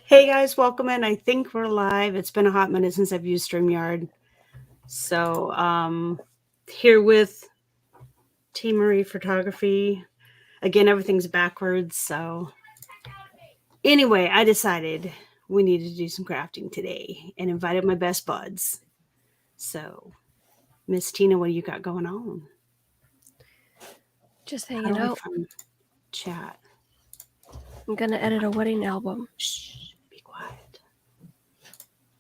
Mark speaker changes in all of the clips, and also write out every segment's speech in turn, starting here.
Speaker 1: Hey guys, welcome in. I think we're live. It's been a hot minute since I've used StreamYard. So, here with T Marie Photography. Again, everything's backwards. So, anyway, I decided we needed to do some crafting today and invited my best buds. So, Miss Tina, what do you got going on?
Speaker 2: Just
Speaker 1: How
Speaker 2: hanging
Speaker 1: do I
Speaker 2: out.
Speaker 1: find chat?
Speaker 2: I'm gonna edit a wedding album.
Speaker 1: Shh, be quiet.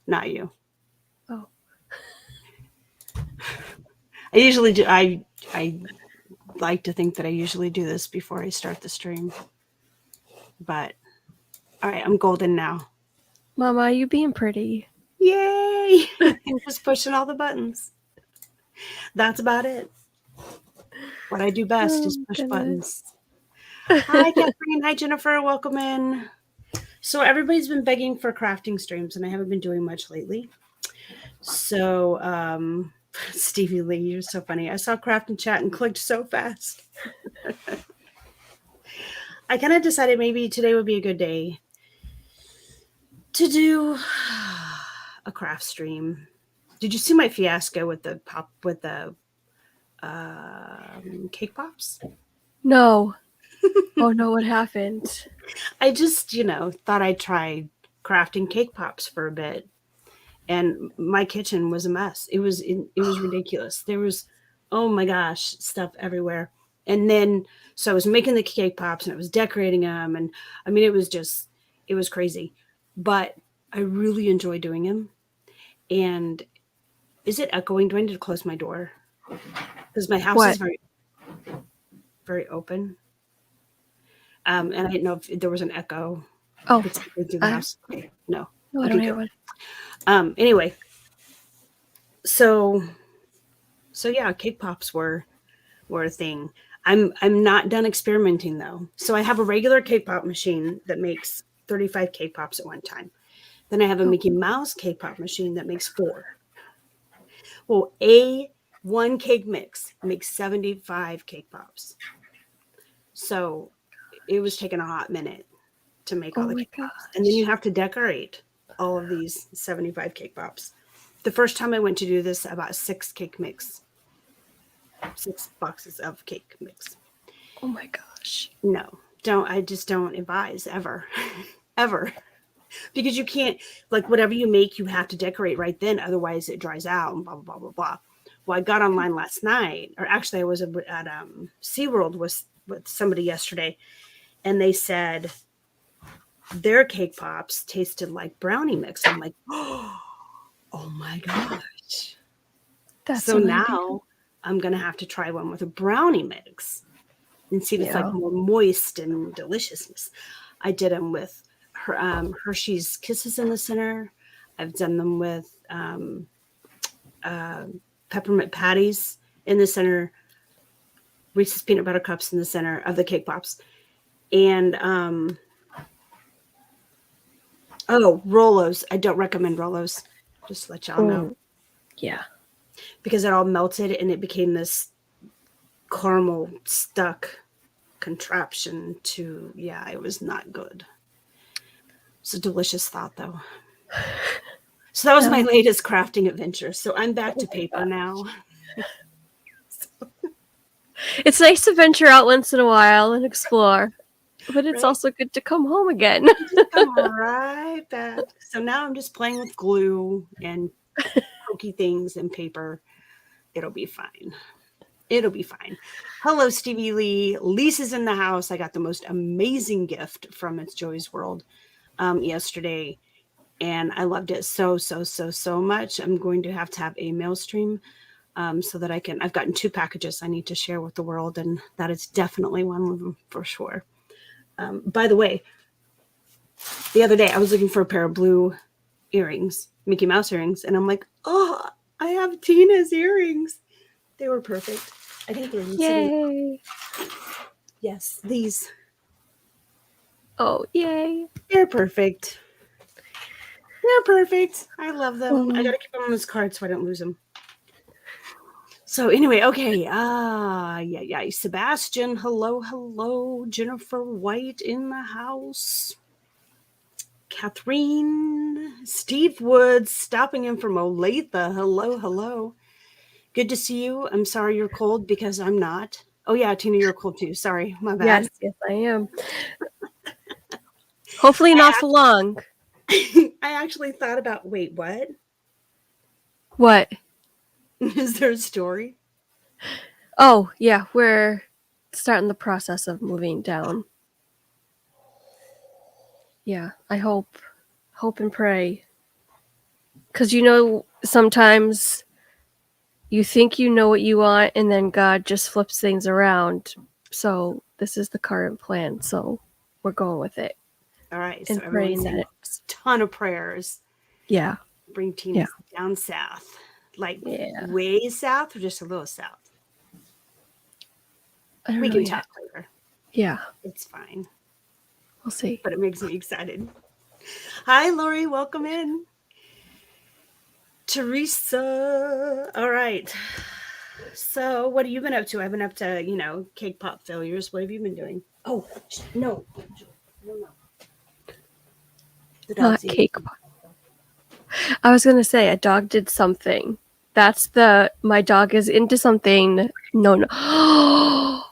Speaker 1: Not you.
Speaker 2: Oh,
Speaker 1: I usually do. I like to think that I usually do this before I start the stream. But all right, I'm golden now.
Speaker 2: Mama, you being pretty?
Speaker 1: Yay! I'm just pushing all the buttons. That's about it. What I do best is
Speaker 2: Oh
Speaker 1: push
Speaker 2: goodness.
Speaker 1: buttons. Hi, Catherine. Hi, Jennifer. Welcome in. So everybody's been begging for crafting streams, and I haven't been doing much lately. So, Stevie Lee, you're so funny. I saw crafting chat and clicked so fast. I kind of decided maybe today would be a good day to do a craft stream. Did you see my fiasco with the cake pops?
Speaker 2: No. Oh no, what happened?
Speaker 1: I just, thought I'd try crafting cake pops for a bit. And my kitchen was a mess. It was ridiculous. There was, oh my gosh, stuff everywhere. And then so I was making the cake pops and I was decorating them, and I mean it was crazy. But I really enjoy doing them. And is it echoing? Do I need to close my door? Because my house is
Speaker 2: What?
Speaker 1: very very open. And I didn't know if there was an echo.
Speaker 2: Oh,
Speaker 1: If it's going through the
Speaker 2: I
Speaker 1: house. Okay. No.
Speaker 2: no, I
Speaker 1: Okay,
Speaker 2: don't hear
Speaker 1: good.
Speaker 2: one.
Speaker 1: Anyway, so yeah, cake pops were a thing. I'm not done experimenting though. So I have a regular cake pop machine that makes 35 cake pops at one time. Then I have a
Speaker 2: Oh,
Speaker 1: Mickey Mouse cake pop machine that makes 4. Well, a one cake mix makes 75 cake pops. So it was taking a hot minute to make all
Speaker 2: oh
Speaker 1: the
Speaker 2: my
Speaker 1: cake pops. And then you
Speaker 2: gosh.
Speaker 1: have to decorate all of these 75 cake pops. The first time I went to do this, about 6 cake mix, 6 boxes of cake mix.
Speaker 2: Oh my gosh.
Speaker 1: No, I just don't advise ever, ever. Because you can't, like, whatever you make, you have to decorate right then. Otherwise, it dries out and blah, blah, blah, blah, blah. Well, I got online last night, or actually, I was at SeaWorld with somebody yesterday, and they said their cake pops tasted like brownie mix. I'm like, oh my gosh.
Speaker 2: That's
Speaker 1: So
Speaker 2: an idea.
Speaker 1: now I'm going to have to try one with a brownie mix and see if it's like
Speaker 2: Yeah.
Speaker 1: more moist and deliciousness. I did them with Hershey's Kisses in the center. I've done them with uh, peppermint patties in the center, Reese's peanut butter cups in the center of the cake pops, and Rolos. I don't recommend Rolos. Just to let y'all know,
Speaker 2: Oh, yeah.
Speaker 1: because it all melted and it became this caramel stuck contraption to, yeah, it was not good. It's a delicious thought though. So that was my
Speaker 2: No.
Speaker 1: latest crafting adventure. So I'm back
Speaker 2: Oh
Speaker 1: to
Speaker 2: my
Speaker 1: paper
Speaker 2: god.
Speaker 1: now.
Speaker 2: It's nice to venture out once in a while and explore, but it's
Speaker 1: Right?
Speaker 2: also good to come home again.
Speaker 1: Just come right back. So now I'm just playing with glue and pokey things and paper. It'll be fine. It'll be fine. Hello, Stevie Lee. Lisa's in the house. I got the most amazing gift from It's Joey's World yesterday, and I loved it so much. I'm going to have a mail stream so that I've gotten 2 packages I need to share with the world, and that is definitely one of them for sure. By the way, the other day I was looking for a pair of blue earrings, Mickey Mouse earrings, and I'm like, oh, I have Tina's earrings. They were perfect. I think they're in city.
Speaker 2: Yay.
Speaker 1: Yes, these.
Speaker 2: Oh, yay.
Speaker 1: They're perfect. They're perfect. I love them. I
Speaker 2: Oh,
Speaker 1: gotta keep them on this card so I don't lose them. So anyway, okay. Yeah. Sebastian, hello. Jennifer White in the house. Catherine, Steve Woods, stopping in from Olathe. Hello, hello. Good to see you. I'm sorry you're cold because I'm not. Oh, yeah, Tina, you're cold too. Sorry, my bad.
Speaker 2: Yes, I am. Hopefully not for long.
Speaker 1: I actually thought about, wait, what?
Speaker 2: What?
Speaker 1: Is there a story?
Speaker 2: Oh, yeah, we're starting the process of moving down. Yeah, I hope and pray. Because sometimes you think you know what you want, and then God just flips things around. So this is the current plan. So we're going with it.
Speaker 1: All right,
Speaker 2: And
Speaker 1: so everyone's
Speaker 2: praying
Speaker 1: saying
Speaker 2: that
Speaker 1: a ton of prayers.
Speaker 2: Yeah.
Speaker 1: Bring Tina down south. Like way south or just a little south?
Speaker 2: I don't
Speaker 1: we
Speaker 2: know
Speaker 1: can
Speaker 2: yet.
Speaker 1: talk later.
Speaker 2: Yeah.
Speaker 1: It's fine.
Speaker 2: We'll see.
Speaker 1: But it makes me excited. Hi, Lori. Welcome in. Teresa. All right. So what have you been up to? I've been up to, cake pop failures. What have you been doing? Oh, no. No. The dog's
Speaker 2: Not cake pop. I was going to say a dog did something. My dog is into something. No. Oh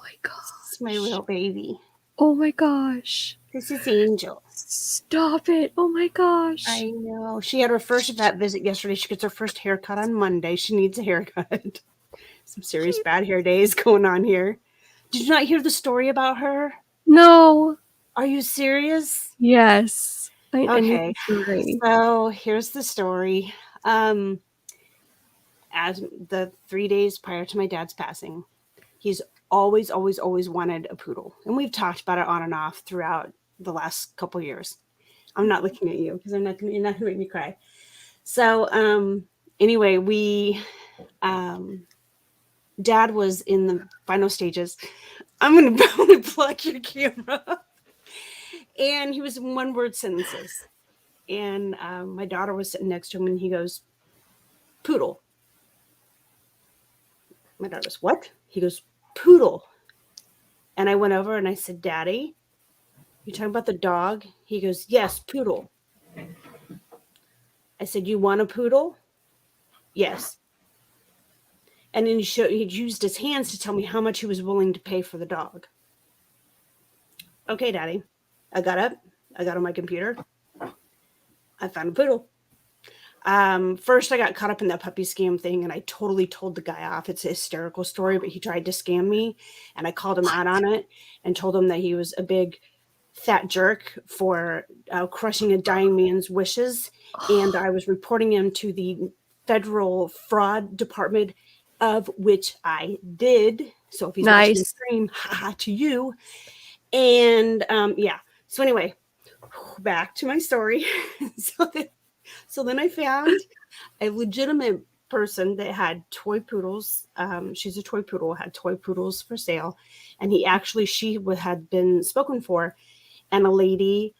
Speaker 2: my gosh.
Speaker 1: This is my little baby.
Speaker 2: Oh my gosh.
Speaker 1: This is Angel.
Speaker 2: Stop it. Oh my gosh.
Speaker 1: I know. She had her first vet visit yesterday. She gets her first haircut on Monday. She needs a haircut. Some serious bad hair days going on here. Did you not hear the story about her?
Speaker 2: No.
Speaker 1: Are you serious?
Speaker 2: Yes.
Speaker 1: Okay. So here's the story. As the 3 days prior to my dad's passing, he's always wanted a poodle. And we've talked about it on and off throughout the last couple years. I'm not looking at you because you're not gonna make me cry. So anyway, Dad was in the final stages. I'm gonna plug your camera. And he was in one-word sentences. And my daughter was sitting next to him, and he goes, "Poodle." My daughter goes, "What?" He goes, "Poodle." And I went over and I said, "Daddy, you talking about the dog?" He goes, "Yes, poodle." I said, "You want a poodle?" "Yes." And then he used his hands to tell me how much he was willing to pay for the dog. Okay, Daddy. I got up. I got on my computer. I found a poodle. First, I got caught up in that puppy scam thing, and I totally told the guy off. It's a hysterical story, but he tried to scam me, and I called him out on it and told him that he was a big fat jerk for crushing a dying man's wishes, and I was reporting him to the federal fraud department, of which I did. So if he's watching the stream, haha to you. And so anyway, back to my story. So then I found a legitimate person that had toy poodles. She's a toy poodle, had toy poodles for sale. And she had been spoken for, and a lady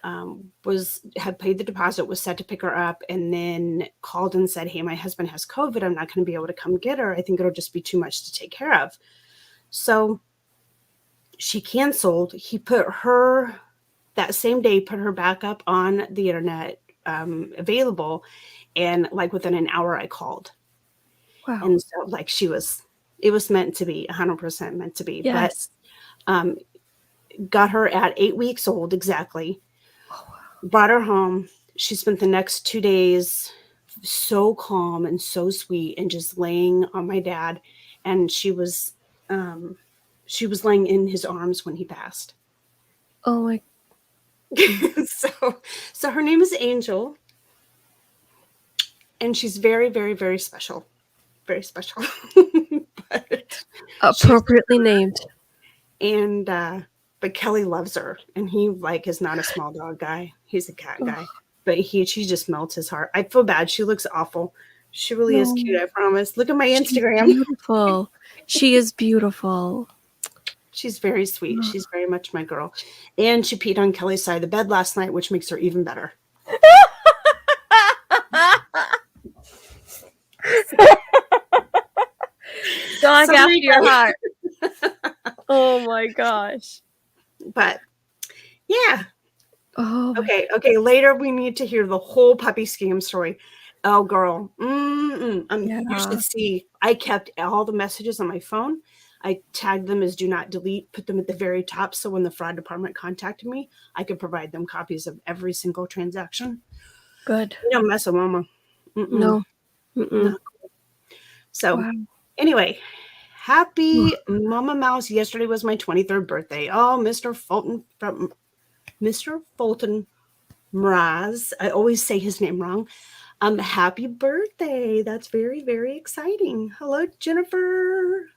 Speaker 1: had paid the deposit, was set to pick her up, and then called and said, "Hey, my husband has COVID. I'm not going to be able to come get her. I think it'll just be too much to take care of." So she canceled. He that same day, put her back up on the internet, available. And like within an hour, I called.
Speaker 2: Wow.
Speaker 1: And so it was meant to be, 100% meant to be.
Speaker 2: Yes.
Speaker 1: But got her at 8 weeks old exactly.
Speaker 2: Oh, wow.
Speaker 1: Brought her home. She spent the next 2 days so calm and so sweet and just laying on my dad. And she was laying in his arms when he passed.
Speaker 2: Oh my.
Speaker 1: So her name is Angel. And she's very, very, very special. Very special. But
Speaker 2: appropriately named.
Speaker 1: And but Kelly loves her, and he is not a small dog guy. He's a cat guy. But she just melts his heart. I feel bad. She looks awful. She really is cute, I promise. Look at my Instagram.
Speaker 2: She's beautiful. She is beautiful.
Speaker 1: She's very sweet. She's very much my girl. And she peed on Kelly's side of the bed last night, which makes her even better.
Speaker 2: Dog after your heart. Oh my gosh.
Speaker 1: But yeah.
Speaker 2: Oh my
Speaker 1: Okay. Later, we need to hear the whole puppy scam story. Oh, girl. You
Speaker 2: Yeah.
Speaker 1: should see. I kept all the messages on my phone. I tagged them as do not delete, put them at the very top. So when the fraud department contacted me, I could provide them copies of every single transaction.
Speaker 2: Good.
Speaker 1: You don't mess with Momma.
Speaker 2: No.
Speaker 1: No. So
Speaker 2: Wow.
Speaker 1: anyway, happy Mama Mouse. Yesterday was my 23rd birthday. Oh, Mr. Fulton Mraz. I always say his name wrong. Happy birthday. That's very, very exciting. Hello, Jennifer.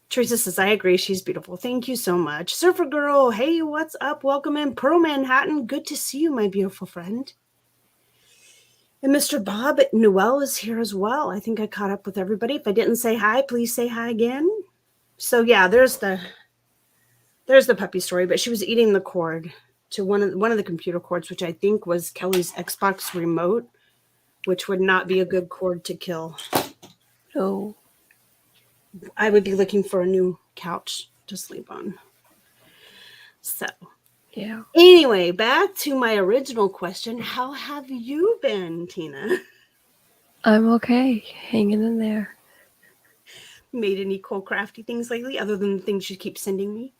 Speaker 1: Teresa says, I agree. She's beautiful. Thank you so much. Surfer Girl, hey, what's up? Welcome in. Pearl Manhattan, good to see you, my beautiful friend. And Mr. Bob Noel is here as well. I think I caught up with everybody. If I didn't say hi, please say hi again. So yeah, there's the puppy story, but she was eating the cord to one of the computer cords, which I think was Kelly's Xbox remote, which would not be a good cord to kill.
Speaker 2: No.
Speaker 1: I would be looking for a new couch to sleep on. So,
Speaker 2: Yeah.
Speaker 1: anyway, back to my original question. How have you been, Tina?
Speaker 2: I'm okay. Hanging in there.
Speaker 1: Made any cool crafty things lately other than the things you keep sending me?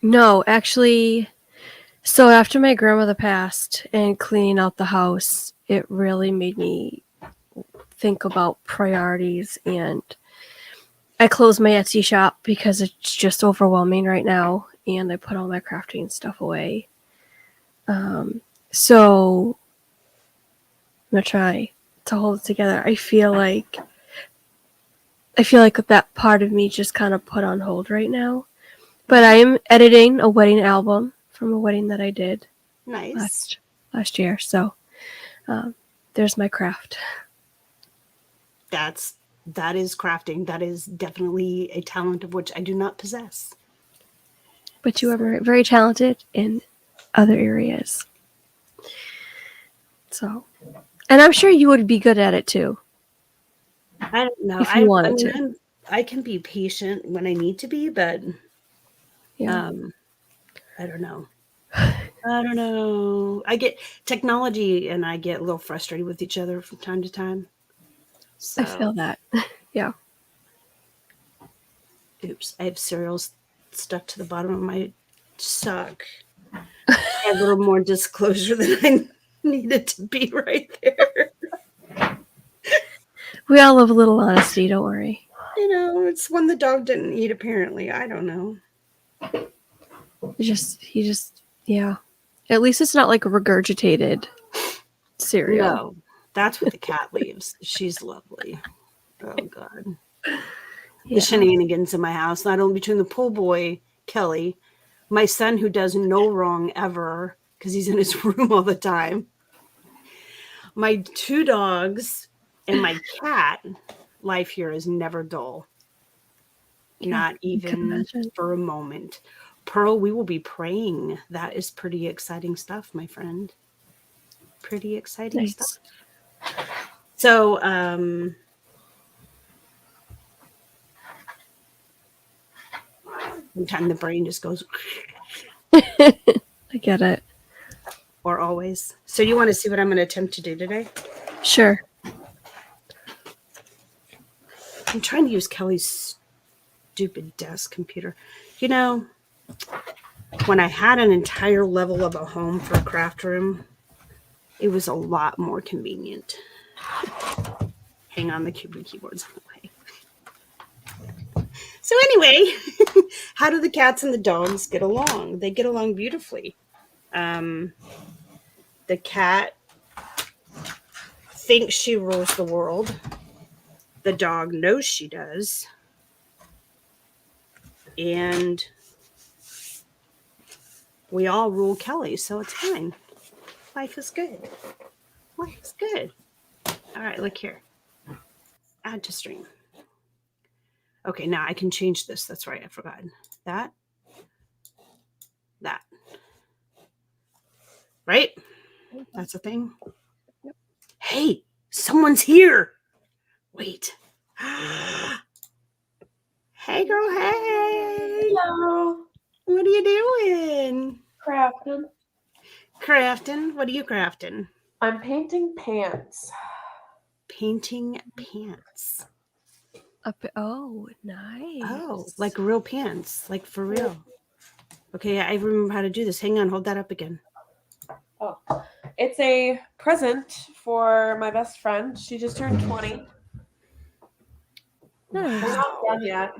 Speaker 2: No, actually, so after my grandmother passed and cleaning out the house, it really made me think about priorities, and I closed my Etsy shop because it's just overwhelming right now, and I put all my crafting stuff away. So I'm gonna try to hold it together. I feel like that part of me just kind of put on hold right now. But I am editing a wedding album from a wedding that I did
Speaker 1: Nice.
Speaker 2: last year. So there's my craft.
Speaker 1: That is crafting. That is definitely a talent of which I do not possess.
Speaker 2: But you are very, very talented in other areas. So, and I'm sure you would be good at it too.
Speaker 1: I don't know.
Speaker 2: If you wanted to.
Speaker 1: I can be patient when I need to be, but
Speaker 2: Yeah.
Speaker 1: I don't know. I get technology and I get a little frustrated with each other from time to time. So,
Speaker 2: I feel that. Yeah.
Speaker 1: oops, I have cereals stuck to the bottom of my sock. A little more disclosure than I needed to be right there.
Speaker 2: We all love a little honesty, don't worry.
Speaker 1: It's one the dog didn't eat, apparently. I don't know.
Speaker 2: Yeah. At least it's not like a regurgitated cereal.
Speaker 1: No, that's what the cat leaves. She's lovely. Oh, God.
Speaker 2: Yeah.
Speaker 1: The shenanigans in my house, not only between the pool boy, Kelly, my son who does no wrong ever because he's in his room all the time, my 2 dogs, and my cat. Life here is never dull.
Speaker 2: Yeah,
Speaker 1: Not even for a moment. Pearl, we will be praying. That is pretty exciting stuff, my friend. Pretty exciting stuff. So, sometimes the brain just goes.
Speaker 2: I get it.
Speaker 1: Or always. So you want to see what I'm going to attempt to do today?
Speaker 2: Sure.
Speaker 1: I'm trying to use Kelly's stupid desk computer. When I had an entire level of a home for a craft room, it was a lot more convenient. Hang on, the keyboard's on the way. So anyway, how do the cats and the dogs get along? They get along beautifully. The cat thinks she rules the world. The dog knows she does. And we all rule Kelly, so it's fine. Life is good. Life is good. All right, look here. Add to stream. Okay, now I can change this. That's right, I forgot. That. Right? That's a thing.
Speaker 2: Yep.
Speaker 1: Hey, someone's here. Wait. Hey, girl. Hey.
Speaker 3: Hello.
Speaker 1: What are you doing?
Speaker 3: Crafting. crafting?
Speaker 1: Crafting? What are you crafting?
Speaker 3: I'm painting pants.
Speaker 1: Painting pants.
Speaker 2: Oh, nice.
Speaker 1: Oh, like real pants, like for real. Okay, I remember how to do this. Hang on, hold that up again.
Speaker 3: Oh, it's a present for my best friend. She just turned 20.
Speaker 2: Nice.
Speaker 3: We're not done yet.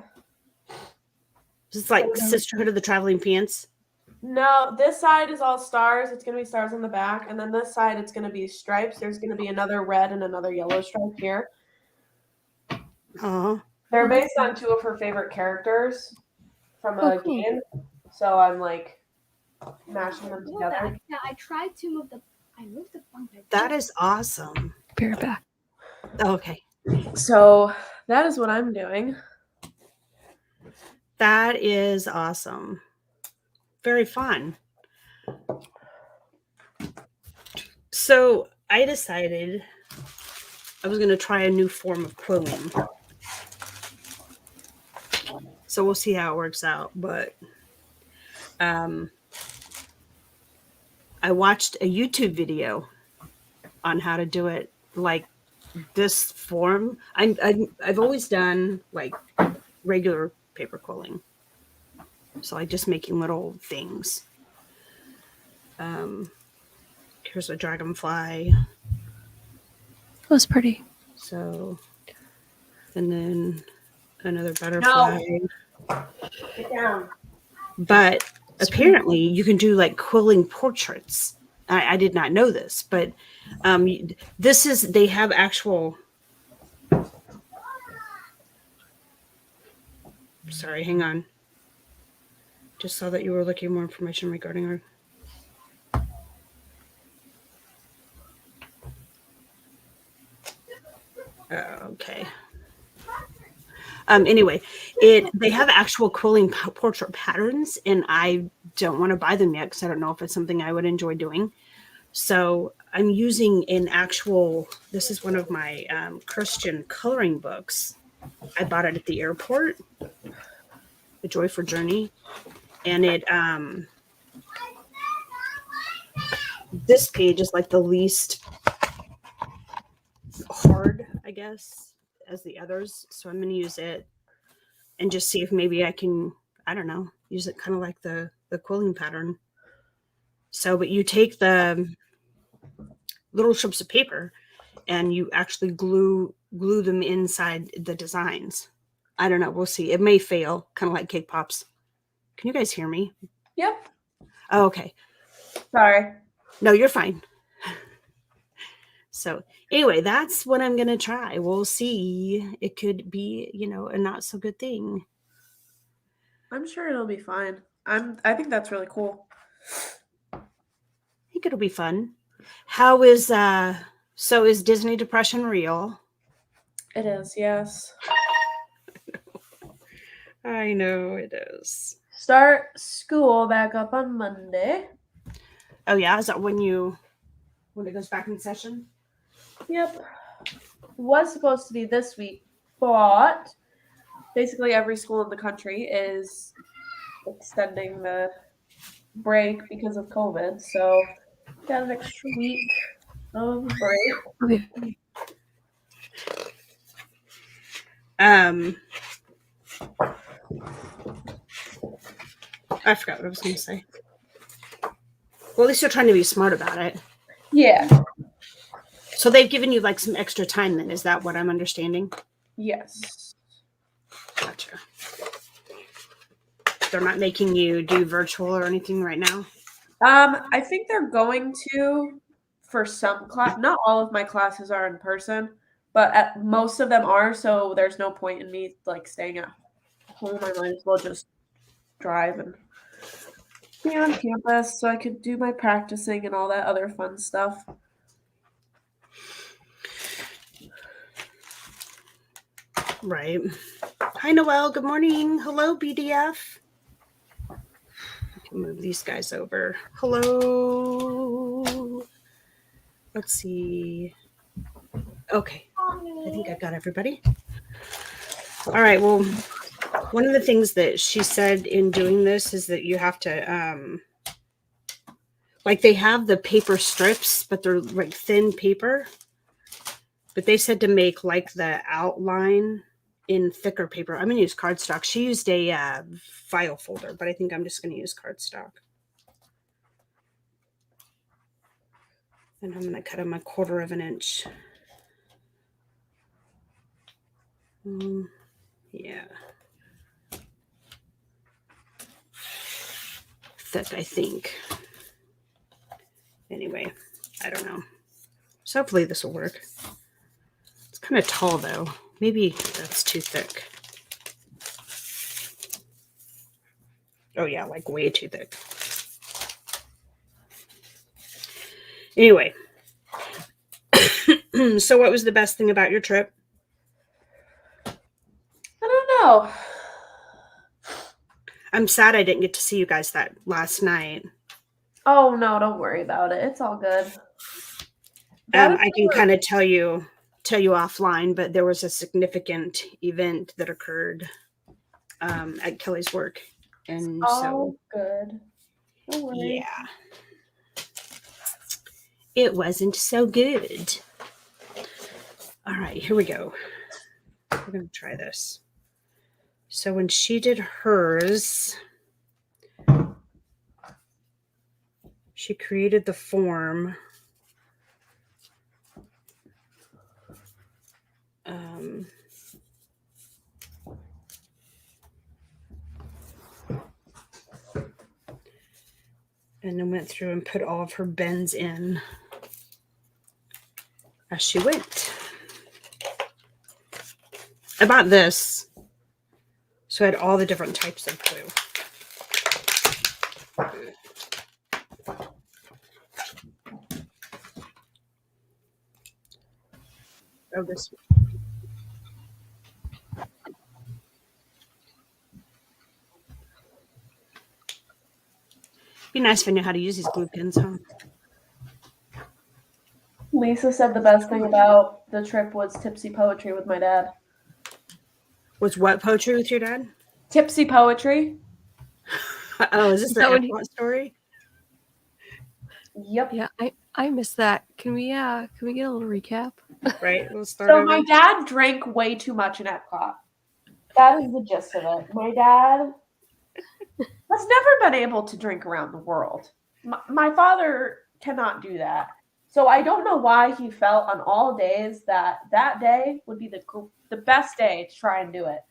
Speaker 1: This is like Sisterhood of the Traveling Pants.
Speaker 3: No, this side is all stars. It's going to be stars on the back. And then this side, it's going to be stripes. There's going to be another red and another yellow stripe here.
Speaker 1: Oh,
Speaker 3: They're based on two of her favorite characters from a
Speaker 2: cool.
Speaker 3: game. So I'm like mashing them together.
Speaker 4: Yeah, I tried to move the. I moved the bunk.
Speaker 1: that is awesome.
Speaker 2: Be right back.
Speaker 1: Okay,
Speaker 3: So that is what I'm doing.
Speaker 1: that is awesome. Very fun. So I decided I was going to try a new form of quilling. So we'll see how it works out. But I watched a YouTube video on how to do it like this form. I've always done like regular paper quilling. So like just making little things. Here's a dragonfly.
Speaker 2: That was pretty.
Speaker 1: So, and then another butterfly.
Speaker 3: Get down.
Speaker 1: But apparently you can do like quilling portraits. I did not know this, but they have actual. Sorry, hang on. Just saw that you were looking more information regarding her. Okay. Anyway, they have actual quilling portrait patterns, and I don't want to buy them yet because I don't know if it's something I would enjoy doing. So I'm using an actual. This is one of my Christian coloring books. I bought it at the airport. The Joy for Journey, and it. This page is like the least hard, I guess, as the others. So I'm going to use it and just see if maybe I can, I don't know, use it kind of like the quilling pattern. So, but you take the little strips of paper and you actually glue them inside the designs. I don't know. We'll see. It may fail, kind of like cake pops. Can you guys hear me?
Speaker 3: Yep.
Speaker 1: Oh, okay.
Speaker 3: Sorry.
Speaker 1: No, you're fine. So anyway, that's what I'm going to try. We'll see. It could be, a not so good thing.
Speaker 3: I'm sure it'll be fine. I think that's really cool.
Speaker 1: I think it'll be fun. How is, so is Disney depression real?
Speaker 3: It is, yes.
Speaker 1: I know it is.
Speaker 3: Start school back up on Monday.
Speaker 1: Oh yeah? Is that when it goes back in session?
Speaker 3: Yep. Was supposed to be this week, but basically every school in the country is extending the break because of COVID. So got an extra week of break.
Speaker 2: Okay.
Speaker 1: I forgot what I was going to say. Well, at least you're trying to be smart about it.
Speaker 3: Yeah.
Speaker 1: So they've given you like some extra time then. Is that what I'm understanding?
Speaker 3: Yes.
Speaker 1: Gotcha. They're not making you do virtual or anything right now?
Speaker 3: I think they're going to for some class. Not all of my classes are in person, but most of them are. So there's no point in me like staying at home. I might as well just drive and be on campus so I could do my practicing and all that other fun stuff.
Speaker 1: Right. Hi, Noelle. Good morning. Hello, BDF. I can move these guys over. Hello. Let's see. Okay. I think I got everybody. All right. Well, one of the things that she said in doing this is that you have to Like they have the paper strips, but they're like thin paper. But they said to make like the outline in thicker paper. I'm going to use cardstock. She used a file folder, but I think I'm just going to use cardstock. And I'm going to cut them 1/4 of an inch. Yeah. Thick, I think. Anyway, I don't know. So hopefully this will work. It's kind of tall though. Maybe that's too thick. Oh yeah, like way too thick. Anyway. So what was the best thing about your trip?
Speaker 3: I don't know.
Speaker 1: I'm sad I didn't get to see you guys that last night.
Speaker 3: Oh no, don't worry about it. It's all good.
Speaker 1: I can kind of tell you offline, but there was a significant event that occurred at Kelly's work, and so
Speaker 3: good. Don't worry.
Speaker 1: yeah, it wasn't so good. All right, here we go. We're gonna try this. So when she did hers, she created the form. And then went through and put all of her bends in as she went. I bought this, so I had all the different types of glue. Oh, this. Be nice if I knew how to use these glue pins, huh?
Speaker 3: Lisa said the best thing about the trip was tipsy poetry with my dad.
Speaker 1: Was what poetry with your dad?
Speaker 3: Tipsy poetry.
Speaker 1: Oh, is this the
Speaker 2: that what
Speaker 1: Epcot story?
Speaker 3: Yep.
Speaker 2: Yeah, I missed that. Can we get a little recap?
Speaker 1: Right. We'll start
Speaker 3: So
Speaker 1: over.
Speaker 3: my dad drank way too much in Epcot. That is the gist of it. My dad has never been able to drink around the world. My father cannot do that. So I don't know why he felt on all days that day would be the best day to try and do it.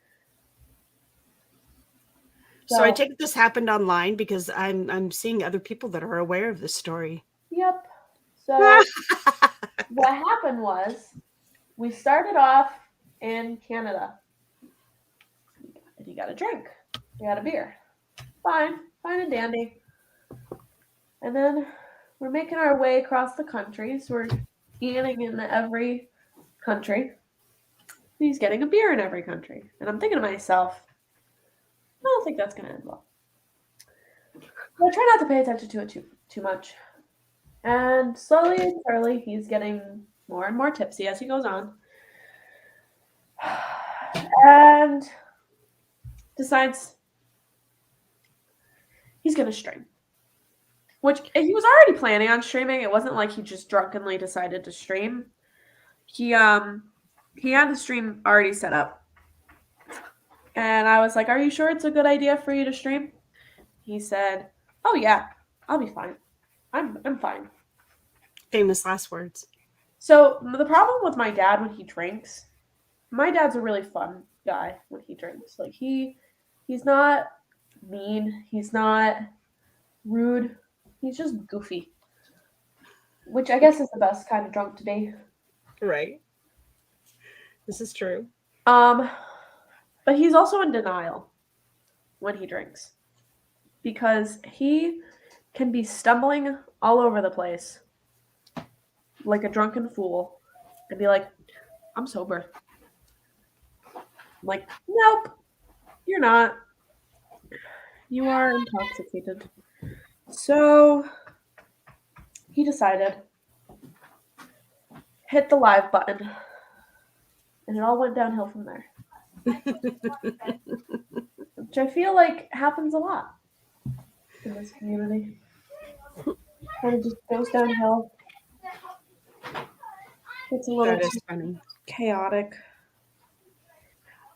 Speaker 1: So I take it this happened online because I'm seeing other people that are aware of this story.
Speaker 3: Yep. So what happened was we started off in Canada. And he got a drink. We had a beer. Fine and dandy. And then we're making our way across the country. So we're eating in every country. He's getting a beer in every country. And I'm thinking to myself, I don't think that's going to end well. So I try not to pay attention to it too much. And slowly and surely, he's getting more and more tipsy as he goes on. And decides he's going to stream. Which he was already planning on streaming. It wasn't like he just drunkenly decided to stream. He had the stream already set up. And I was like, "Are you sure it's a good idea for you to stream?" He said, "Oh yeah, I'll be fine. I'm fine."
Speaker 1: Famous last words.
Speaker 3: So the problem with my dad when he drinks, my dad's a really fun guy when he drinks. Like he's not mean, he's not rude, he's just goofy. Which I guess is the best kind of drunk to be.
Speaker 1: Right. This is true.
Speaker 3: But he's also in denial when he drinks. Because he can be stumbling all over the place like a drunken fool and be like, "I'm sober." I'm like, "Nope, you're not. You are intoxicated." So he decided, hit the live button, and it all went downhill from there. Which I feel like happens a lot in this community. kind of just goes downhill. It's a little
Speaker 1: That is
Speaker 3: too
Speaker 1: funny.
Speaker 3: chaotic.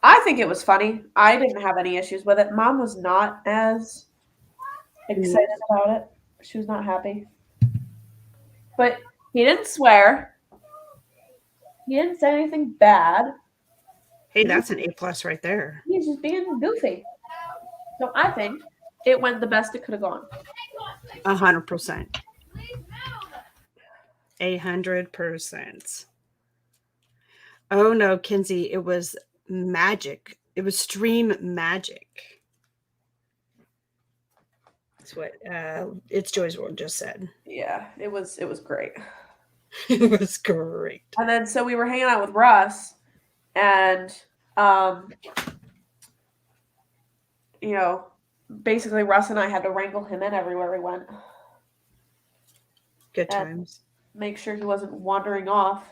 Speaker 3: I think it was funny. I didn't have any issues with it. Mom was not as excited about it. She was not happy. But he didn't swear. He didn't say anything bad.
Speaker 1: Hey, that's an A+ right there.
Speaker 3: He's just being goofy. So I think it went the best it could have gone.
Speaker 1: 100%. 100%. Oh no, Kinsey, it was magic. It was stream magic. That's what It's Joy's World just said.
Speaker 3: Yeah, it was great.
Speaker 1: It was great.
Speaker 3: And then so we were hanging out with Russ, and you know, basically Russ and I had to wrangle him in everywhere we went.
Speaker 1: Good
Speaker 3: And
Speaker 1: times.
Speaker 3: make sure he wasn't wandering off.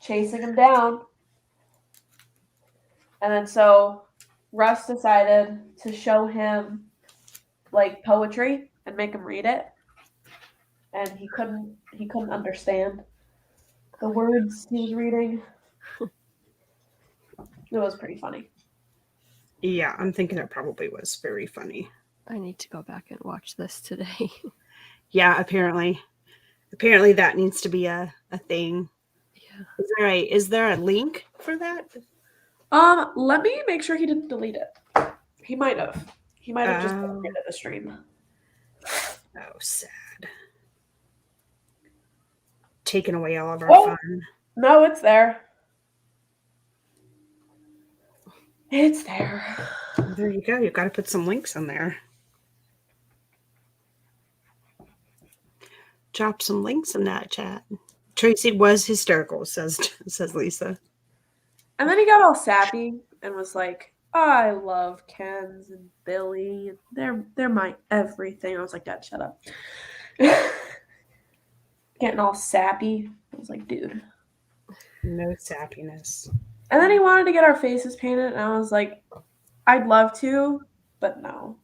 Speaker 3: Chasing him down. And then so Russ decided to show him like poetry and make him read it. And he couldn't understand the words he was reading. It was pretty funny.
Speaker 1: Yeah, I'm thinking it probably was very funny.
Speaker 2: I need to go back and watch this today.
Speaker 1: Yeah, apparently that needs to be a thing.
Speaker 2: Yeah.
Speaker 1: Is there a link for that?
Speaker 3: Let me make sure he didn't delete it. He might have. He might have just
Speaker 1: Oh.
Speaker 3: deleted the stream.
Speaker 1: Oh, sad. Taking away all of our
Speaker 3: Oh.
Speaker 1: fun.
Speaker 3: No, it's there. It's there.
Speaker 1: There you go. You've got to put some links in there. Drop some links in that chat. Tracy was hysterical, says Lisa.
Speaker 3: And then he got all sappy and was like, I love Ken's and Billy. They're my everything. I was like, Dad, shut up. Getting all sappy. I was like, dude.
Speaker 1: No sappiness.
Speaker 3: And then he wanted to get our faces painted, and I was like, I'd love to, but no.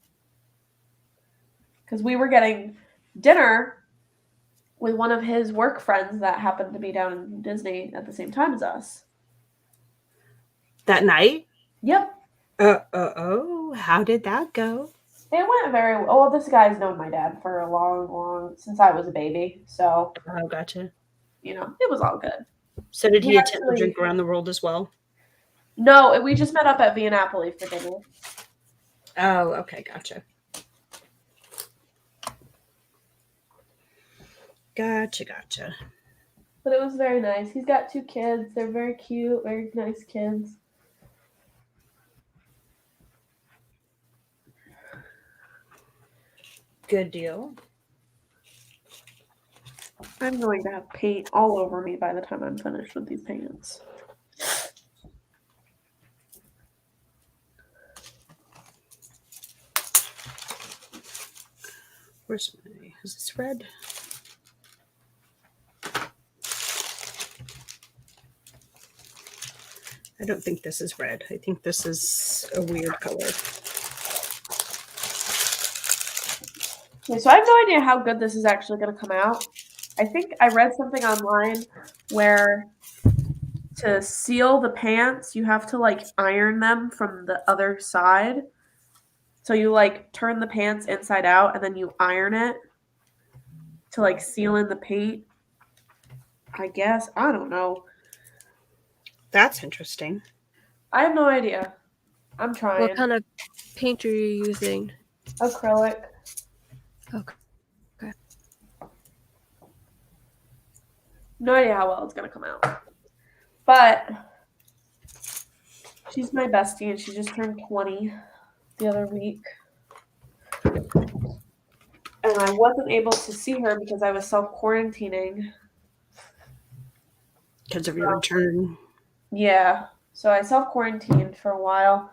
Speaker 3: Because we were getting dinner with one of his work friends that happened to be down in Disney at the same time as us.
Speaker 1: That night?
Speaker 3: Yep.
Speaker 1: How did that go?
Speaker 3: It went very well. Well, this guy's known my dad for a long, since I was a baby. So,
Speaker 1: Oh, gotcha.
Speaker 3: you know, it was all good.
Speaker 1: So did he
Speaker 3: We
Speaker 1: attempt to
Speaker 3: actually-
Speaker 1: drink around the world as well?
Speaker 3: No, we just met up at Via Napoli for dinner.
Speaker 1: Oh, okay, gotcha. Gotcha.
Speaker 3: But it was very nice. He's got 2 kids. They're very cute, very nice kids.
Speaker 1: Good deal.
Speaker 3: I'm going to have paint all over me by the time I'm finished with these pants.
Speaker 1: Where's my... Is this red? I don't think this is red. I think this is a weird color.
Speaker 3: Okay, so I have no idea how good this is actually going to come out. I think I read something online where to seal the pants, you have to like iron them from the other side. So you like turn the pants inside out and then you iron it to like seal in the paint. I guess. I don't know.
Speaker 1: That's interesting.
Speaker 3: I have no idea. I'm trying.
Speaker 2: What kind of paint are you using?
Speaker 3: Acrylic.
Speaker 2: Okay.
Speaker 3: No idea how well it's going to come out. But she's my bestie and she just turned 20 the other week. And I wasn't able to see her because I was self-quarantining.
Speaker 1: Because of your return.
Speaker 3: Yeah. So I self-quarantined for a while.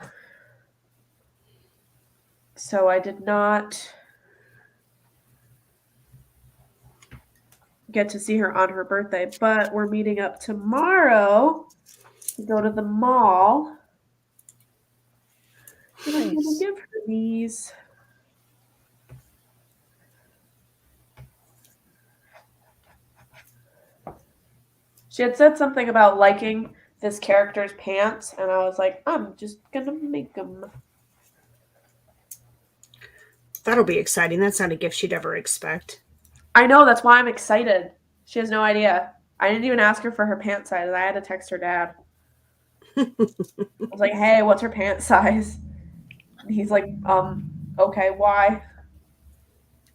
Speaker 3: So I did not get to see her on her birthday, but we're meeting up tomorrow to go to the mall. And I'm gonna
Speaker 2: Nice.
Speaker 3: give her these. She had said something about liking this character's pants, and I was like, I'm just gonna make them.
Speaker 1: That'll be exciting. That's not a gift she'd ever expect.
Speaker 3: I know, that's why I'm excited. She has no idea. I didn't even ask her for her pant size. I had to text her dad. I was like, hey, what's her pant size? And he's like, okay, why?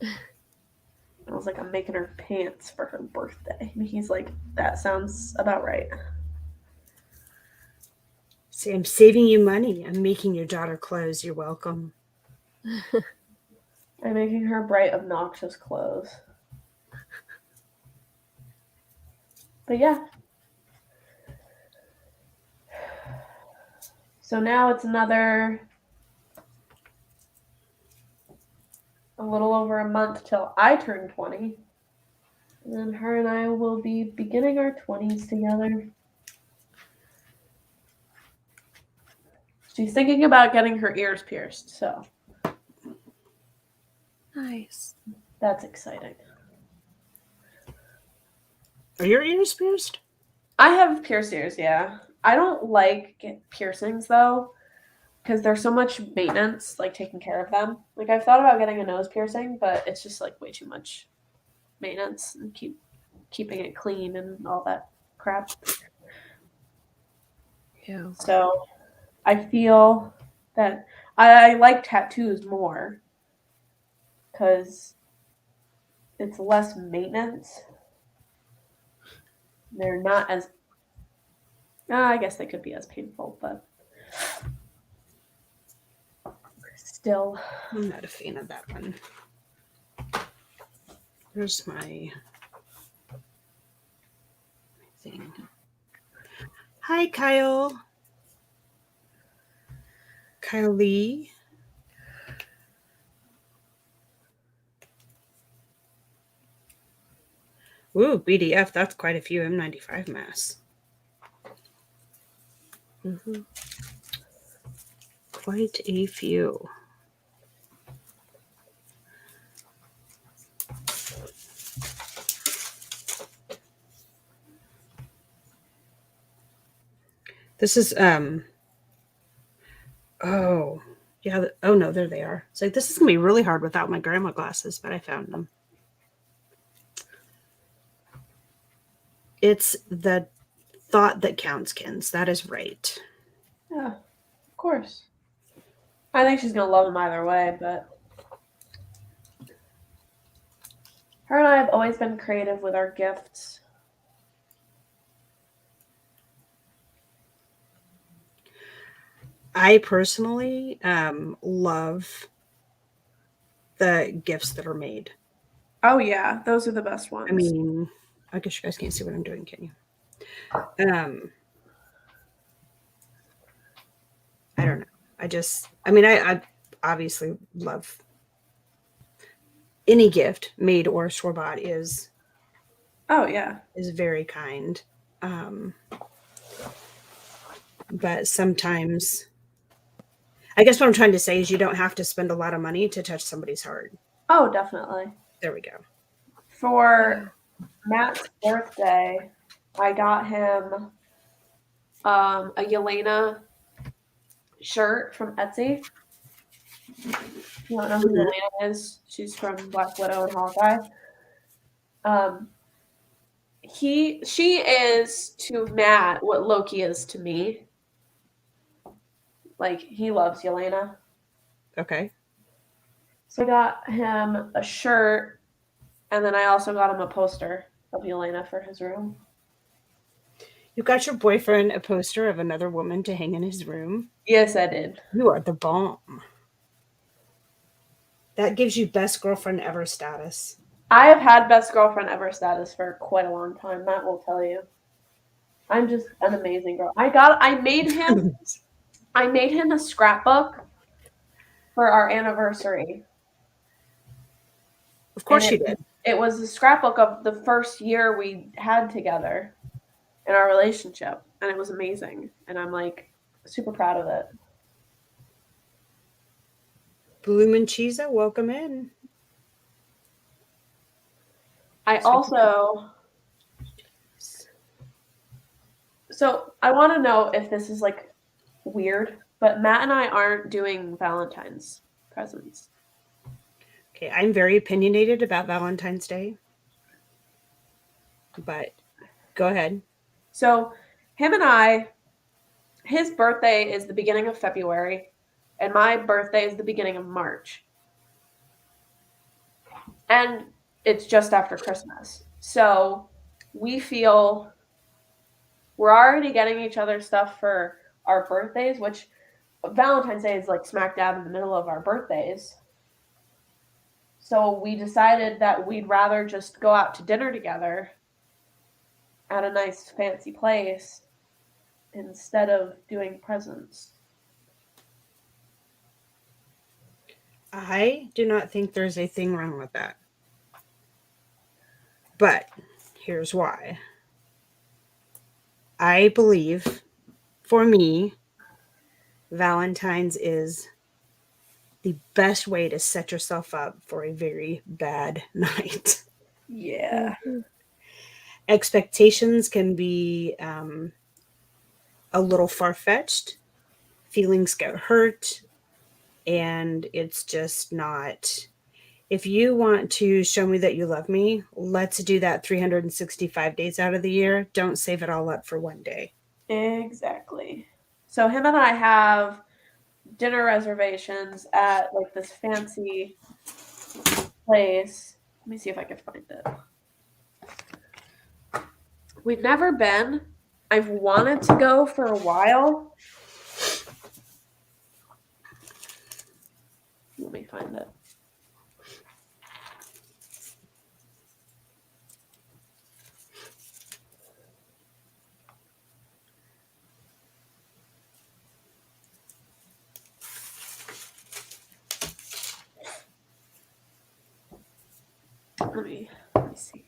Speaker 3: I was like, I'm making her pants for her birthday. And he's like, that sounds about right.
Speaker 1: See, I'm saving you money. I'm making your daughter clothes. You're welcome.
Speaker 3: I'm making her bright, obnoxious clothes. But yeah. So now it's another a little over a month till I turn 20. And then her and I will be beginning our 20s together. She's thinking about getting her ears pierced, so
Speaker 2: Nice.
Speaker 3: that's exciting.
Speaker 1: Are your ears pierced?
Speaker 3: I have pierced ears, yeah. I don't like piercings though, because there's so much maintenance, like taking care of them. Like I've thought about getting a nose piercing, but it's just like way too much maintenance and keeping it clean and all that crap.
Speaker 2: Yeah.
Speaker 3: So I feel that I like tattoos more because it's less maintenance. They're not as I guess they could be as painful, but still.
Speaker 1: I'm not a fan of that one. Where's my thing? Hi, Kyle. Kyle Lee. Ooh, BDF. That's quite a few M95 masks.
Speaker 2: Mm-hmm.
Speaker 1: Quite a few. This is oh yeah, oh no, there they are. It's like this is gonna be really hard without my grandma glasses, but I found them. It's the thought that counts, Kins. That is right.
Speaker 3: Yeah, of course. I think she's gonna love them either way, but her and I have always been creative with our gifts.
Speaker 1: I personally love the gifts that are made.
Speaker 3: Oh yeah, those are the best ones.
Speaker 1: I mean, I guess you guys can't see what I'm doing, can you? I don't know. I obviously love any gift made or store-bought is
Speaker 3: oh yeah.
Speaker 1: very kind. But sometimes, I guess what I'm trying to say is you don't have to spend a lot of money to touch somebody's heart.
Speaker 3: Oh, definitely.
Speaker 1: There we go.
Speaker 3: For Matt's birthday, I got him a Yelena shirt from Etsy. You don't know who Yelena is? She's from Black Widow and Hawkeye. She is to Matt what Loki is to me. Like he loves Yelena.
Speaker 1: Okay.
Speaker 3: So I got him a shirt, and then I also got him a poster of Yelena for his room.
Speaker 1: You got your boyfriend a poster of another woman to hang in his room?
Speaker 3: Yes, I did.
Speaker 1: You are the bomb. That gives you best girlfriend ever status.
Speaker 3: I have had best girlfriend ever status for quite a long time. Matt will tell you. I'm just an amazing girl. I made him a scrapbook for our anniversary.
Speaker 1: Of course you did.
Speaker 3: It was a scrapbook of the first year we had together in our relationship, and it was amazing. And I'm like super proud of it.
Speaker 1: Bloomin' Cheesa, welcome in.
Speaker 3: I also So I want to know if this is like weird, but Matt and I aren't doing Valentine's presents.
Speaker 1: Okay, I'm very opinionated about Valentine's Day, but go ahead.
Speaker 3: So him and I, his birthday is the beginning of February, and my birthday is the beginning of March. And it's just after Christmas. So we feel we're already getting each other stuff for our birthdays, which Valentine's Day is like smack dab in the middle of our birthdays. So we decided that we'd rather just go out to dinner together at a nice fancy place instead of doing presents.
Speaker 1: I do not think there's a thing wrong with that. But here's why. I believe, for me, Valentine's is the best way to set yourself up for a very bad night.
Speaker 3: Yeah.
Speaker 1: Expectations can be a little far-fetched. Feelings get hurt, and it's just not. If you want to show me that you love me, let's do that 365 days out of the year. Don't save it all up for one day.
Speaker 3: Exactly. So him and I have dinner reservations at like this fancy place. Let me see if I can find it. We've never been. I've wanted to go for a while. Let me find it. Let me see.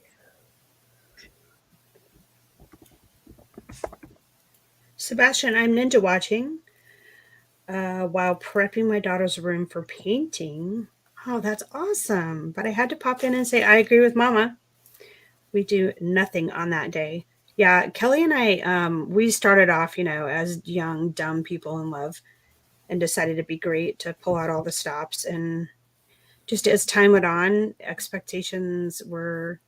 Speaker 1: Sebastian, I'm ninja watching while prepping my daughter's room for painting. Oh, that's awesome. But I had to pop in and say, I agree with Mama. We do nothing on that day. Yeah, Kelly and I, we started off, as young, dumb people in love and decided it'd be great to pull out all the stops. And just as time went on, expectations were,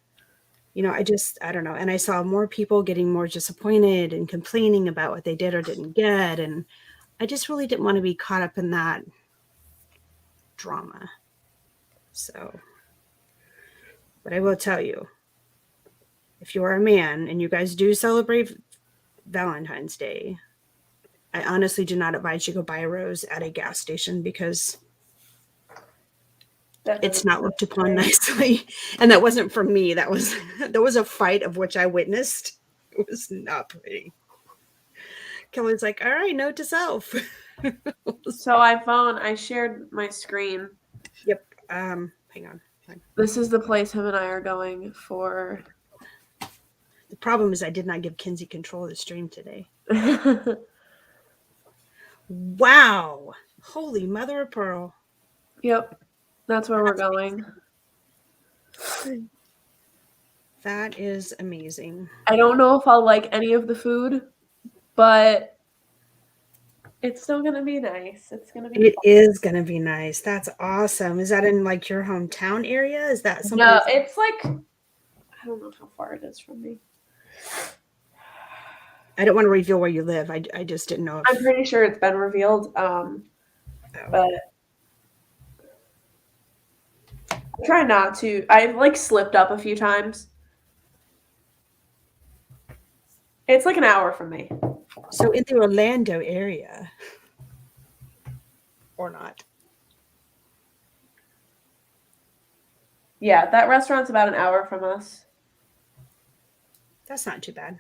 Speaker 1: I don't know. And I saw more people getting more disappointed and complaining about what they did or didn't get. And I just really didn't want to be caught up in that drama. So, but I will tell you, if you are a man and you guys do celebrate Valentine's Day, I honestly do not advise you go buy a rose at a gas station because it's not looked upon nicely. And that wasn't from me. There was a fight of which I witnessed. It was not pretty. Kelly's like, all right, note to self.
Speaker 3: So I shared my screen.
Speaker 1: Yep. Hang on.
Speaker 3: This is the place him and I are going for.
Speaker 1: The problem is I did not give Kinsey control of the stream today. Wow. Holy mother of pearl.
Speaker 3: Yep. That's where we're going.
Speaker 1: That is amazing.
Speaker 3: I don't know if I'll like any of the food, but it's still going to be nice. It's going to be
Speaker 1: It is going to be nice. That's awesome. Is that in like your hometown area? Is that something?
Speaker 3: No, it's like, I don't know how far it is from me.
Speaker 1: I don't want to reveal where you live. I just didn't know.
Speaker 3: I'm pretty sure it's been revealed. But I try not to. I've like slipped up a few times. It's like an hour from me.
Speaker 1: So in the Orlando area, or not?
Speaker 3: Yeah, that restaurant's about an hour from us.
Speaker 1: That's not too bad.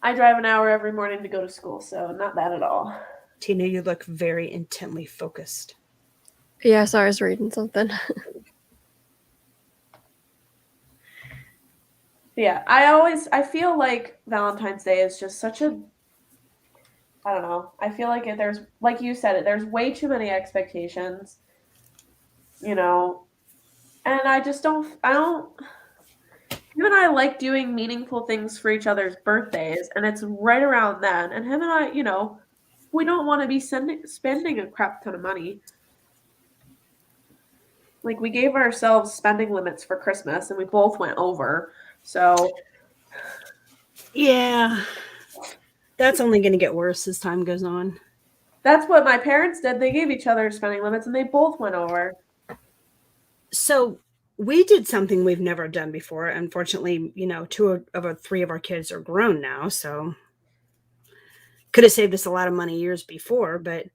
Speaker 3: I drive an hour every morning to go to school, so not bad at all.
Speaker 1: Tina, you look very intently focused.
Speaker 2: Yeah, sorry, I was reading something.
Speaker 3: Yeah, I feel like Valentine's Day is just such a, I don't know. I feel like there's, like you said, there's way too many expectations, and I don't, him and and I like doing meaningful things for each other's birthdays, and it's right around then. And him and I, you know, we don't want to be spending a crap ton of money. Like, we gave ourselves spending limits for Christmas, and we both went over. So,
Speaker 1: Yeah. That's only going to get worse as time goes on.
Speaker 3: that's what my parents did. They gave each other spending limits, and they both went over.
Speaker 1: So we did something we've never done before. Unfortunately, you know, 2 of our 3 of our kids are grown now, so could have saved us a lot of money years before. But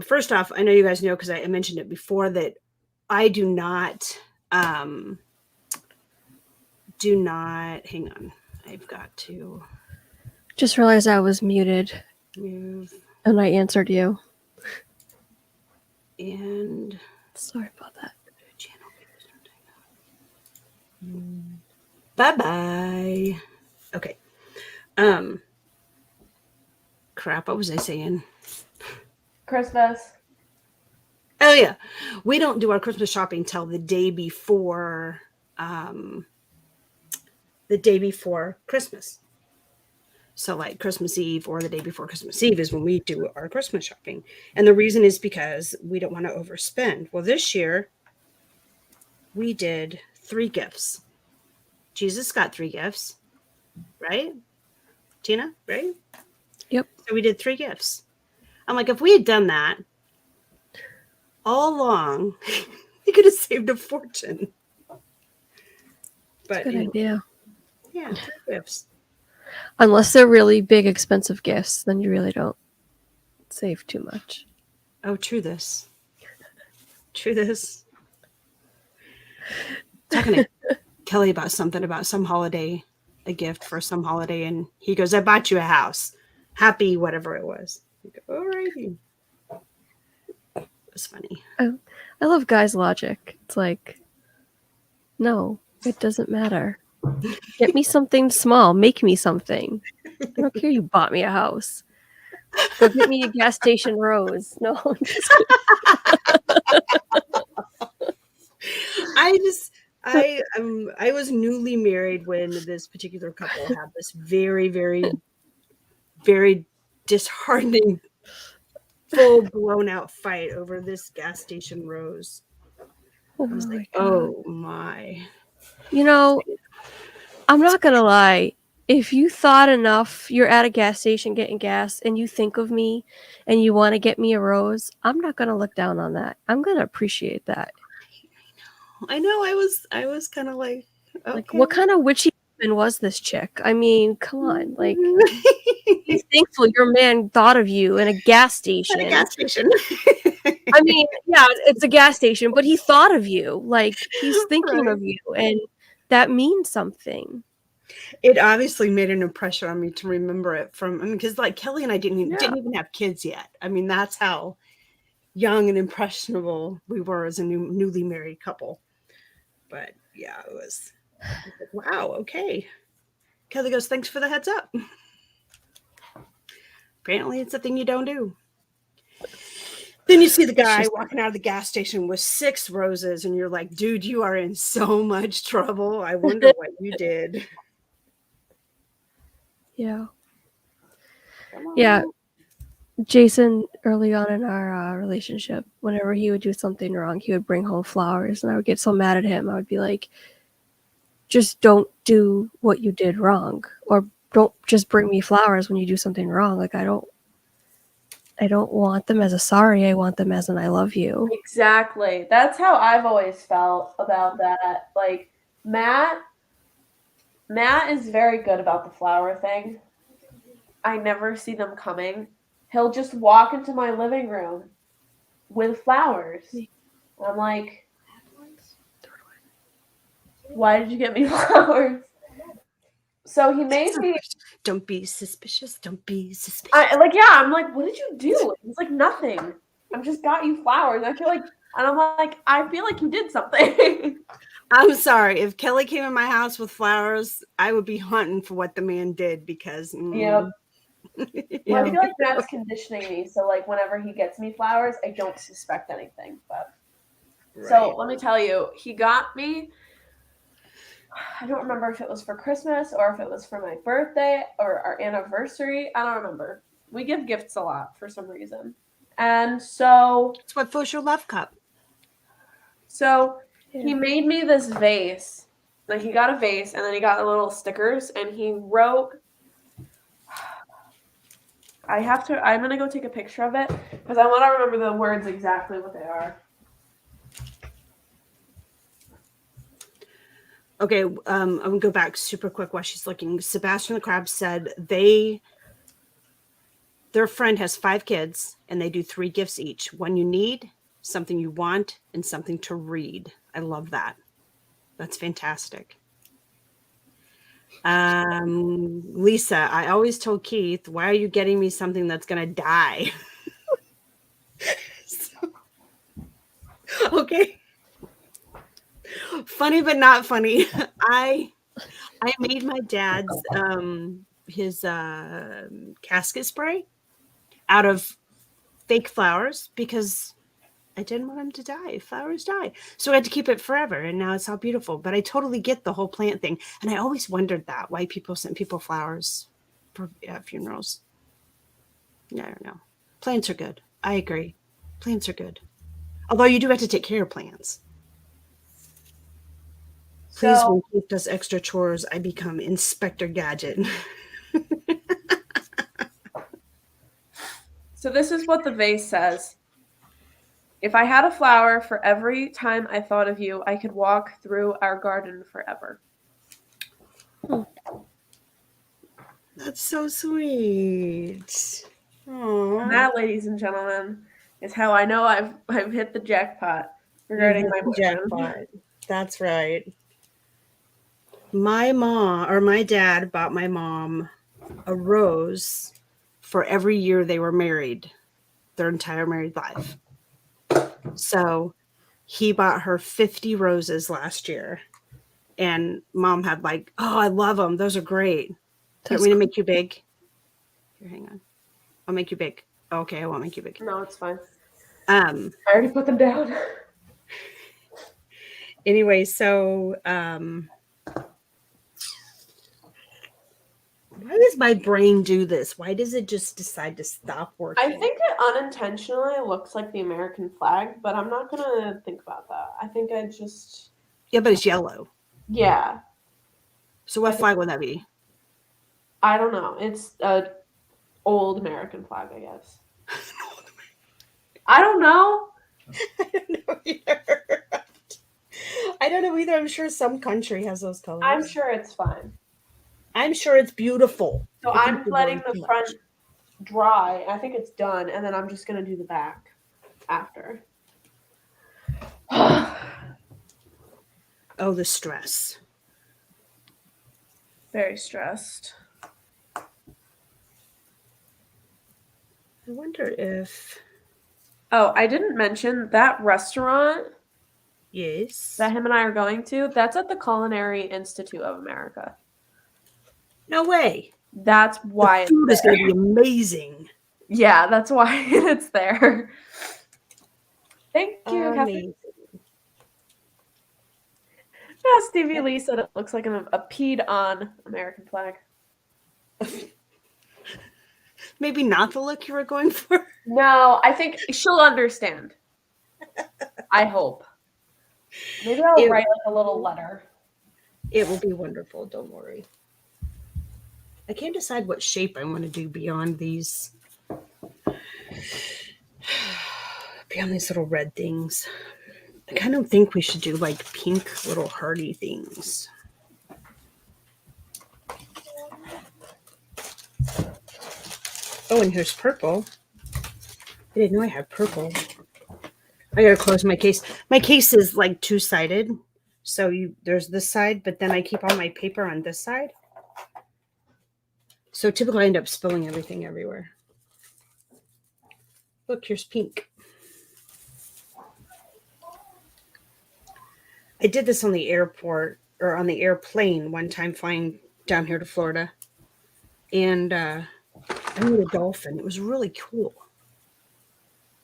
Speaker 1: first off, I know you guys know because I mentioned it before that I do not hang on. I've got to
Speaker 2: Just realized I was muted
Speaker 1: move
Speaker 2: and I answered you.
Speaker 1: and
Speaker 2: Sorry about that.
Speaker 1: bye-bye. Okay. Crap, what was I saying?
Speaker 3: Christmas.
Speaker 1: Oh yeah. We don't do our Christmas shopping till the day before Christmas. So like Christmas Eve or the day before Christmas Eve is when we do our Christmas shopping. And the reason is because we don't want to overspend. Well, this year we did 3 gifts. Jesus got 3 gifts, right? Tina, right?
Speaker 2: Yep.
Speaker 1: So we did 3 gifts. I'm like, if we had done that all along, we could have saved a fortune. But
Speaker 2: Good idea.
Speaker 1: yeah, 3 gifts.
Speaker 2: Unless they're really big, expensive gifts, then you really don't save too much.
Speaker 1: Oh, true this. True this. Talking to Kelly about something about some holiday, a gift for some holiday, and he goes, I bought you a house. Happy whatever it was. I go, all righty. It was funny.
Speaker 2: I love guys' logic. It's like, no, it doesn't matter. Get me something small. Make me something. I don't care you bought me a house. Go get me a gas station rose. No, I'm just
Speaker 1: I was newly married when this particular couple had this very, very, very disheartening, full blown out fight over this gas station rose. I was like, oh my.
Speaker 2: You know, I'm not gonna lie. If you thought enough, you're at a gas station getting gas and you think of me and you want to get me a rose, I'm not gonna look down on that. I'm gonna appreciate that.
Speaker 1: I know. I was kind of like, okay.
Speaker 2: Like, what kind of witchy woman was this chick? I mean, come on. Like, be thankful your man thought of you in a gas station.
Speaker 1: At a gas station.
Speaker 2: I mean, yeah, it's a gas station, but he thought of you. Like, he's thinking
Speaker 1: Right.
Speaker 2: of you, and that means something.
Speaker 1: It obviously made an impression on me to remember it from, because like Kelly and I didn't even have kids yet. I mean, that's how young and impressionable we were as a newly married couple. But yeah, it was like, wow, okay. Kelly goes, thanks for the heads up. Apparently it's a thing you don't do. Then you see the guy walking out of the gas station with 6 roses, and you're like, dude, you are in so much trouble. I wonder what you did.
Speaker 2: Yeah. Yeah. Jason, early on in our relationship, whenever he would do something wrong, he would bring home flowers, and I would get so mad at him. I would be like, just don't do what you did wrong, or don't just bring me flowers when you do something wrong. Like, I don't want them as a sorry. I want them as an I love you.
Speaker 3: Exactly. That's how I've always felt about that. Like, Matt is very good about the flower thing. I never see them coming. He'll just walk into my living room with flowers. I'm like, why did you get me flowers? So he made me.
Speaker 1: Don't be suspicious. Don't be suspicious.
Speaker 3: I'm like, what did you do? He's like, nothing. I just got you flowers. I feel like you did something.
Speaker 1: I'm sorry. If Kelly came in my house with flowers, I would be hunting for what the man did because.
Speaker 3: Yeah. Well, I feel like Matt's conditioning me, so like whenever he gets me flowers, I don't suspect anything. But right. So let me tell you, he got me. I don't remember if it was for Christmas or if it was for my birthday or our anniversary. I don't remember. We give gifts a lot for some reason. And so
Speaker 1: It's what fills your love cup.
Speaker 3: he made me this vase. Like he got a vase and then he got little stickers and he wrote I'm gonna go take a picture of it because I want to remember the words exactly what they are.
Speaker 1: Okay, I'm gonna go back super quick while she's looking. Sebastian the Crab said their friend has 5 kids and they do 3 gifts each. One you need, something you want, and something to read. I love that. That's fantastic. Lisa, I always told Keith, why are you getting me something that's gonna die? Okay. Funny but not funny. I made my dad's his casket spray out of fake flowers because I didn't want him to die. Flowers die. So I had to keep it forever, and now it's all beautiful. But I totally get the whole plant thing. And I always wondered that, why people sent people flowers for funerals. I don't know. Plants are good. I agree. Plants are good. Although you do have to take care of plants. Please, when Keith does extra chores, I become Inspector Gadget.
Speaker 3: So this is what the vase says. If I had a flower for every time I thought of you, I could walk through our garden forever.
Speaker 1: That's so sweet. Aww.
Speaker 3: And that, ladies and gentlemen, is how I know I've hit the jackpot regarding my boyfriend.
Speaker 1: That's right. My dad bought my mom a rose for every year they were married, their entire married life. So he bought her 50 roses last year. And mom had like, oh, I love them. Those are great. Want me to make you big? Here, hang on. I'll make you big. Okay, I won't make you big.
Speaker 3: No, it's fine.
Speaker 1: I
Speaker 3: already put them down.
Speaker 1: Anyway, so why does my brain do this? Why does it just decide to stop working?
Speaker 3: I think it unintentionally looks like the American flag, but I'm not gonna think about that. I think I just
Speaker 1: Yeah, but it's yellow.
Speaker 3: Yeah.
Speaker 1: So what flag would that be?
Speaker 3: I don't know. It's a old American flag, I guess. I don't know.
Speaker 1: I don't know either. I don't know either. I'm sure some country has those colors.
Speaker 3: I'm sure it's fine.
Speaker 1: I'm sure it's beautiful.
Speaker 3: So I'm letting the front dry. I think it's done, and then I'm just gonna do the back after.
Speaker 1: Oh, the stress.
Speaker 3: Very stressed.
Speaker 1: I wonder if...
Speaker 3: Oh, I didn't mention that restaurant.
Speaker 1: Yes.
Speaker 3: That him and I are going to. That's at the Culinary Institute of America.
Speaker 1: No way.
Speaker 3: That's why
Speaker 1: the food is going to be amazing.
Speaker 3: Yeah, that's why it's there. Thank you, Catherine. Yeah, Stevie Lee said it looks like a peed-on American flag.
Speaker 1: Maybe not the look you were going for?
Speaker 3: No, I think she'll understand. I hope. Maybe I'll write like a little letter.
Speaker 1: It will be wonderful, don't worry. I can't decide what shape I want to do beyond these little red things. I kind of think we should do like pink little hearty things. Oh, and here's purple. I didn't know I had purple. I gotta close my case. My case is like two-sided. So there's this side, but then I keep all my paper on this side. So typically I end up spilling everything everywhere. Look, here's pink. I did this on the airport or on the airplane one time flying down here to Florida. And I made a dolphin. It was really cool.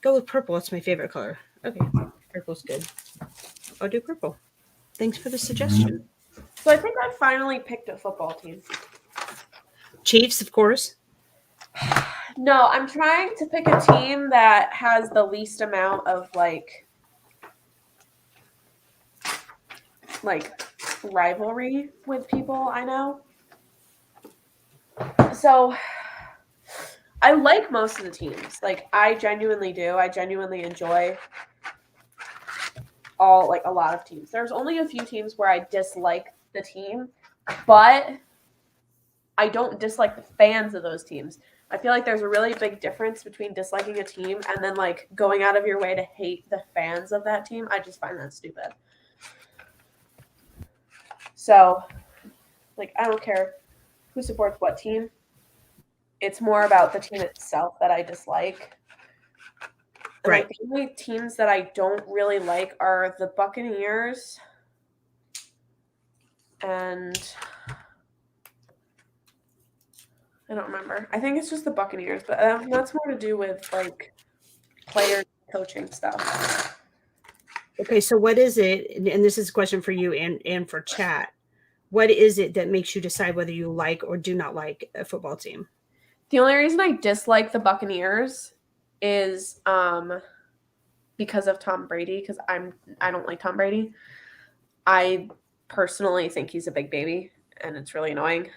Speaker 1: Go with purple. That's my favorite color. Okay, purple's good. I'll do purple. Thanks for the suggestion.
Speaker 3: So I think I finally picked a football team.
Speaker 1: Chiefs, of course.
Speaker 3: No, I'm trying to pick a team that has the least amount of like rivalry with people I know. So I like most of the teams. Like I genuinely do. I genuinely enjoy a lot of teams. There's only a few teams where I dislike the team, but I don't dislike the fans of those teams. I feel like there's a really big difference between disliking a team and then like going out of your way to hate the fans of that team. I just find that stupid. So, like, I don't care who supports what team. It's more about the team itself that I dislike. And
Speaker 1: Right.
Speaker 3: like, the only teams that I don't really like are the Buccaneers and I don't remember. I think it's just the Buccaneers, but that's more to do with like player coaching stuff.
Speaker 1: Okay, so what is it? And this is a question for you and for chat. What is it that makes you decide whether you like or do not like a football team?
Speaker 3: The only reason I dislike the Buccaneers is because of Tom Brady, because I don't like Tom Brady. I personally think he's a big baby, and it's really annoying.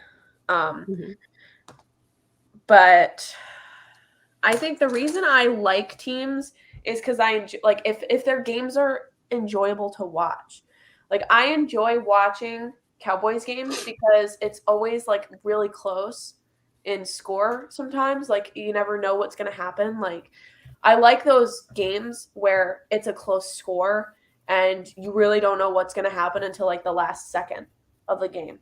Speaker 3: But I think the reason I like teams is because I enjoy, like if their games are enjoyable to watch. Like I enjoy watching Cowboys games because it's always like really close in score sometimes. Like you never know what's going to happen. Like I like those games where it's a close score and you really don't know what's going to happen until like the last second of the game.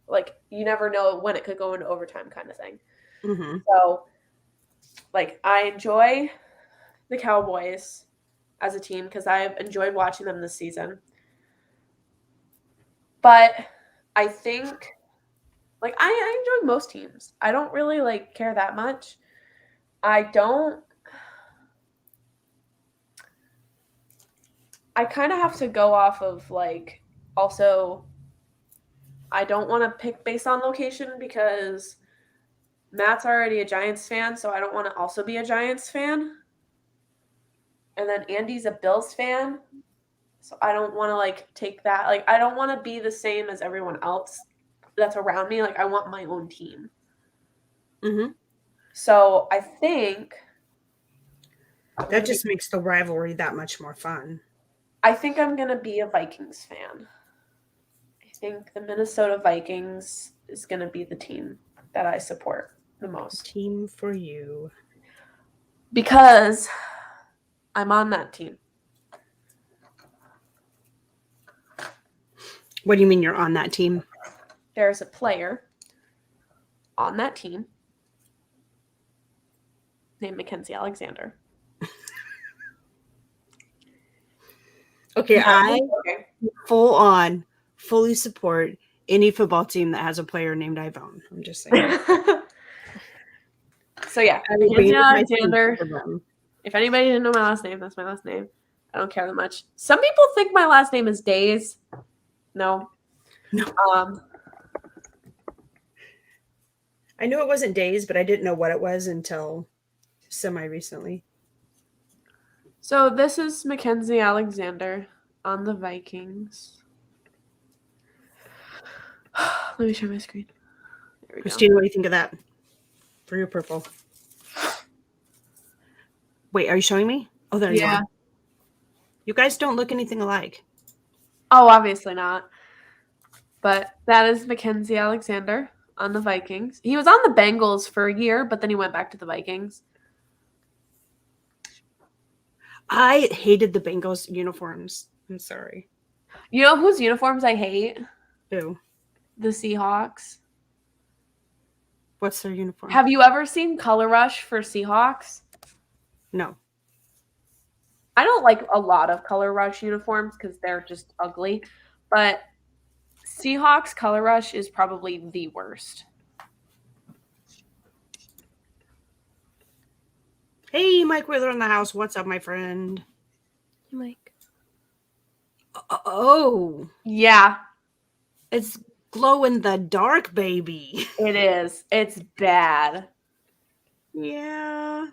Speaker 3: Like you never know when it could go into overtime kind of thing. So like I enjoy the Cowboys as a team because I've enjoyed watching them this season. But I think like I enjoy most teams. I don't really like care that much. I kind of have to go off of like also I don't want to pick based on location because Matt's already a Giants fan, so I don't want to also be a Giants fan. And then Andy's a Bills fan, so I don't want to like take that. Like I don't want to be the same as everyone else that's around me. Like I want my own team. So I think
Speaker 1: that just makes the rivalry that much more fun.
Speaker 3: I think I'm gonna be a Vikings fan. I think the Minnesota Vikings is gonna be the team that I support the most.
Speaker 1: Team for you.
Speaker 3: Because I'm on that team.
Speaker 1: What do you mean you're on that team?
Speaker 3: There's a player on that team named Mackenzie Alexander.
Speaker 1: Okay, I fully support any football team that has a player named Ivone. I'm just saying.
Speaker 3: So yeah, Mackenzie Alexander. If anybody didn't know my last name, that's my last name. I don't care that much. Some people think my last name is Days. No.
Speaker 1: I knew it wasn't Days, but I didn't know what it was until semi-recently.
Speaker 3: So this is Mackenzie Alexander on the Vikings. Let me share my screen. There we
Speaker 1: Christina,
Speaker 3: go.
Speaker 1: what do you think of that? For your purple. Wait, are you showing me? Oh, there you are. You guys don't look anything alike.
Speaker 3: Oh, obviously not. But that is Mackenzie Alexander on the Vikings. He was on the Bengals for a year, but then he went back to the Vikings.
Speaker 1: I hated the Bengals uniforms. I'm sorry.
Speaker 3: You know whose uniforms I hate?
Speaker 1: Who?
Speaker 3: The Seahawks.
Speaker 1: What's their uniform?
Speaker 3: Have you ever seen Color Rush for Seahawks?
Speaker 1: No.
Speaker 3: I don't like a lot of Color Rush uniforms because they're just ugly. But Seahawks Color Rush is probably the worst.
Speaker 1: Hey, Mike Wheeler in the house. What's up, my friend?
Speaker 2: Mike.
Speaker 1: Oh.
Speaker 3: Yeah.
Speaker 1: It's glow in the dark, baby.
Speaker 3: It is. It's bad.
Speaker 1: Yeah.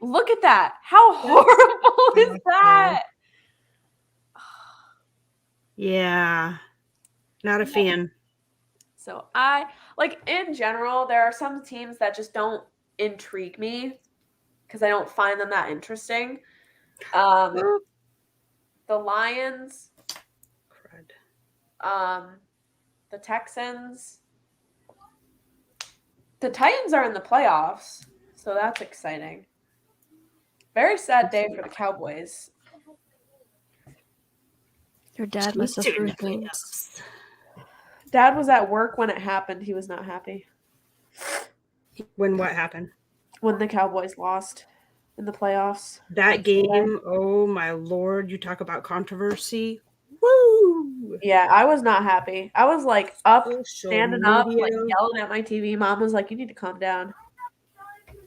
Speaker 3: Look at that. How horrible is that?
Speaker 1: Yeah. Not a fan.
Speaker 3: So in general, there are some teams that just don't intrigue me because I don't find them that interesting. The Lions,
Speaker 1: Crud.
Speaker 3: the Texans, the Titans are in the playoffs, so that's exciting. Very sad day for the Cowboys.
Speaker 2: Your dad must have heard things.
Speaker 3: Dad was at work when it happened. He was not happy.
Speaker 1: When what happened?
Speaker 3: When the Cowboys lost in the playoffs.
Speaker 1: That game, oh my Lord, you talk about controversy. Woo!
Speaker 3: Yeah, I was not happy. I was like standing up, like
Speaker 1: media.
Speaker 3: yelling at my TV. Mom was like, "You need to calm down."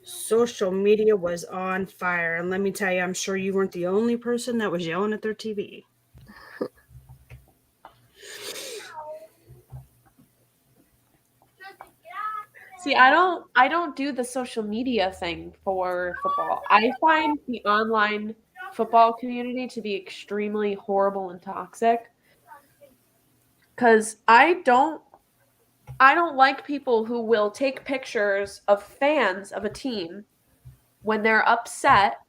Speaker 1: Social media was on fire. And let me tell you, I'm sure you weren't the only person that was yelling at their TV.
Speaker 3: See, I don't do the social media thing for football. I find the online football community to be extremely horrible and toxic. Cuz I don't like people who will take pictures of fans of a team when they're upset.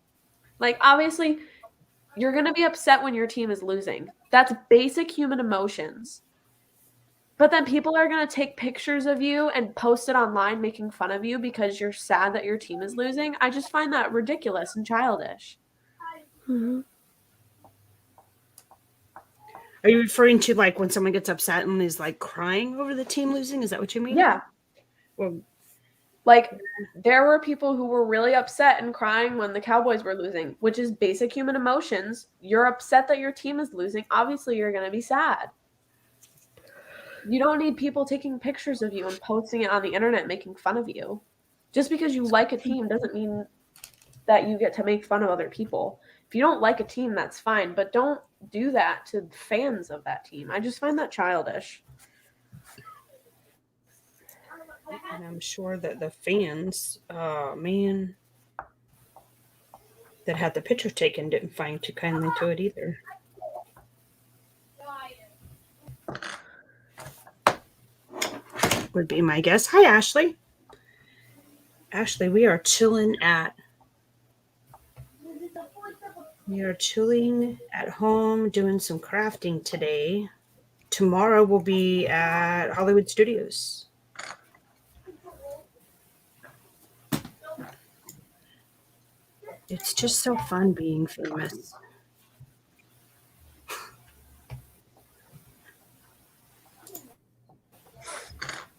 Speaker 3: Like, obviously, you're going to be upset when your team is losing. That's basic human emotions. But then people are going to take pictures of you and post it online making fun of you because you're sad that your team is losing. I just find that ridiculous and childish.
Speaker 2: Mm-hmm.
Speaker 1: Are you referring to like when someone gets upset and is like crying over the team losing? Is that what you mean?
Speaker 3: Yeah.
Speaker 1: Well,
Speaker 3: like there were people who were really upset and crying when the Cowboys were losing, which is basic human emotions. You're upset that your team is losing. Obviously, you're going to be sad. You don't need people taking pictures of you and posting it on the internet making fun of you. Just because you like a team doesn't mean that you get to make fun of other people. If you don't like a team, that's fine, but don't do that to fans of that team. I just find that childish.
Speaker 1: and I'm sure that the fans, man, that had the picture taken didn't find too kindly to it either. Would be my guess. Hi, Ashley. Ashley, we are chilling at home doing some crafting today. Tomorrow we'll be at Hollywood Studios. It's just so fun being famous.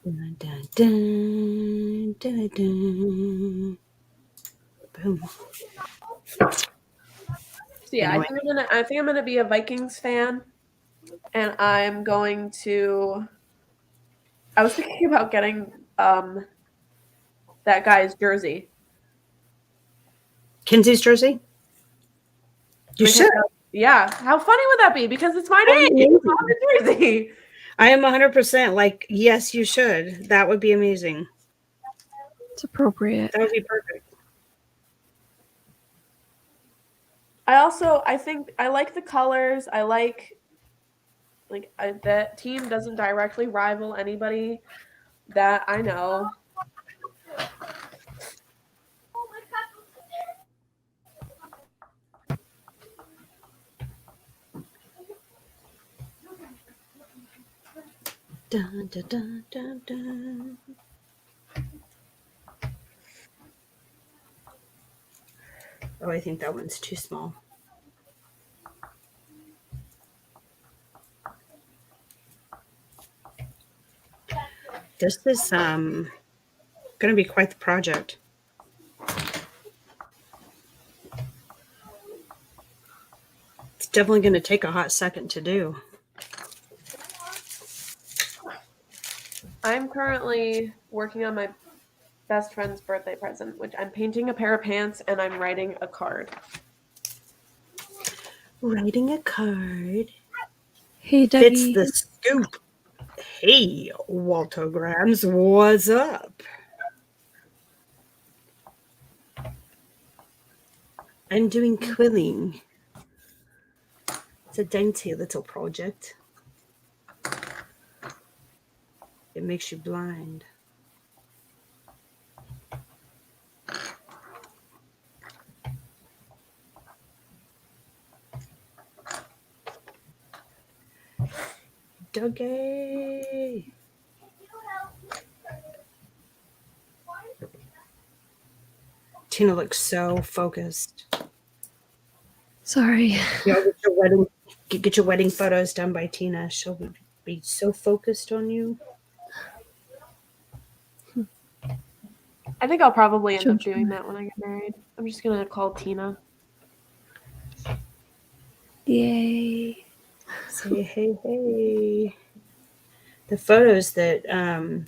Speaker 1: Dun, dun, dun, dun, dun. Boom.
Speaker 3: So yeah,
Speaker 1: Anyway.
Speaker 3: I think I'm gonna be a Vikings fan, and I'm going to. I was thinking about getting that guy's jersey.
Speaker 1: Kinsey's jersey? You should.
Speaker 3: Yeah. How funny would that be? Because it's my name. It's not the jersey.
Speaker 1: I am 100% like, yes, you should. That would be amazing.
Speaker 2: It's appropriate.
Speaker 1: That would be perfect.
Speaker 3: I think I like the colors. I like that team doesn't directly rival anybody that I know.
Speaker 1: Dun, dun, dun, dun, dun. Oh, I think that one's too small. This is going to be quite the project. It's definitely going to take a hot second to do.
Speaker 3: I'm currently working on my best friend's birthday present, which I'm painting a pair of pants and I'm writing a card.
Speaker 1: Writing a card.
Speaker 2: Hey, Debbie.
Speaker 1: Fits the scoop. Hey, Waltograms, what's up? I'm doing quilling. It's a dainty little project. It makes you blind. Dougie. Tina looks so focused.
Speaker 2: Sorry.
Speaker 1: Get your wedding photos done by Tina. She'll be so focused on you.
Speaker 3: I think I'll probably end up doing that when I get married. I'm just gonna call Tina.
Speaker 2: Yay.
Speaker 1: Say hey. The photos that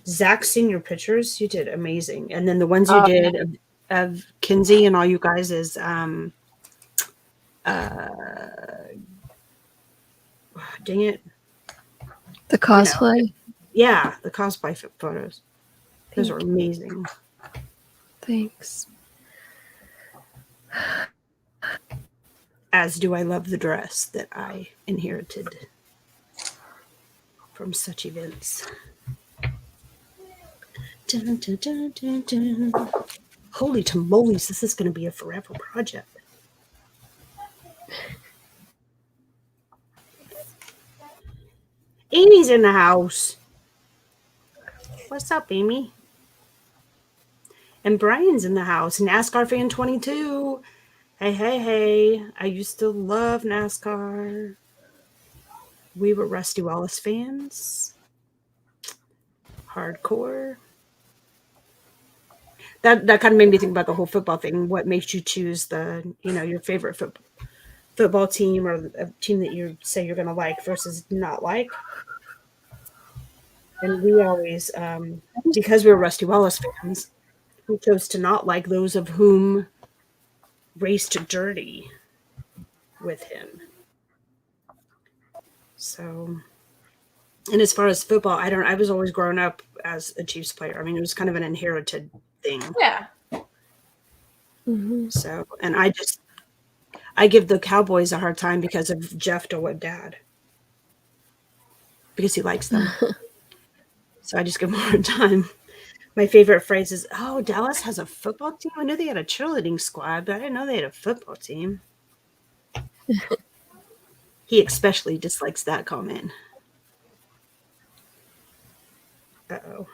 Speaker 1: Zach's seen your pictures, you did amazing. And then the ones you did of Kinsey and all you guys is dang it.
Speaker 2: The cosplay?
Speaker 1: Yeah, the cosplay photos. Those are amazing.
Speaker 2: Thanks.
Speaker 1: As do I love the dress that I inherited from such events. Dun, dun, dun, dun, dun. Holy tamales, this is going to be a forever project. Amy's in the house. What's up, Amy? And Brian's in the house. NASCAR fan 22. Hey. I used to love NASCAR. We were Rusty Wallace fans. Hardcore. That kind of made me think about the whole football thing. What makes you choose your favorite football team or a team that you say you're going to like versus not like? And we always, because we were Rusty Wallace fans, we chose to not like those of whom raced dirty with him. So, and as far as football, I was always growing up as a Chiefs player. I mean, it was kind of an inherited thing.
Speaker 3: Yeah.
Speaker 2: Mm-hmm.
Speaker 1: So, and I give the Cowboys a hard time because of Jeff DeWitt dad. Because he likes them. So I just give him a hard time. My favorite phrase is, "Oh, Dallas has a football team? I knew they had a cheerleading squad, but I didn't know they had a football team." He especially dislikes that comment. Uh-oh.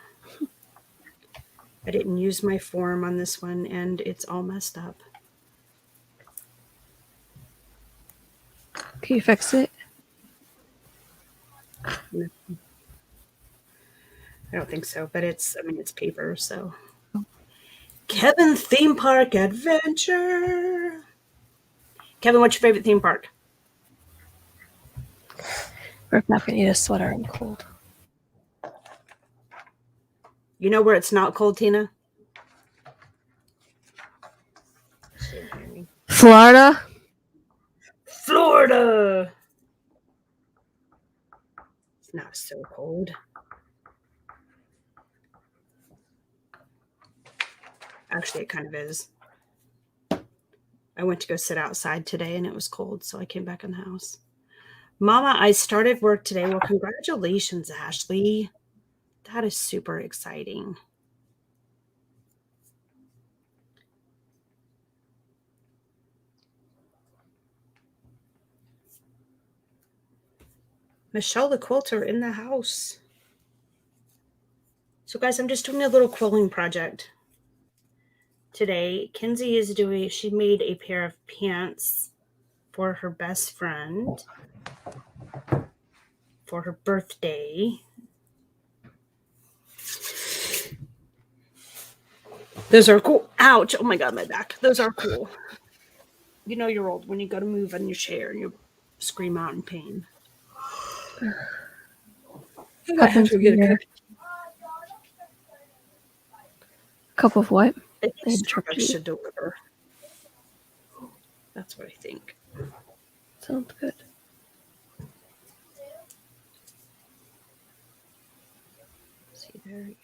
Speaker 1: I didn't use my form on this one, and it's all messed up.
Speaker 2: Can you fix it?
Speaker 1: No. I don't think so, but it's paper, so. Kevin Theme Park Adventure. Kevin, what's your favorite theme park?
Speaker 2: We're not going to need a sweater. I'm cold.
Speaker 1: You know where it's not cold, Tina? She didn't hear me.
Speaker 2: Florida?
Speaker 1: Florida! It's not so cold. Actually, it kind of is. I went to go sit outside today and it was cold, so I came back in the house. Mama, I started work today. Well, congratulations, Ashley. That is super exciting. Michelle the quilter in the house. So guys, I'm just doing a little quilling project today. Kinsey she made a pair of pants for her best friend for her birthday. Those are cool. Ouch. Oh my God, my back. Those are cool. You know you're old when you go to move in your chair and you scream out in pain. I have to get a
Speaker 2: cup of what?
Speaker 1: I think Starbucks should deliver. That's what I think.
Speaker 2: Sounds good.
Speaker 1: There you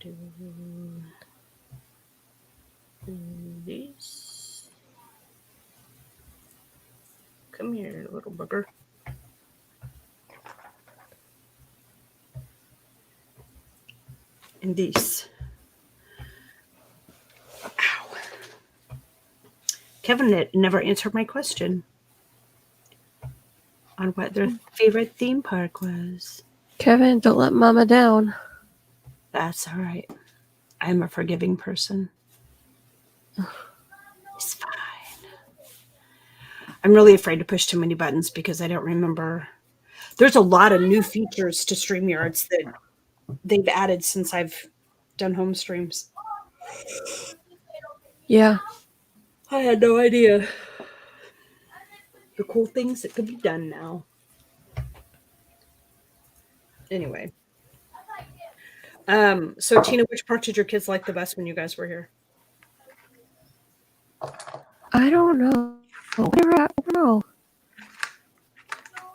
Speaker 1: go. Do these. Come here, little bugger. And these. Ow. Kevin never answered my question on what their favorite theme park was.
Speaker 2: Kevin, don't let Mama down.
Speaker 1: That's all right. I'm a forgiving person. It's fine. I'm really afraid to push too many buttons because I don't remember. There's a lot of new features to StreamYards that they've added since I've done home streams.
Speaker 2: Yeah.
Speaker 1: I had no idea the cool things that could be done now. Anyway. So Tina, which part did your kids like the best when you guys were here?
Speaker 2: I don't know. I don't know.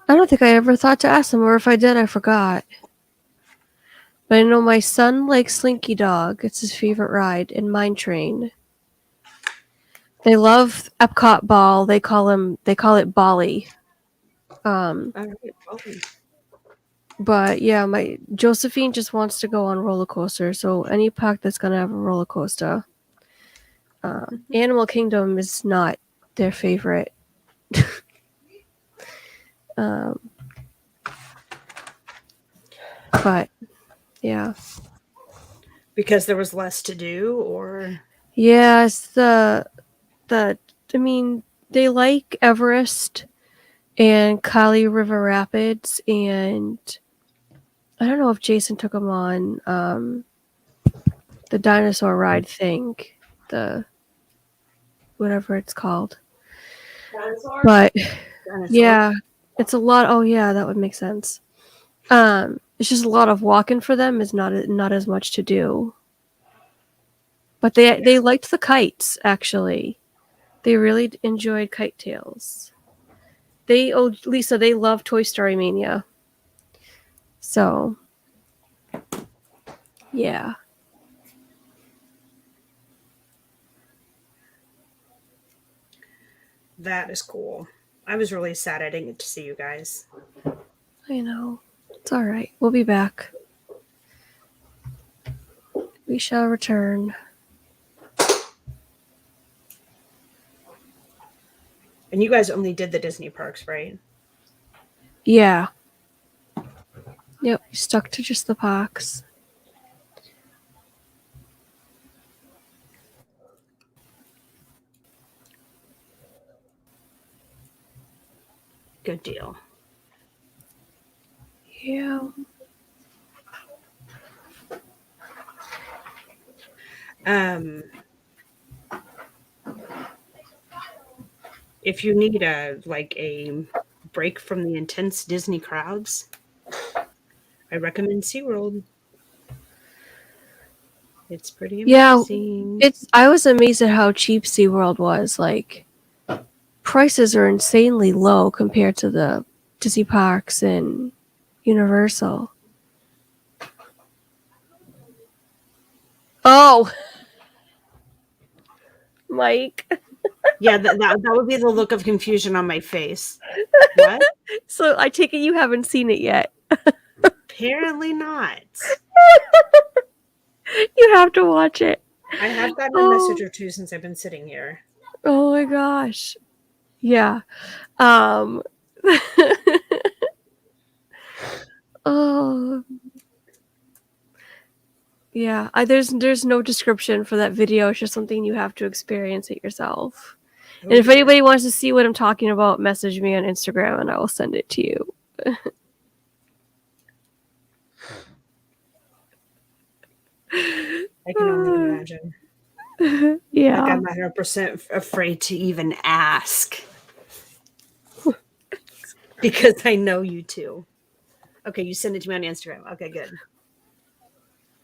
Speaker 2: I don't think I ever thought to ask them, or if I did, I forgot. But I know my son likes Slinky Dog. It's his favorite ride, and Mine Train. They love Epcot Ball. They call it Bolly. But yeah, my Josephine just wants to go on roller coaster. So any park that's gonna have a roller coaster. Animal Kingdom is not their favorite. But yeah,
Speaker 1: Because there was less to do, or
Speaker 2: yeah, it's the I mean, they like Everest and Kali River Rapids, and I don't know if Jason took them on the dinosaur ride thing, the whatever it's called.
Speaker 3: Dinosaur?
Speaker 2: But
Speaker 1: dinosaur.
Speaker 2: yeah, it's a lot. Oh yeah, that would make sense. It's just a lot of walking for them. Is not as much to do. But they liked the kites, actually. They really enjoyed Kite Tales. Lisa, they love Toy Story Mania. So, yeah.
Speaker 1: That is cool. I was really sad I didn't get to see you guys.
Speaker 2: I know. It's all right. We'll be back. We shall return.
Speaker 1: And you guys only did the Disney parks, right?
Speaker 2: Yeah. Yep, we stuck to just the parks.
Speaker 1: Good deal.
Speaker 2: Yeah.
Speaker 1: If you need a break from the intense Disney crowds, I recommend SeaWorld. It's pretty amazing.
Speaker 2: Yeah, I was amazed at how cheap SeaWorld was. Like, prices are insanely low compared to the Disney parks and Universal. Oh, Mike.
Speaker 1: Yeah, that would be the look of confusion on my face. What?
Speaker 2: So I take it you haven't seen it yet.
Speaker 1: Apparently not.
Speaker 2: You have to watch it.
Speaker 1: I have gotten a message or two since I've been sitting here.
Speaker 2: Oh my gosh. Yeah. Oh. Yeah. There's no description for that video. It's just something you have to experience it yourself.
Speaker 1: Oh,
Speaker 2: And if
Speaker 1: dear.
Speaker 2: anybody wants to see what I'm talking about, message me on Instagram and I will send it to you.
Speaker 1: I can only imagine.
Speaker 2: Yeah.
Speaker 1: Like I'm 100% afraid to even ask. Because I know you too. Okay, you send it to me on Instagram. Okay, good.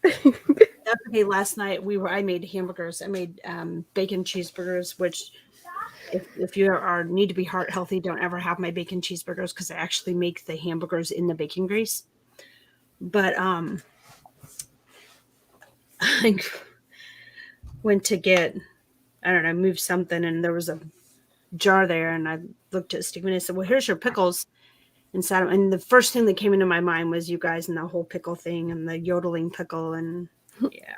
Speaker 1: That's okay. Last night I made hamburgers. I made bacon cheeseburgers, which if you need to be heart healthy, don't ever have my bacon cheeseburgers because I actually make the hamburgers in the bacon grease. But I went to get, I don't know, move something, and there was a jar there, and I looked at Stephen and I said, well, here's your pickles. And the first thing that came into my mind was you guys and the whole pickle thing and the yodeling pickle, and yeah,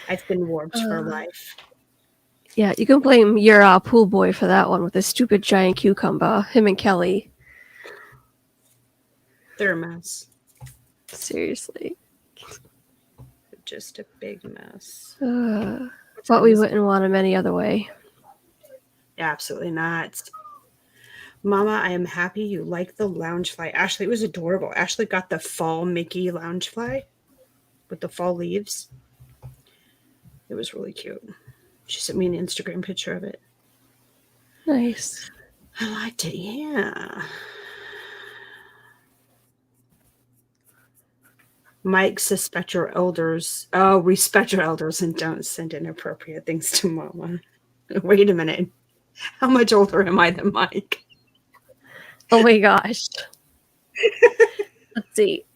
Speaker 1: I've been warped for life.
Speaker 2: Yeah, you can blame your pool boy for that one with his stupid giant cucumber. Him and Kelly.
Speaker 1: They're a mess.
Speaker 2: Seriously.
Speaker 1: Just a big mess.
Speaker 2: But we wouldn't want him any other way.
Speaker 1: Absolutely not. Mama, I am happy you like the loungefly. Ashley, it was adorable. Ashley got the fall Mickey loungefly with the fall leaves. It was really cute. She sent me an Instagram picture of it.
Speaker 2: Nice.
Speaker 1: I liked it, yeah. Mike, suspect your elders. Oh, respect your elders and don't send inappropriate things to Mama. Wait a minute. How much older am I than Mike?
Speaker 2: Oh my gosh. Let's see.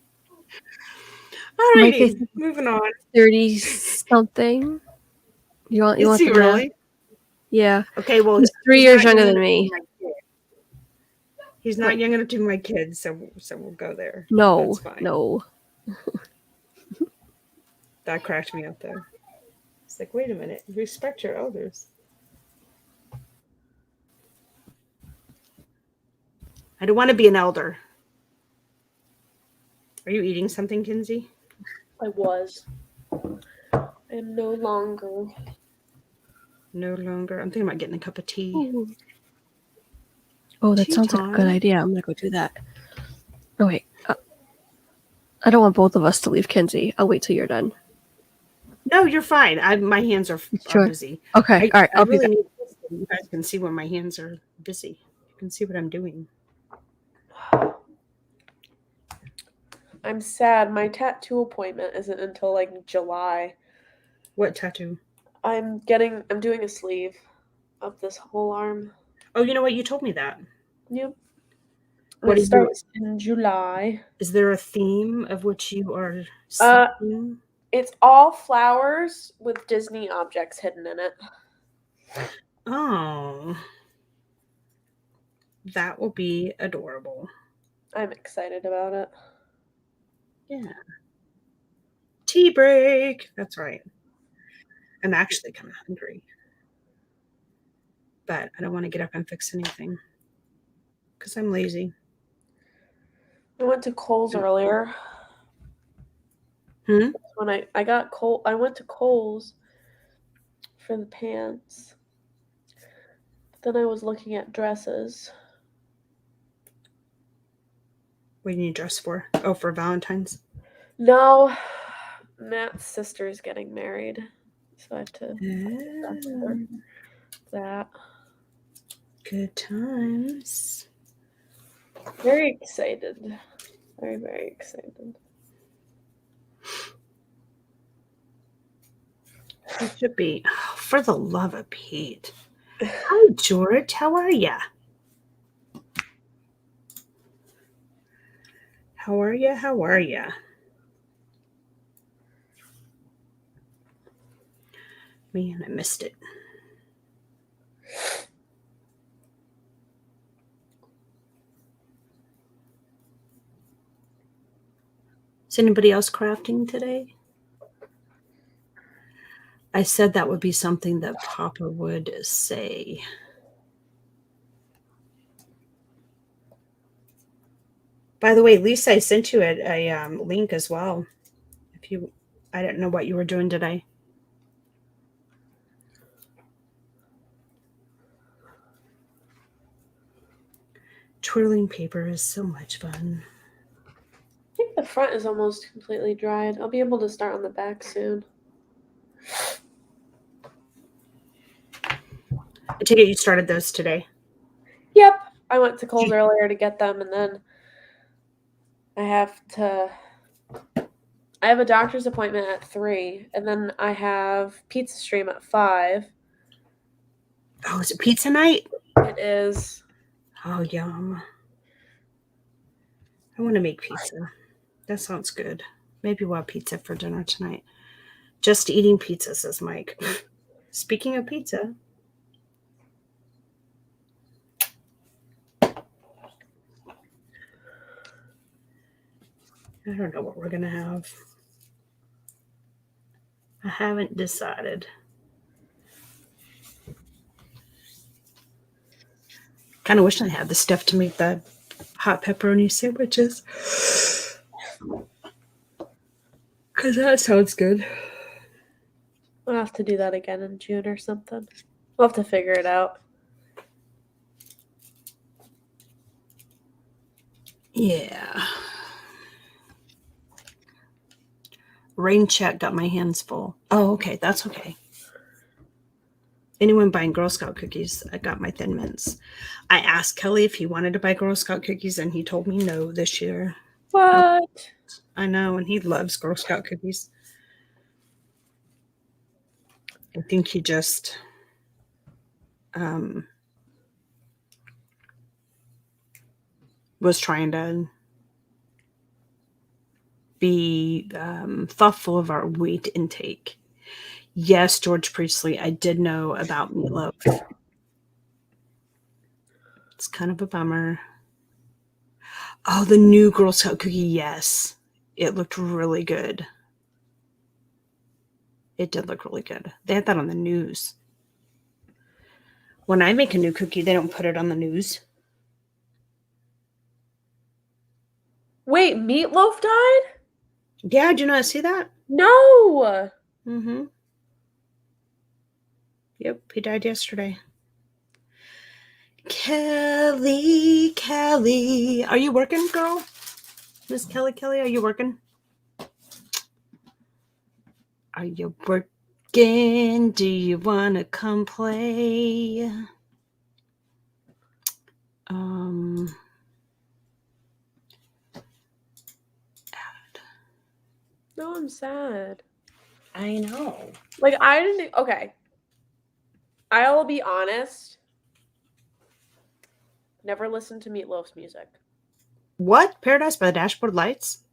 Speaker 1: Alrighty, moving on.
Speaker 2: 30 something. You want
Speaker 1: Is he
Speaker 2: the math?
Speaker 1: really?
Speaker 2: Yeah.
Speaker 1: Okay, well,
Speaker 2: he's 3
Speaker 1: he's
Speaker 2: years
Speaker 1: not
Speaker 2: younger
Speaker 1: young
Speaker 2: than
Speaker 1: enough to
Speaker 2: me.
Speaker 1: be my kid. He's not young enough to be my kid, so we'll go there.
Speaker 2: No,
Speaker 1: That's fine.
Speaker 2: no.
Speaker 1: That cracked me up though. It's like, wait a minute, respect your elders. I don't want to be an elder. Are you eating something, Kinsey?
Speaker 3: I was. I am no longer.
Speaker 1: No longer. I'm thinking about getting a cup of tea.
Speaker 2: Ooh. Oh, that
Speaker 1: Tea
Speaker 2: sounds like a good
Speaker 1: time.
Speaker 2: idea. I'm going to go do that. Oh, wait. I don't want both of us to leave Kinsey. I'll wait till you're done.
Speaker 1: No, you're fine. My hands are
Speaker 2: Sure.
Speaker 1: busy.
Speaker 2: Okay, all right.
Speaker 1: I
Speaker 2: I'll
Speaker 1: really
Speaker 2: be
Speaker 1: need this so you guys can see when my hands are busy. You can see what I'm doing.
Speaker 3: I'm sad. My tattoo appointment isn't until like July.
Speaker 1: What tattoo?
Speaker 3: I'm doing a sleeve of this whole arm.
Speaker 1: Oh, you know what? You told me that.
Speaker 3: Yep.
Speaker 1: What
Speaker 3: It
Speaker 1: is
Speaker 3: starts in July.
Speaker 1: Is there a theme of which you are seeking?
Speaker 3: It's all flowers with Disney objects hidden in it.
Speaker 1: Oh. That will be adorable.
Speaker 3: I'm excited about it.
Speaker 1: Yeah. Tea break. That's right. I'm actually kind of hungry. But I don't want to get up and fix anything. Because I'm lazy.
Speaker 3: I went to Kohl's earlier.
Speaker 1: Hmm?
Speaker 3: When I went to Kohl's for the pants. Then I was looking at dresses.
Speaker 1: What do you need a dress for? Oh, for Valentine's?
Speaker 3: No, Matt's sister is getting married, so I have to dress for that.
Speaker 1: Good times.
Speaker 3: Very excited. Very, very excited.
Speaker 1: You should be. Oh, for the love of Pete. Hi, George. How are ya? How are ya? How are ya? Man, I missed it. Is anybody else crafting today? I said that would be something that Papa would say. By the way, Lisa, I sent you a link as well. I didn't know what you were doing today. Twirling paper is so much fun.
Speaker 3: I think the front is almost completely dried. I'll be able to start on the back soon.
Speaker 1: I take it you started those today.
Speaker 3: Yep. I went to Kohl's earlier to get them, and then I have a doctor's appointment at 3, and then I have Pizza Stream at 5.
Speaker 1: Oh, is it pizza night?
Speaker 3: It is.
Speaker 1: Oh, yum. I want to make pizza. That sounds good. Maybe we'll have pizza for dinner tonight. Just eating pizza, says Mike. Speaking of pizza. I don't know what we're going to have. I haven't decided. Kind of wish I had the stuff to make the hot pepperoni sandwiches. Because that sounds good.
Speaker 3: We'll have to do that again in June or something. We'll have to figure it out.
Speaker 1: Yeah. Rain check got my hands full. Oh, okay. That's okay. Anyone buying Girl Scout cookies? I got my Thin Mints. I asked Kelly if he wanted to buy Girl Scout cookies, and he told me no this year.
Speaker 3: What?
Speaker 1: I know, and he loves Girl Scout cookies. I think he just was trying to be thoughtful of our weight intake. Yes, George Priestley, I did know about meatloaf. It's kind of a bummer. Oh, the new Girl Scout cookie, yes. It looked really good. It did look really good. They had that on the news. When I make a new cookie, they don't put it on the news.
Speaker 3: Wait, Meatloaf died?
Speaker 1: Yeah, did you not see that?
Speaker 3: No.
Speaker 1: Mm-hmm. Yep, he died yesterday. Kelly. Are you working, girl? Miss Kelly, are you working? Are you working? Do you want to come play?
Speaker 3: No, I'm sad.
Speaker 1: I know.
Speaker 3: Like, I didn't. Okay. I'll be honest. Never listened to Meatloaf's music.
Speaker 1: What? Paradise by the Dashboard Lights?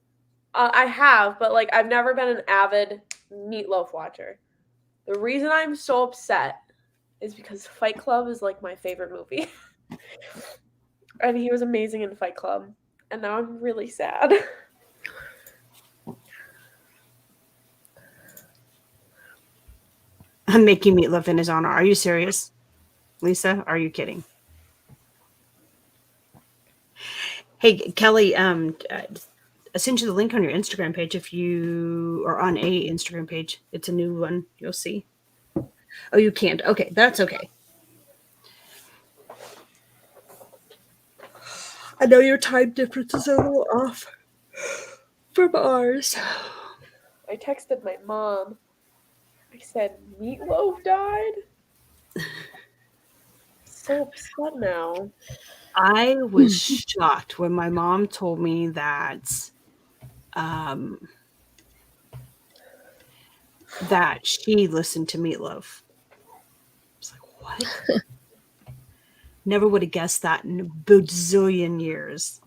Speaker 3: I have, but like, I've never been an avid Meatloaf watcher. The reason I'm so upset is because Fight Club is like my favorite movie. And he was amazing in Fight Club. And now I'm really sad.
Speaker 1: I'm making meatloaf in his honor. Are you serious? Lisa, are you kidding? Hey, Kelly, I sent you the link on your Instagram page if you are on a Instagram page. It's a new one. You'll see. Oh, you can't. Okay, that's okay. I know your time difference is a little off from ours.
Speaker 3: I texted my mom. I said, Meatloaf died? So upset now.
Speaker 1: I was shocked when my mom told me that that she listened to Meatloaf. I was like, what? Never would have guessed that in a bazillion years.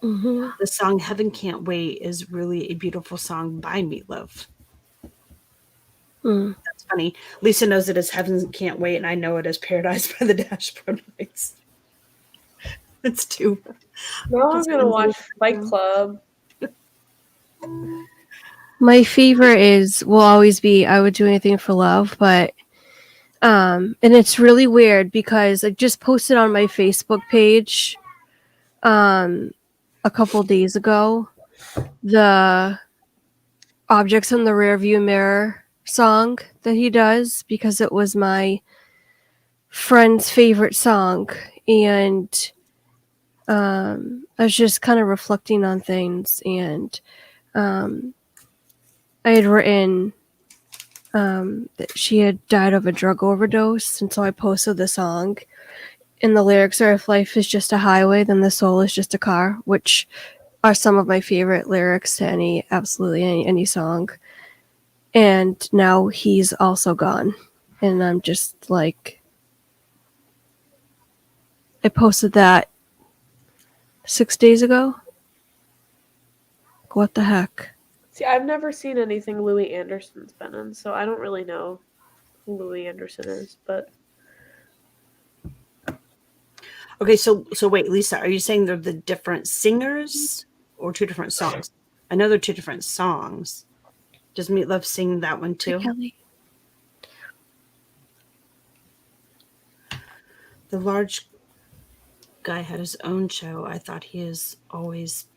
Speaker 2: Mm-hmm.
Speaker 1: The song Heaven Can't Wait is really a beautiful song by Meatloaf.
Speaker 2: Mm.
Speaker 1: That's funny. Lisa knows it as Heaven Can't Wait, and I know it as Paradise by the Dashboard Lights. It's too.
Speaker 3: Now I'm going to watch Fight Club.
Speaker 2: My favorite will always be I Would Do Anything for Love, but and it's really weird because I just posted on my Facebook page a couple days ago the Objects in the Rearview Mirror song that he does because it was my friend's favorite song, and I was just kind of reflecting on things, and I had written that she had died of a drug overdose, and so I posted the song, and the lyrics are, if life is just a highway, then the soul is just a car, which are some of my favorite lyrics to any song. And now he's also gone, and I'm just like, I posted that 6 days ago. What the heck?
Speaker 3: See, I've never seen anything Louis Anderson's been in, so I don't really know who Louis Anderson is, but
Speaker 1: Okay, so wait, Lisa, are you saying they're the different singers or two different songs? I know they're two different songs. Does Meatloaf sing that one too?
Speaker 2: Kelly.
Speaker 1: The large guy had his own show. I thought he is always,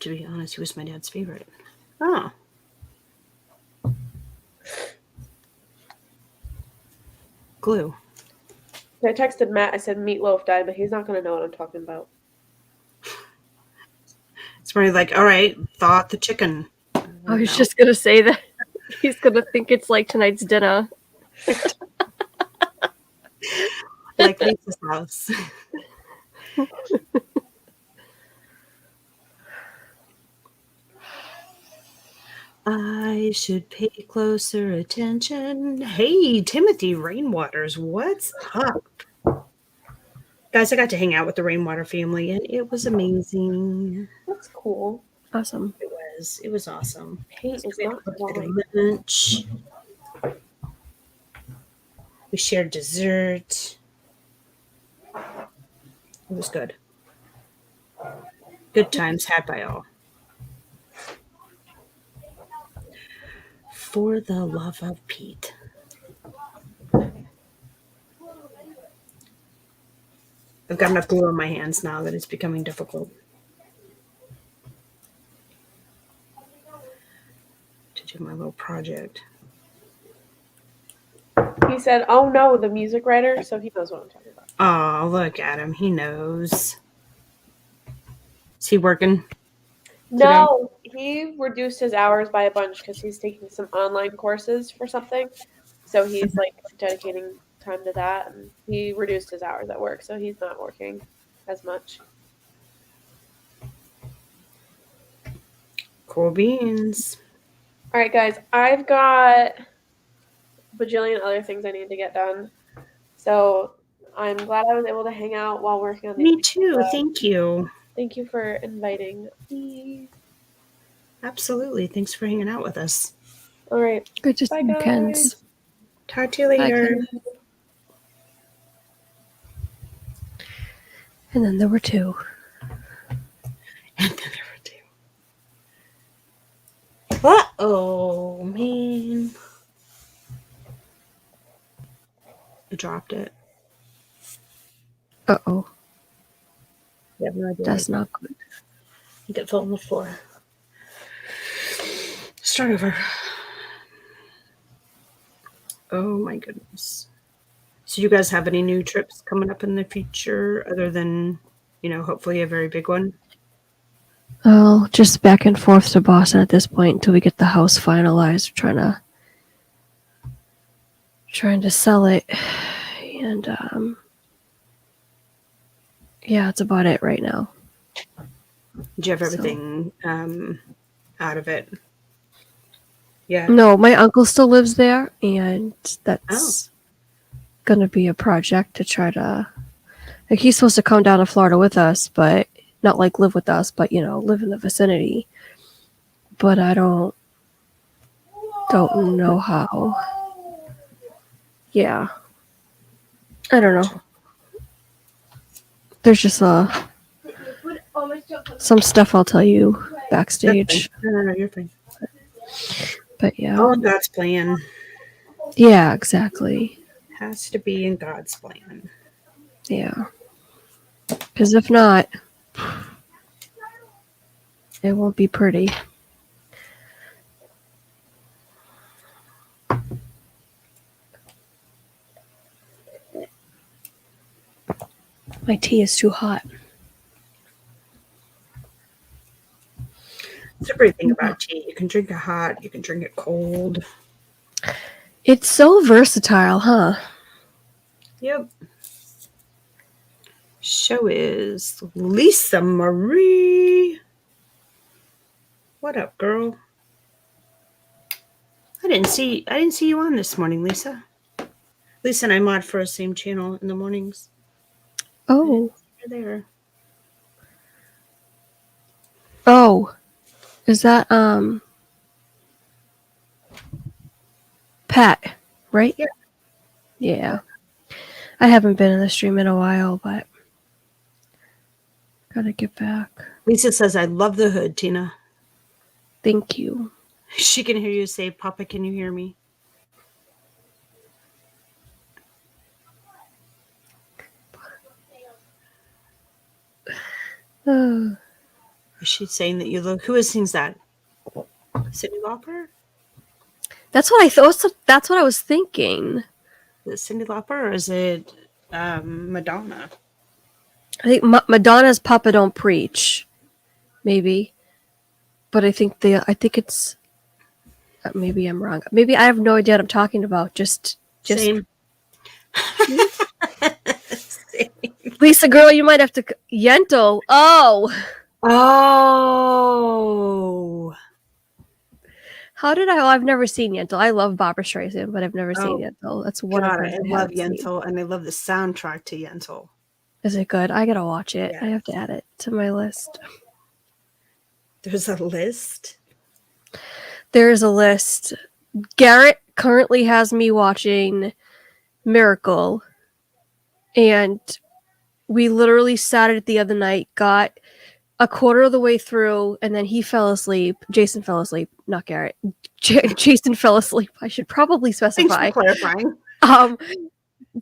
Speaker 1: to be honest, he was my dad's favorite. Oh. Glue.
Speaker 3: I texted Matt. I said Meatloaf died, but he's not going to know what I'm talking about.
Speaker 1: It's probably like, all right, thought the chicken.
Speaker 2: I was just going to say that. He's going to think it's like tonight's dinner.
Speaker 1: Like Lisa's house. I should pay closer attention. Hey, Timothy Rainwaters, what's up? Guys, I got to hang out with the Rainwater family, and it was amazing.
Speaker 3: That's cool.
Speaker 2: Awesome.
Speaker 1: It was awesome.
Speaker 3: Paint is not dry.
Speaker 1: Lunch. We shared dessert. It was good. Good times had by all. For the love of Pete. I've got enough glue on my hands now that it's becoming difficult to do my little project.
Speaker 3: He said, "Oh no, the music writer," so he knows what I'm talking about.
Speaker 1: Oh, look at him. He knows. Is he working?
Speaker 3: No, he reduced his hours by a bunch because he's taking some online courses for something. So he's like dedicating time to that, and he reduced his hours at work, so he's not working as much.
Speaker 1: Cool beans.
Speaker 3: All right, guys, I've got a bajillion other things I need to get done. So I'm glad I was able to hang out while working on these.
Speaker 1: Me too. Thank you.
Speaker 3: Thank you for inviting me.
Speaker 1: Absolutely. Thanks for hanging out with us.
Speaker 3: All right.
Speaker 2: Good to see
Speaker 3: Bye,
Speaker 2: you,
Speaker 3: guys.
Speaker 2: Kens.
Speaker 1: Talk to you later.
Speaker 2: Ken. And then there were two.
Speaker 1: And then there were two. Uh-oh, man. I dropped it.
Speaker 2: Uh-oh.
Speaker 1: I have no idea.
Speaker 2: That's not good.
Speaker 1: I think it fell on the floor. Start over. Oh my goodness. So you guys have any new trips coming up in the future other than, hopefully a very big one?
Speaker 2: Oh, just back and forth to Boston at this point until we get the house finalized. We're trying to sell it. And yeah, that's about it right now.
Speaker 1: Did you have everything out of it? Yeah.
Speaker 2: No, my uncle still lives there, and that's going to be a project to try to... Like, he's supposed to come down to Florida with us, but not like live with us, but, live in the vicinity. But I don't know how. Yeah. I don't know. There's just some stuff I'll tell you backstage.
Speaker 1: No, you're fine.
Speaker 2: But yeah.
Speaker 1: All in God's plan.
Speaker 2: Yeah, exactly.
Speaker 1: Has to be in God's plan.
Speaker 2: Yeah. Because if not, it won't be pretty. My tea is too hot.
Speaker 1: It's a great thing about tea. You can drink it hot. You can drink it cold.
Speaker 2: It's so versatile, huh?
Speaker 1: Yep. Show is Lisa Marie. What up, girl? I didn't see you on this morning, Lisa. Lisa and I mod for the same channel in the mornings.
Speaker 2: Oh.
Speaker 1: They're there.
Speaker 2: Oh. Is that Pat, right?
Speaker 1: Yeah.
Speaker 2: Yeah. I haven't been in the stream in a while, but gotta get back.
Speaker 1: Lisa says, I love the hood, Tina.
Speaker 2: Thank you.
Speaker 1: She can hear you say, Papa, can you hear me?
Speaker 2: Oh.
Speaker 1: Is she saying that you look? Who sings that? Cyndi Lauper?
Speaker 2: That's what I thought. That's what I was thinking.
Speaker 1: Is it Cyndi Lauper or is it Madonna?
Speaker 2: I think Madonna's "Papa Don't Preach," maybe, but I think it's. Maybe I'm wrong. Maybe I have no idea what I'm talking about. Just
Speaker 1: Same. Same.
Speaker 2: Lisa, girl, you might have to Yentl. Oh.
Speaker 1: Oh.
Speaker 2: How did I? Oh, I've never seen Yentl. I love Barbara Streisand, but I've never seen
Speaker 1: Oh,
Speaker 2: Yentl. That's one
Speaker 1: God,
Speaker 2: of
Speaker 1: I
Speaker 2: them.
Speaker 1: love Yentl, and I love the soundtrack to Yentl.
Speaker 2: Is it good? I gotta watch it.
Speaker 1: Yes.
Speaker 2: I have to add it to my list.
Speaker 1: There's a list.
Speaker 2: There is a list. Garrett currently has me watching Miracle, and we literally sat it the other night, got a quarter of the way through, and then he fell asleep. Jason fell asleep, not Garrett. Jason fell asleep. I should probably
Speaker 1: Thanks
Speaker 2: specify.
Speaker 1: for clarifying.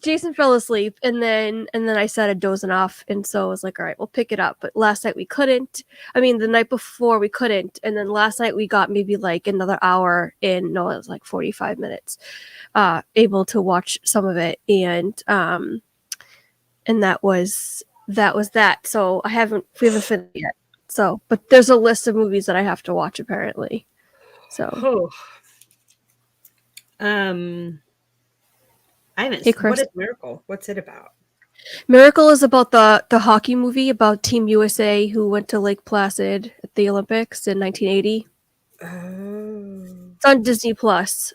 Speaker 2: Jason fell asleep, and then I started dozing off, and so I was like, all right, we'll pick it up. But last night we couldn't. I mean, the night before we couldn't, and then last night we got maybe like another hour in. No, it was like 45 minutes. Able to watch some of it, and that was that. So we haven't finished yet. So, but there's a list of movies that I have to watch apparently. So,
Speaker 1: I haven't.
Speaker 2: Hey, Chris.
Speaker 1: What is Miracle? What's it about?
Speaker 2: Miracle is about the hockey movie about Team USA who went to Lake Placid at the Olympics in 1980.
Speaker 1: Oh.
Speaker 2: It's on Disney Plus,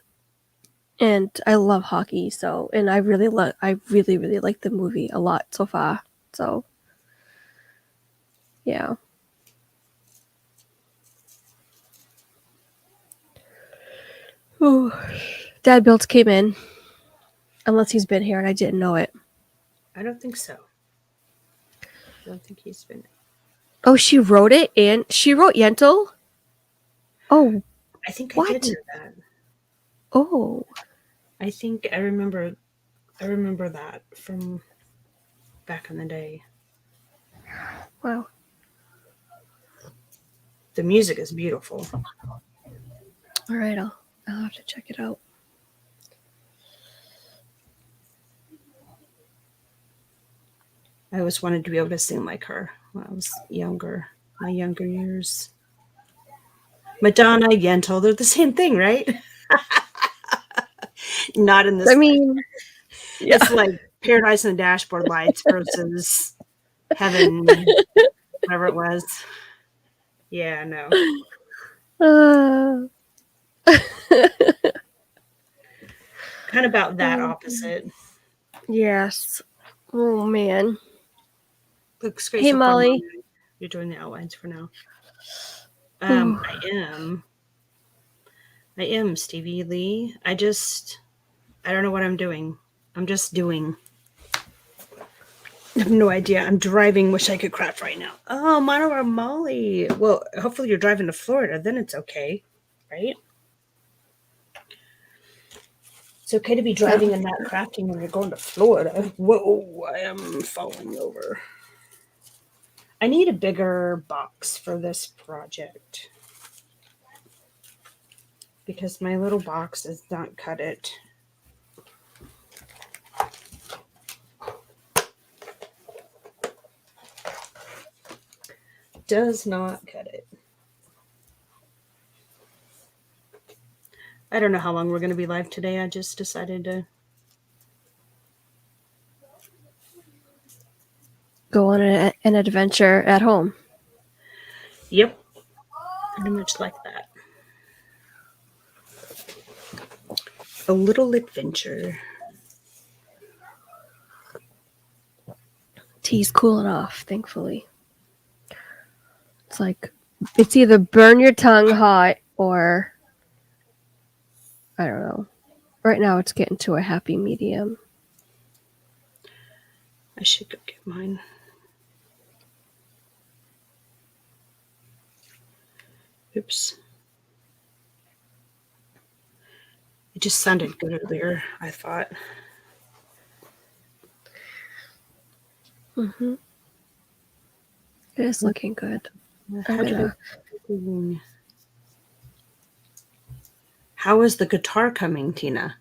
Speaker 2: and I love hockey. So, and I really like the movie a lot so far. So, yeah. Ooh. Dad Built came in, unless he's been here and I didn't know it.
Speaker 1: I don't think so. I don't think he's been.
Speaker 2: Oh, she wrote it, and she wrote Yentl. Oh,
Speaker 1: I think
Speaker 2: what?
Speaker 1: I did know that.
Speaker 2: Oh,
Speaker 1: I think I remember that from back in the day.
Speaker 2: wow.
Speaker 1: The music is beautiful.
Speaker 2: All right, I'll have to check it out.
Speaker 1: I always wanted to be able to sing like her when I was younger, my younger years. Madonna, Yentl, they're the same thing, right? Not in this.
Speaker 2: I mean, yeah.
Speaker 1: It's like Paradise and the Dashboard Lights versus Heaven, whatever it was. Yeah, no. Kind of about that opposite.
Speaker 2: Yes. Oh, man.
Speaker 1: Looks great.
Speaker 2: Hey, Molly.
Speaker 1: You're doing the outlines for now. I am Stevie Lee. I don't know what I'm doing. I'm just doing. I have no idea. I'm driving. Wish I could craft right now. Oh, Monorail Molly. Well, hopefully you're driving to Florida. Then it's okay, right? It's okay to be driving and not crafting when you're going to Florida. Whoa, I am falling over. I need a bigger box for this project because my little box does not cut it. Does not cut it. I don't know how long we're going to be live today. I just decided to
Speaker 2: go on an adventure at home.
Speaker 1: Yep. Pretty much like that. A little adventure.
Speaker 2: He's cooling off, thankfully. It's like, it's either burn your tongue hot or, I don't know. Right now it's getting to a happy medium.
Speaker 1: I should go get mine. Oops. It just sounded good earlier, I thought.
Speaker 2: Mm-hmm. It is looking good.
Speaker 1: How is the guitar coming, Tina?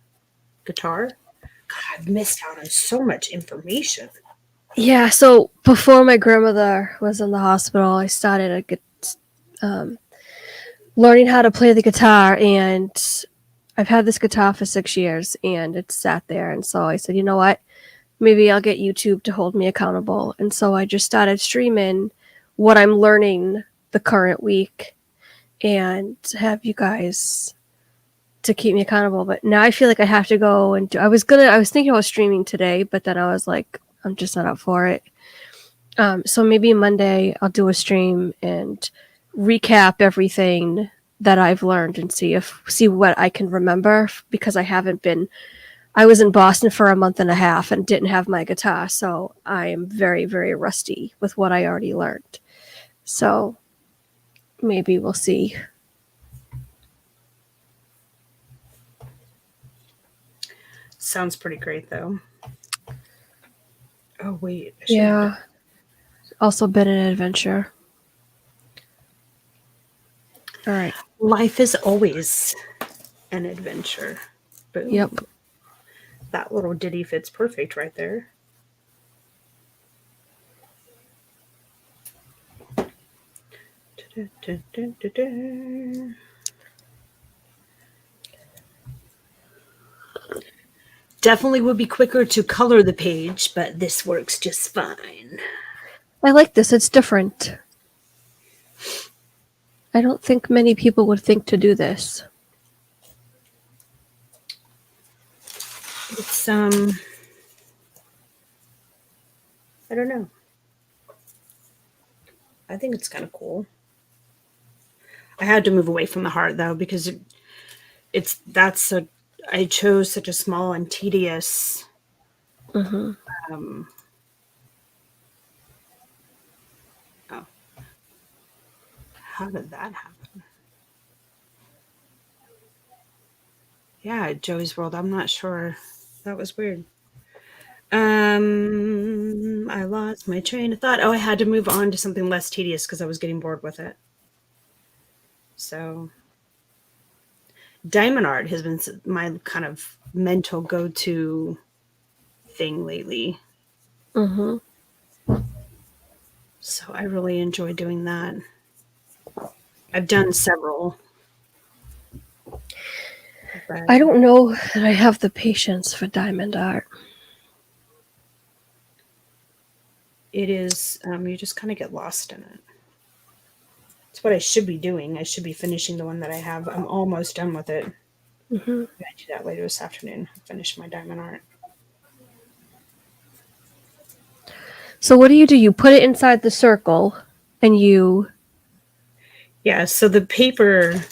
Speaker 1: Guitar? God, I've missed out on so much information.
Speaker 2: Yeah, so before my grandmother was in the hospital, I started learning how to play the guitar, and I've had this guitar for 6 years, and it's sat there, and so I said, you know what? Maybe I'll get YouTube to hold me accountable. And so I just started streaming what I'm learning the current week and have you guys to keep me accountable. But now I feel like I have to go and I was thinking about streaming today, but then I was like, I'm just not up for it. So maybe Monday I'll do a stream and recap everything that I've learned and see what I can remember, because I was in Boston for a month and a half and didn't have my guitar, so I am very, very rusty with what I already learned. So maybe we'll see.
Speaker 1: Sounds pretty great, though. Oh, wait.
Speaker 2: Yeah. Also been an adventure. All right.
Speaker 1: Life is always an adventure. Boom.
Speaker 2: Yep.
Speaker 1: That little ditty fits perfect right there. Definitely would be quicker to color the page, but this works just fine.
Speaker 2: I like this. It's different. I don't think many people would think to do this.
Speaker 1: It's I don't know. I think it's kind of cool. I had to move away from the heart though, because I chose such a small and tedious.
Speaker 2: Mm-hmm.
Speaker 1: Oh, how did that happen? Yeah, Joey's World. I'm not sure. That was weird. I lost my train of thought. Oh, I had to move on to something less tedious because I was getting bored with it. So, diamond art has been my kind of mental go-to thing lately.
Speaker 2: Mm-hmm.
Speaker 1: So I really enjoy doing that. I've done several. But
Speaker 2: I don't know that I have the patience for diamond art.
Speaker 1: it is, you just kind of get lost in it. It's what I should be doing. I should be finishing the one that I have. I'm almost done with it.
Speaker 2: Mm-hmm.
Speaker 1: I'm going to do that later this afternoon. Finish my diamond art.
Speaker 2: So what do? You put it inside the circle and you...
Speaker 1: Yeah, so the paper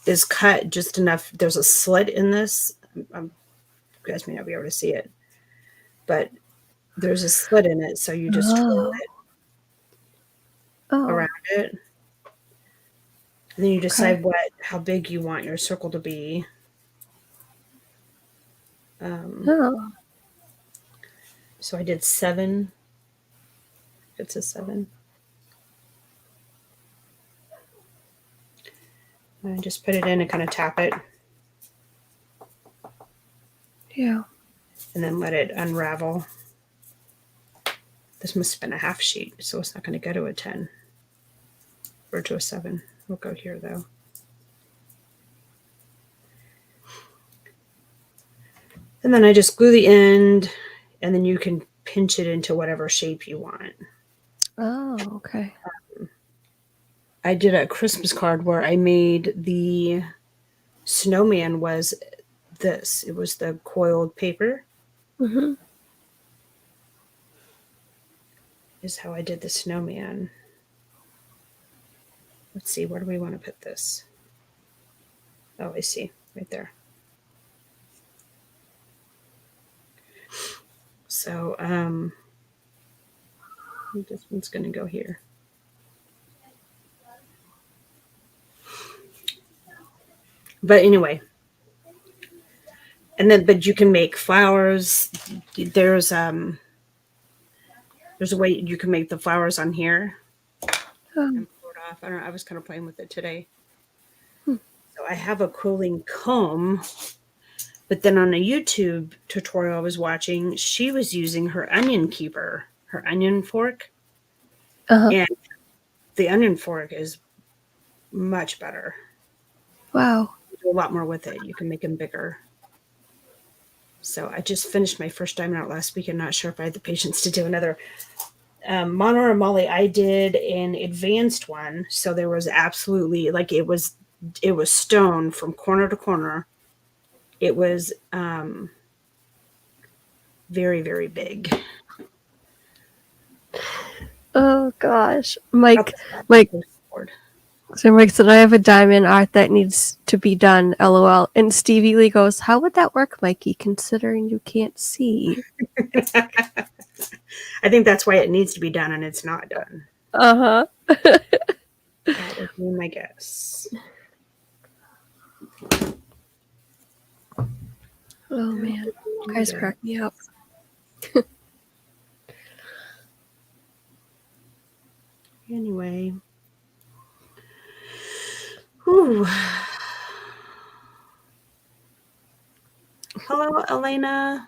Speaker 1: is cut just enough. There's a slit in this. You guys may not be able to see it, but there's a slit in it, so you just twirl it around it. And then you decide how big you want your circle to be. So I did 7. It's a 7. And I just put it in and kind of tap it.
Speaker 2: Yeah.
Speaker 1: And then let it unravel. This must have been a half sheet, so it's not going to go to a 10 or to a 7. We'll go here though. And then I just glue the end, and then you can pinch it into whatever shape you want.
Speaker 2: Oh, okay.
Speaker 1: I did a Christmas card where I made the snowman was this. It was the coiled paper.
Speaker 2: Mm-hmm.
Speaker 1: is how I did the snowman. Let's see, where do we want to put this? Oh, I see, right there. So, this one's going to go here. But anyway, and then, but you can make flowers. There's a way you can make the flowers on here. And pull it off. I don't know. I was kind of playing with it today. So I have a quilling comb, but then on a YouTube tutorial I was watching, she was using her onion keeper, her onion fork, and the onion fork is much better.
Speaker 2: Wow.
Speaker 1: You do a lot more with it. You can make them bigger. So I just finished my first diamond art last week. I'm not sure if I had the patience to do another. Mono and Molly, I did an advanced one. So there was absolutely, like, it was stone from corner to corner. It was very, very big.
Speaker 2: Oh gosh, Mike. So Mike said, I have a diamond art that needs to be done, LOL. And Stevie Lee goes, how would that work, Mikey, considering you can't see?
Speaker 1: I think that's why it needs to be done and it's not done.
Speaker 2: Uh-huh.
Speaker 1: That would be my guess.
Speaker 2: Oh, man. You guys crack me up.
Speaker 1: Anyway. Whew. Hello, Elena.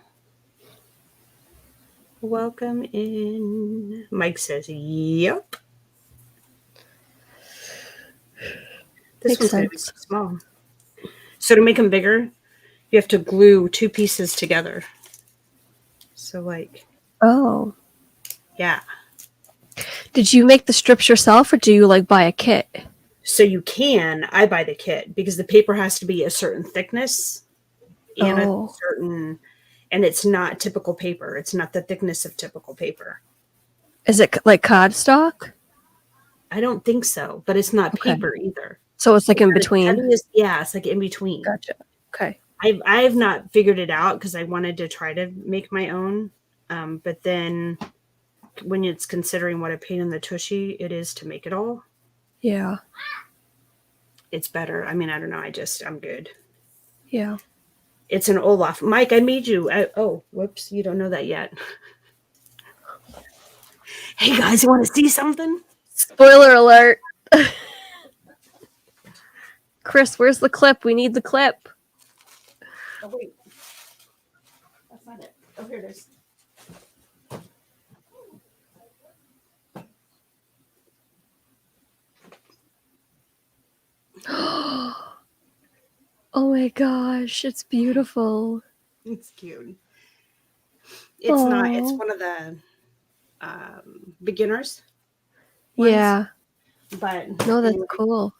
Speaker 1: Welcome in. Mike says, yep. This one's going to be too small. So to make them bigger, you have to glue two pieces together. So like.
Speaker 2: Oh.
Speaker 1: Yeah.
Speaker 2: Did you make the strips yourself or do you like buy a kit?
Speaker 1: So you can. I buy the kit because the paper has to be a certain thickness and a certain, and it's not typical paper. It's not the thickness of typical paper.
Speaker 2: Is it like cardstock?
Speaker 1: I don't think so, but it's not paper either.
Speaker 2: So it's like in between.
Speaker 1: Yeah, it's like in between.
Speaker 2: Gotcha. Okay.
Speaker 1: I've not figured it out because I wanted to try to make my own, but then when it's considering what a pain in the tushy it is to make it all.
Speaker 2: Yeah.
Speaker 1: It's better. I mean, I don't know. I'm good.
Speaker 2: Yeah.
Speaker 1: It's an Olaf. Mike, I made you. Oh, whoops. You don't know that yet. Hey, guys, you want to see something?
Speaker 2: Spoiler alert. Chris, where's the clip? We need the clip.
Speaker 1: Oh, wait. That's not it. Oh, here it is.
Speaker 2: Oh my gosh, it's beautiful.
Speaker 1: It's cute. It's not. It's one of the beginners ones.
Speaker 2: Yeah.
Speaker 1: But
Speaker 2: no, that's cool.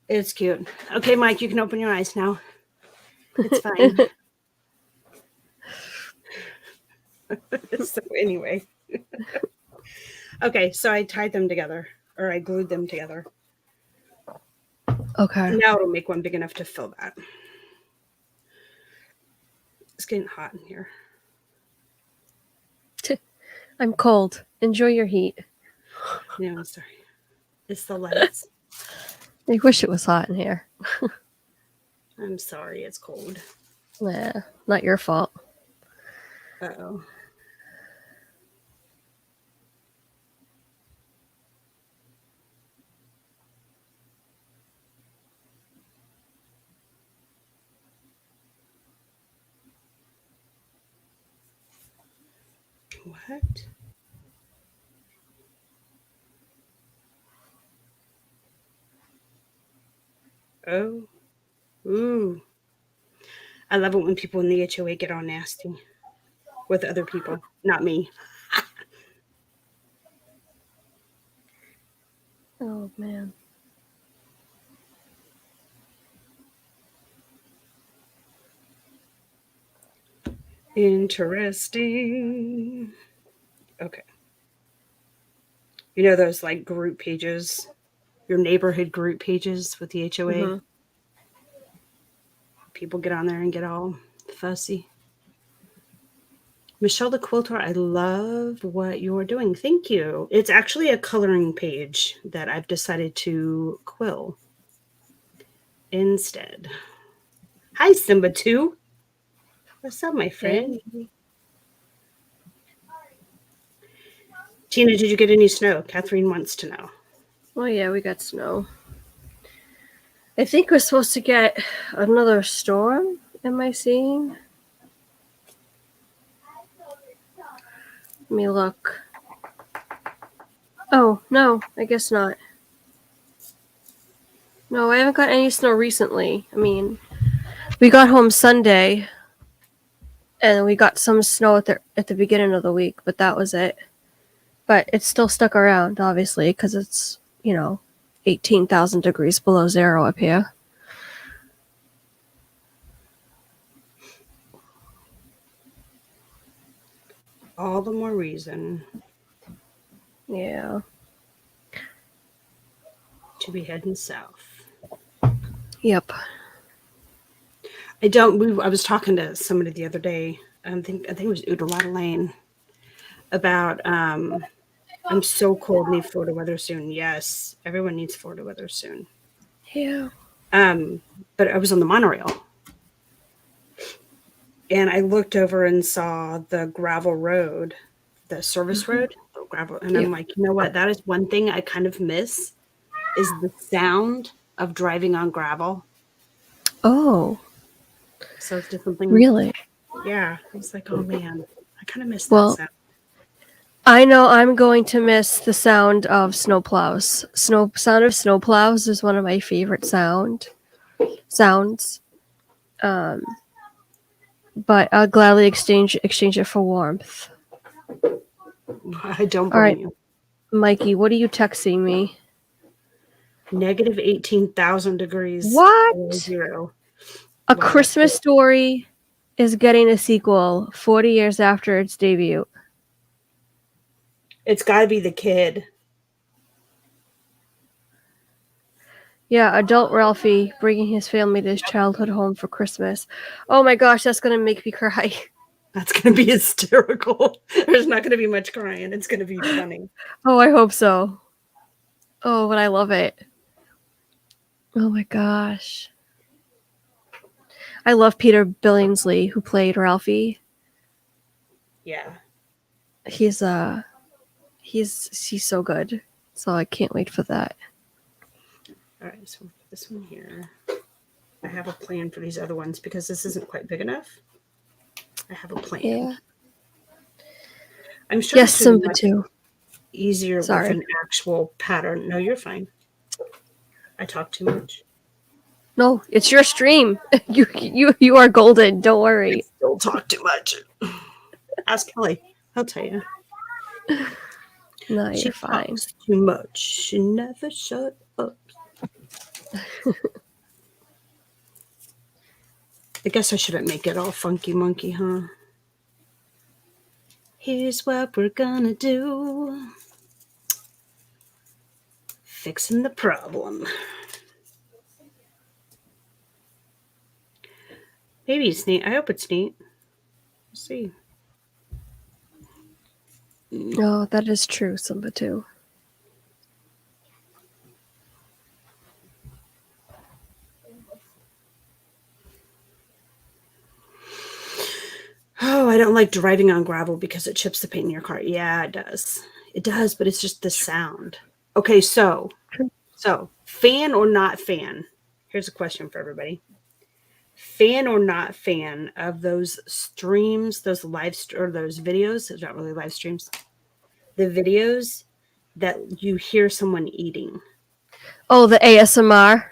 Speaker 1: It's cute. Okay, Mike, you can open your eyes now. It's fine. So anyway. Okay, so I tied them together, or I glued them together.
Speaker 2: Okay.
Speaker 1: Now it'll make one big enough to fill that. It's getting hot in here.
Speaker 2: I'm cold. Enjoy your heat.
Speaker 1: No, I'm sorry. It's the lights.
Speaker 2: I wish it was hot in here.
Speaker 1: I'm sorry, it's cold.
Speaker 2: Nah, not your fault.
Speaker 1: Uh-oh. What? Oh. Ooh. I love it when people in the HOA get all nasty with other people, not me.
Speaker 2: Oh, man.
Speaker 1: Interesting. Okay. You know those like group pages, your neighborhood group pages with the HOA?
Speaker 2: Mhm.
Speaker 1: People get on there and get all fussy. Michelle the Quilter, I love what you're doing. Thank you. It's actually a coloring page that I've decided to quill instead. Hi, Simba 2. What's up, my friend?
Speaker 2: Hey.
Speaker 1: Tina, did you get any snow? Catherine wants to know.
Speaker 2: Oh yeah, we got snow. I think we're supposed to get another storm. Am I seeing? Let me look. Oh, no, I guess not. No, I haven't got any snow recently. I mean, we got home Sunday, and we got some snow at the beginning of the week, but that was it. But it's still stuck around, obviously, because it's, 18,000 degrees below zero up here.
Speaker 1: All the more reason
Speaker 2: Yeah.
Speaker 1: to be heading south.
Speaker 2: Yep.
Speaker 1: I was talking to somebody the other day. I think it was Udarata Lane about I'm so cold, need Florida weather soon. Yes, everyone needs Florida weather soon.
Speaker 2: Yeah.
Speaker 1: But I was on the monorail and I looked over and saw the gravel road, the service road, the gravel, and I'm like, you know what? That is one thing I kind of miss is the sound of driving on gravel.
Speaker 2: Oh,
Speaker 1: So it's just something.
Speaker 2: really?
Speaker 1: Yeah, I was like, oh man, I kind of miss that
Speaker 2: Well,
Speaker 1: sound.
Speaker 2: I know I'm going to miss the sound of snowplows. Sound of snowplows is one of my favorite sounds. But I'll gladly exchange it for warmth.
Speaker 1: I don't
Speaker 2: All right.
Speaker 1: blame you.
Speaker 2: Mikey, what are you texting me?
Speaker 1: Negative 18,000 degrees.
Speaker 2: What?
Speaker 1: Below zero.
Speaker 2: A
Speaker 1: Wow,
Speaker 2: Christmas Story is getting a sequel 40 years after its debut.
Speaker 1: it's got to be the kid.
Speaker 2: Yeah, adult Ralphie bringing his family to his childhood home for Christmas. Oh my gosh, that's going to make me cry.
Speaker 1: That's going to be hysterical. There's not going to be much crying. It's going to be funny.
Speaker 2: Oh, I hope so. Oh, but I love it. Oh my gosh. I love Peter Billingsley, who played Ralphie.
Speaker 1: Yeah.
Speaker 2: He's so good. So I can't wait for that.
Speaker 1: All right, so this one here. I have a plan for these other ones because this isn't quite big enough. I have a plan.
Speaker 2: Yeah.
Speaker 1: I'm sure
Speaker 2: Yes,
Speaker 1: it's
Speaker 2: Simba
Speaker 1: much
Speaker 2: too.
Speaker 1: easier
Speaker 2: Sorry.
Speaker 1: with an actual pattern. No, you're fine. I talk too much.
Speaker 2: No, it's your stream. You are golden. Don't worry.
Speaker 1: Still talk too much. Ask Kelly. I'll tell you.
Speaker 2: No,
Speaker 1: She
Speaker 2: you're fine.
Speaker 1: talks too much. She never shut up. I guess I shouldn't make it all funky monkey, huh? Here's what we're gonna do. Fixing the problem. Maybe it's neat. I hope it's neat. We'll see.
Speaker 2: No, that is true, Simba too.
Speaker 1: Oh, I don't like driving on gravel because it chips the paint in your car. Yeah, it does. It does, but it's just the sound. Okay, so fan or not fan? Here's a question for everybody. Fan or not fan of those streams, those or those videos? Those not really live streams. The videos that you hear someone eating.
Speaker 2: Oh, the ASMR.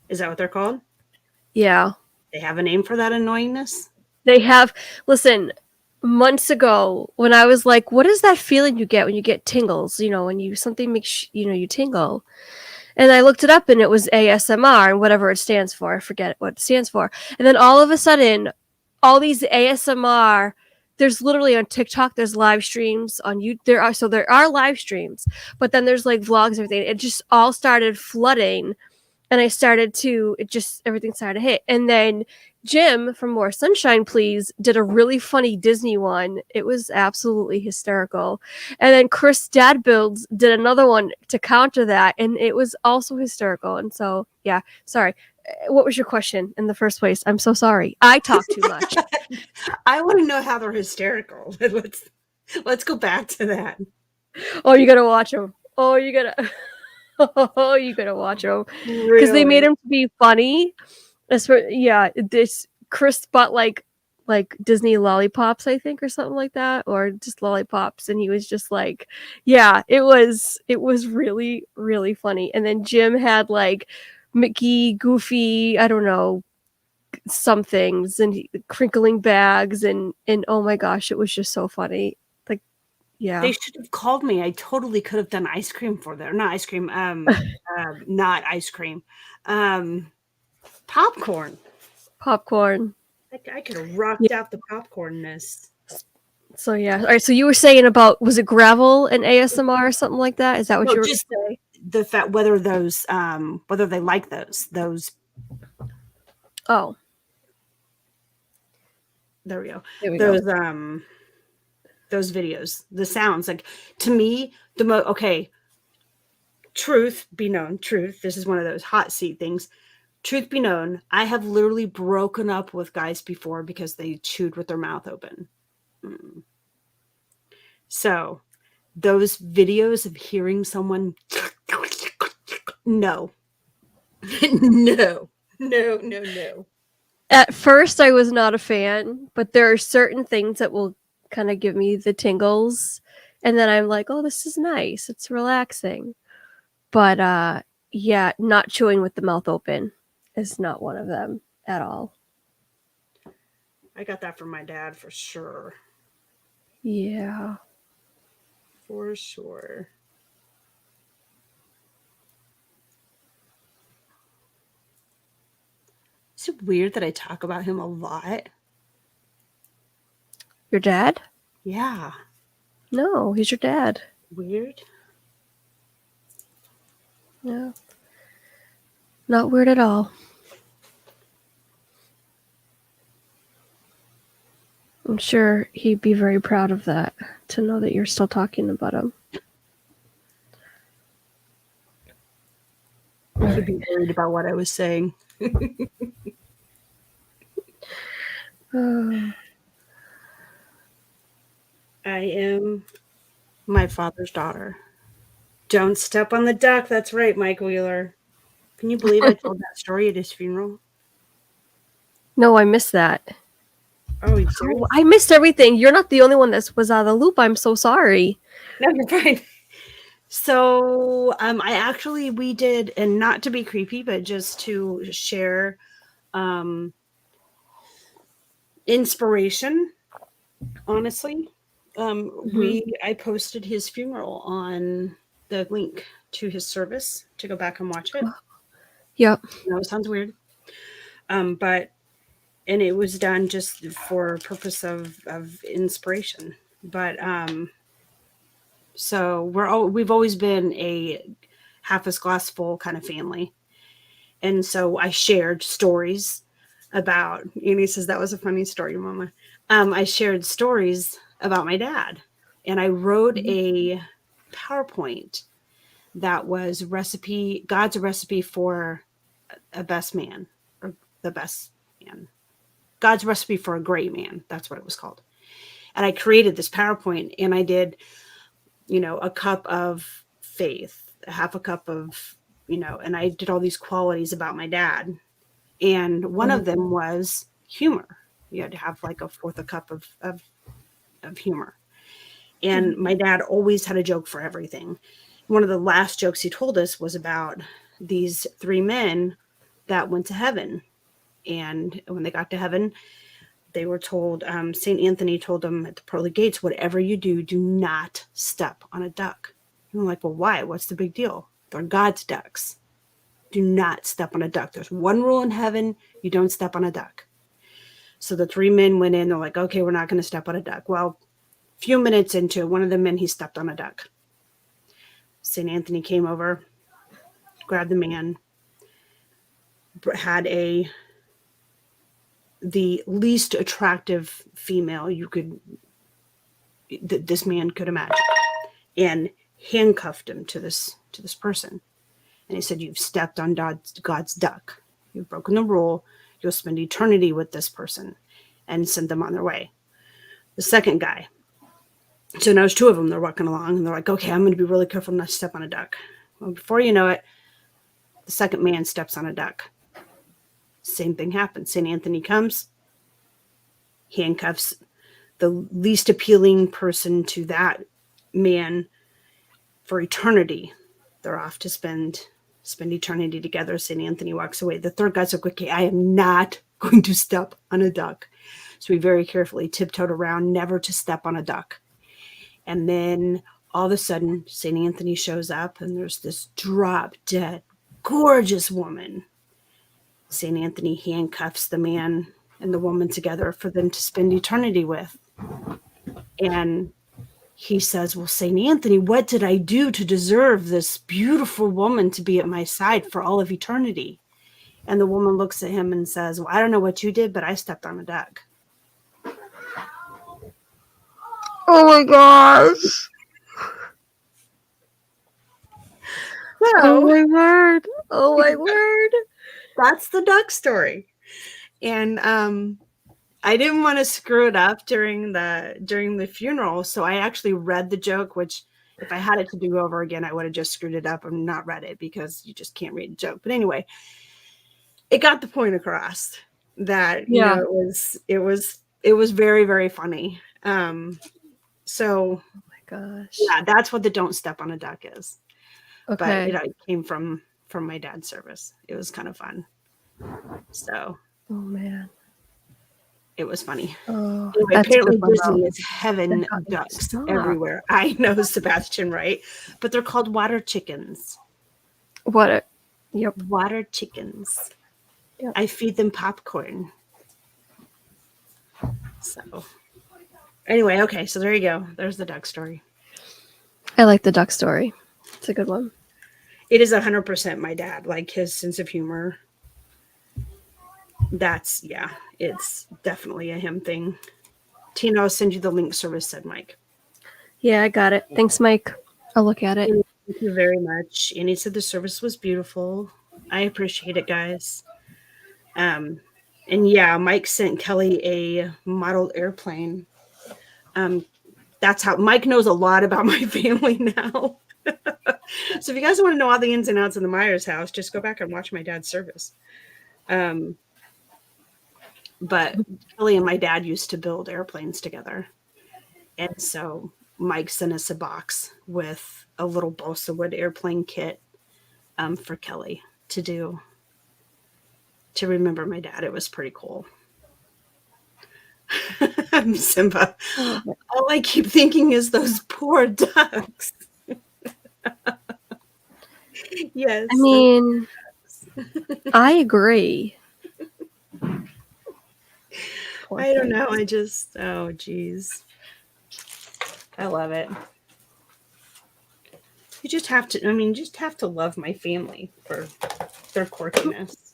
Speaker 1: Is that what they're called?
Speaker 2: Yeah.
Speaker 1: They have a name for that annoyingness?
Speaker 2: They have, listen, months ago when I was like, what is that feeling you get when you get tingles? When something makes, you tingle. And I looked it up and it was ASMR and whatever it stands for. I forget what it stands for. And then all of a sudden, all these ASMR there's literally on TikTok, there's live streams on you. There are live streams, but then there's like vlogs and everything. It just all started flooding, and everything started to hit. And then Jim from More Sunshine Please did a really funny Disney one. It was absolutely hysterical. And then Chris Dad Builds did another one to counter that, and it was also hysterical. And so, yeah, sorry. What was your question in the first place? I'm so sorry. I talk too much.
Speaker 1: I want to know how they're hysterical. Let's go back to that.
Speaker 2: Oh, you gotta watch them. Oh, you gotta watch them because they made him to be funny. This Chris bought like Disney lollipops, I think, or something like that, or just lollipops, and he was just like, yeah, it was really, really funny. And then Jim had like Mickey, Goofy, I don't know, some things, and crinkling bags, and oh my gosh, it was just so funny. Like, yeah,
Speaker 1: they should have called me. I totally could have done ice cream for them. Not ice cream. Not ice cream. Popcorn.
Speaker 2: I
Speaker 1: could have rocked out the popcornness.
Speaker 2: So yeah, all right. So you were saying about, was it gravel and ASMR or something like that? Is that what you were
Speaker 1: just
Speaker 2: saying?
Speaker 1: The fact whether those whether they like those.
Speaker 2: Oh,
Speaker 1: there we go.
Speaker 2: There we
Speaker 1: those
Speaker 2: go.
Speaker 1: Those videos, the sounds, like, to me, truth be known, this is one of those hot seat things. Truth be known, I have literally broken up with guys before because they chewed with their mouth open. So those videos of hearing someone, no.
Speaker 2: At first, I was not a fan, but there are certain things that will kind of give me the tingles, and then I'm like, oh, this is nice. It's relaxing. But yeah, not chewing with the mouth open is not one of them at all.
Speaker 1: I got that from my dad for sure.
Speaker 2: Yeah.
Speaker 1: For sure. Is it weird that I talk about him a lot?
Speaker 2: Your dad?
Speaker 1: Yeah.
Speaker 2: No, he's your dad.
Speaker 1: Weird?
Speaker 2: No. Not weird at all. I'm sure he'd be very proud of that, to know that you're still talking about him.
Speaker 1: He'd be worried about what I was saying. I am my father's daughter. Don't step on the duck. That's right, Mike Wheeler. Can you believe I told that story at his funeral?
Speaker 2: No, I missed that.
Speaker 1: Oh, you serious?
Speaker 2: I missed everything. You're not the only one that was out of the loop. I'm so sorry.
Speaker 1: No, you're fine. So we did, and not to be creepy, but just to share inspiration, honestly. I posted his funeral on the link to his service to go back and watch it.
Speaker 2: Yep.
Speaker 1: No, it sounds weird. And it was done just for purpose of inspiration. But so we've always been a half a glass full kind of family. And so I shared stories about, and he says, that was a funny story, Mama. I shared stories about my dad, and I wrote a PowerPoint that was God's recipe for a best man, or the best man. God's recipe for a great man. That's what it was called. And I created this PowerPoint, and I did, a cup of faith, a half a cup of, and I did all these qualities about my dad. And one of them was humor. You had to have like a fourth a cup of humor. And my dad always had a joke for everything. One of the last jokes he told us was about these three men that went to heaven. And when they got to heaven, they were told, St. Anthony told them at the pearly gates, whatever you do, do not step on a duck. And I'm like, well, why? What's the big deal? They're God's ducks. Do not step on a duck. There's one rule in heaven. You don't step on a duck. So the 3 men went in. They're like, okay, we're not going to step on a duck. Well, a few minutes into one of the men, he stepped on a duck. St. Anthony came over, grabbed the man, had the least attractive female this man could imagine, and handcuffed him to this person. And he said, you've stepped on God's duck. You've broken the rule. You'll spend eternity with this person, and sent them on their way. The second guy. So now there's 2 of them. They're walking along, and they're like, okay, I'm going to be really careful not to step on a duck. Well, before you know it, the second man steps on a duck. Same thing happens. St. Anthony comes, handcuffs the least appealing person to that man for eternity. They're off to spend eternity together. St. Anthony walks away. The third guy's like, okay, I am not going to step on a duck. So we very carefully tiptoed around, never to step on a duck. And then all of a sudden, St. Anthony shows up, and there's this drop dead, gorgeous woman. St. Anthony handcuffs the man and the woman together for them to spend eternity with. And he says, well, St. Anthony, what did I do to deserve this beautiful woman to be at my side for all of eternity? And the woman looks at him and says, well, I don't know what you did, but I stepped on a duck.
Speaker 2: Oh my gosh. Oh my word. Oh my word.
Speaker 1: That's the duck story. And I didn't want to screw it up during the funeral, so I actually read the joke, which if I had it to do over again, I would have just screwed it up and not read it, because you just can't read a joke. But anyway, it got the point across that you know, it was very, very funny. So
Speaker 2: Oh my gosh.
Speaker 1: yeah, that's what the don't step on a duck is.
Speaker 2: Okay.
Speaker 1: But it came from my dad's service. It was kind of fun. So
Speaker 2: Oh man.
Speaker 1: it was funny.
Speaker 2: Oh,
Speaker 1: Anyway,
Speaker 2: that's a
Speaker 1: apparently
Speaker 2: good one,
Speaker 1: Disney
Speaker 2: though.
Speaker 1: is having ducks
Speaker 2: Stop.
Speaker 1: everywhere. I know, Sebastian, right? But they're called water chickens.
Speaker 2: Yep.
Speaker 1: Water chickens.
Speaker 2: Yep.
Speaker 1: I feed them popcorn. So anyway, okay, so there you go. There's the duck story.
Speaker 2: I like the duck story. It's a good one.
Speaker 1: It is 100% my dad. Like, his sense of humor. It's definitely a him thing. Tina, I'll send you the link, service, said Mike.
Speaker 2: Yeah, I got it. Thanks, Mike. I'll look at it.
Speaker 1: Thank you very much. And he said the service was beautiful. I appreciate it, guys. And yeah, Mike sent Kelly a model airplane. That's how Mike knows a lot about my family now. So if you guys want to know all the ins and outs of the Meyers house, just go back and watch my dad's service. But Kelly and my dad used to build airplanes together. And so Mike sent us a box with a little balsa wood airplane kit for Kelly to remember my dad. It was pretty cool. Simba. All I keep thinking is those poor ducks. Yes.
Speaker 2: I mean, I agree. Poor
Speaker 1: I don't
Speaker 2: thing.
Speaker 1: know. Oh, geez. I love it. You just have to love my family for their quirkiness.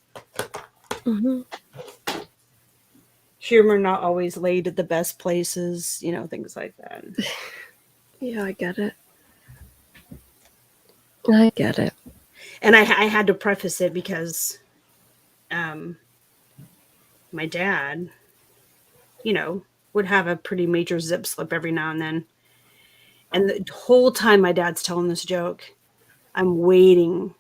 Speaker 2: Mhm.
Speaker 1: Humor not always laid at the best places, things like that.
Speaker 2: Yeah, I get it. I get it.
Speaker 1: And I had to preface it because my dad, would have a pretty major zip slip every now and then. And the whole time my dad's telling this joke, I'm waiting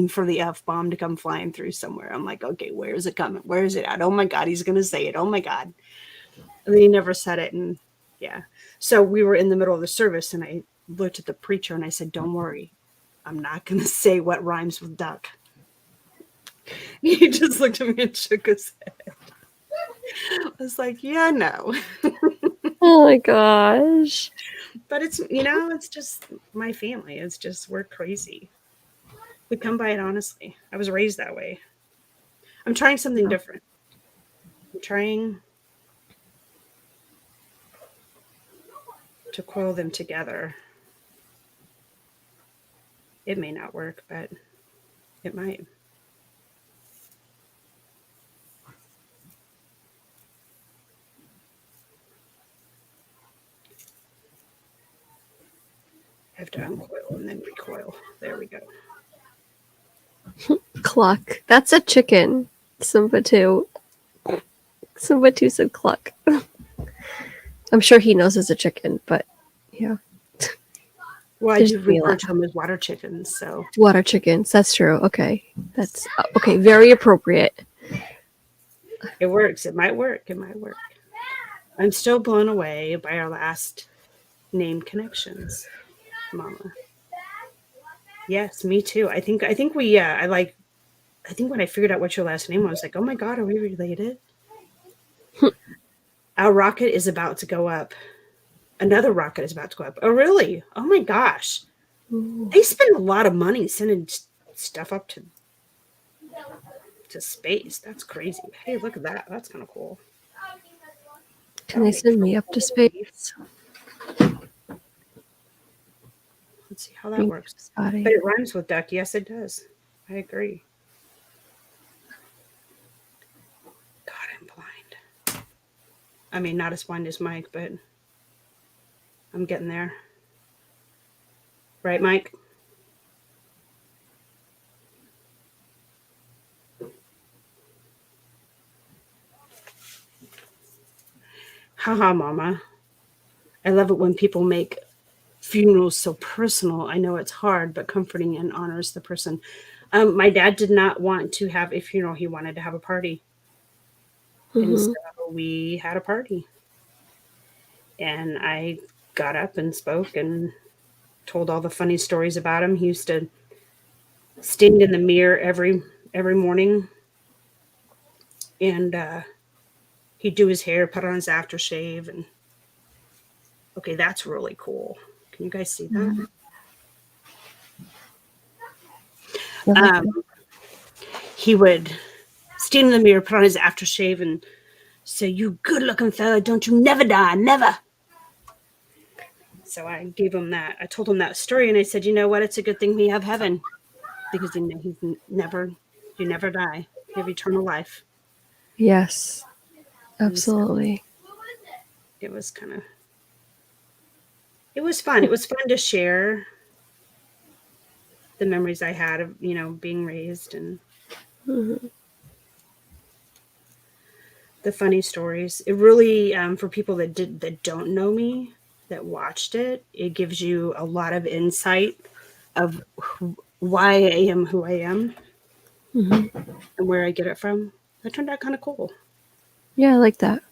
Speaker 1: for the F-bomb to come flying through somewhere. I'm like, okay, where is it coming? Where is it at? Oh my God, he's going to say it. Oh my God. And then he never said it. And yeah. So we were in the middle of the service and I looked at the preacher and I said, don't worry. I'm not going to say what rhymes with duck. He just looked at me and shook his head. I was like, yeah, no.
Speaker 2: Oh my gosh.
Speaker 1: But it's just my family. It's just, we're crazy. We come by it honestly. I was raised that way. I'm trying something different. I'm trying to coil them together. It may not work, but it might. I have to uncoil and then recoil. There we go.
Speaker 2: Cluck. That's a chicken. Simba 2. Simba 2 said cluck. I'm sure he knows it's a chicken, but yeah.
Speaker 1: Well, I
Speaker 2: There's
Speaker 1: do refer to them as water chickens, so.
Speaker 2: Water chickens. That's true. Okay. That's okay. Very appropriate.
Speaker 1: It works. It might work. It might work. I'm still blown away by our last name connections, Mama. Yes, me too. I think we I think when I figured out what your last name was, I was like, oh my God, are we related? Our rocket is about to go up. Another rocket is about to go up. Oh, really? Oh my gosh.
Speaker 2: Ooh.
Speaker 1: They spend a lot of money sending stuff up to space. That's crazy. Hey, look at that. That's kind of cool.
Speaker 2: Can they send me up to space?
Speaker 1: Let's see how that works.
Speaker 2: Spotty.
Speaker 1: But it rhymes with duck. Yes, it does. I agree. God, I'm blind. I mean, not as blind as Mike, but I'm getting there. Right, Mike? Haha, Mama. I love it when people make funerals so personal. I know it's hard, but comforting and honors the person. My dad did not want to have a funeral. He wanted to have a party.
Speaker 2: Mm-hmm.
Speaker 1: And so we had a party. And I got up and spoke and told all the funny stories about him. He used to stand in the mirror every morning. And he'd do his hair, put on his aftershave. And okay, that's really cool. Can you guys see that? He would stand in the mirror, put on his aftershave, and say, "You good-looking fella, don't you never die, never." So I gave him that. I told him that story, and I said, "You know what? It's a good thing we have heaven, because you never die. You have eternal life."
Speaker 2: Yes, absolutely.
Speaker 1: It was fun. It was fun to share the memories I had of, being raised and the funny stories. It really, for people that don't know me, that watched it, it gives you a lot of insight of why I am who I am and where I get it from. That turned out kind of cool.
Speaker 2: Yeah, I like that.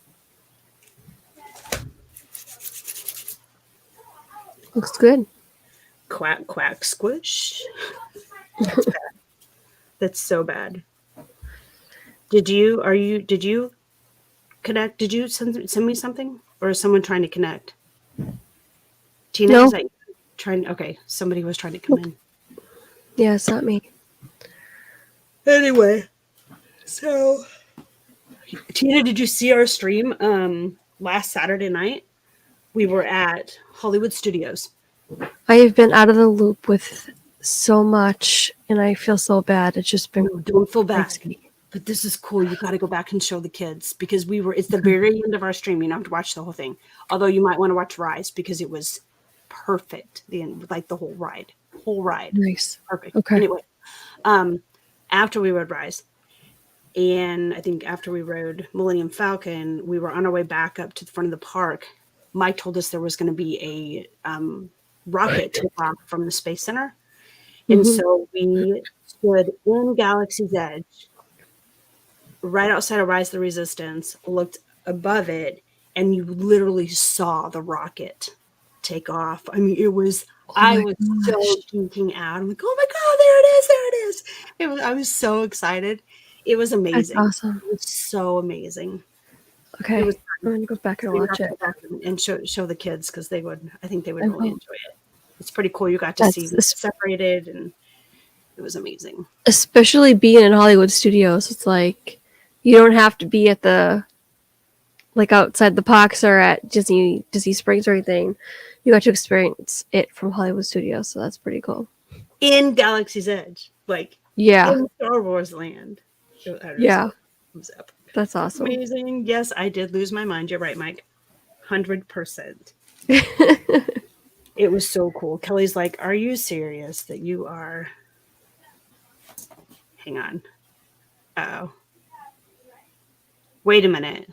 Speaker 2: Looks good.
Speaker 1: Quack, quack, squish. That's so bad. Did you connect? Did you send me something? Or is someone trying to connect? Tina,
Speaker 2: No.
Speaker 1: is that trying? Okay, somebody was trying to come in.
Speaker 2: Yeah, it's not me.
Speaker 1: Anyway, so Tina, did you see our stream last Saturday night? We were at Hollywood Studios.
Speaker 2: I have been out of the loop with so much, and I feel so bad. It's just been.
Speaker 1: No, don't feel bad.
Speaker 2: crazy.
Speaker 1: But this is cool. You got to go back and show the kids because it's the very end of our stream. You don't have to watch the whole thing. Although you might want to watch Rise because it was perfect. The end, like the whole ride.
Speaker 2: Nice.
Speaker 1: Perfect.
Speaker 2: Okay.
Speaker 1: Anyway, after we rode Rise, and I think after we rode Millennium Falcon, we were on our way back up to the front of the park. Mike told us there was going to be a rocket take off from the Space Center. And so we stood in Galaxy's Edge, right outside of Rise of the Resistance, looked above it, and you literally saw the rocket take off. I mean, it was, I was so geeking out. I'm like, oh my God, there it is. I was so excited. It was amazing.
Speaker 2: That's awesome.
Speaker 1: It was so amazing.
Speaker 2: Okay. I'm going to go back and watch it.
Speaker 1: And show the kids because I think they would really enjoy it. It's pretty cool. You got to see separated, and it was amazing.
Speaker 2: Especially being in Hollywood Studios, it's like you don't have to be at the like outside the parks or at Disney Springs or anything, you got to experience it from Hollywood Studios. So that's pretty cool.
Speaker 1: In Galaxy's Edge, like
Speaker 2: Yeah,
Speaker 1: in Star Wars land.
Speaker 2: yeah,
Speaker 1: It was epic.
Speaker 2: that's awesome.
Speaker 1: Amazing. Yes, I did lose my mind. You're right, Mike. 100%. It was so cool. Kelly's like, "Are you serious that you are?" Hang on. Oh. Wait a minute.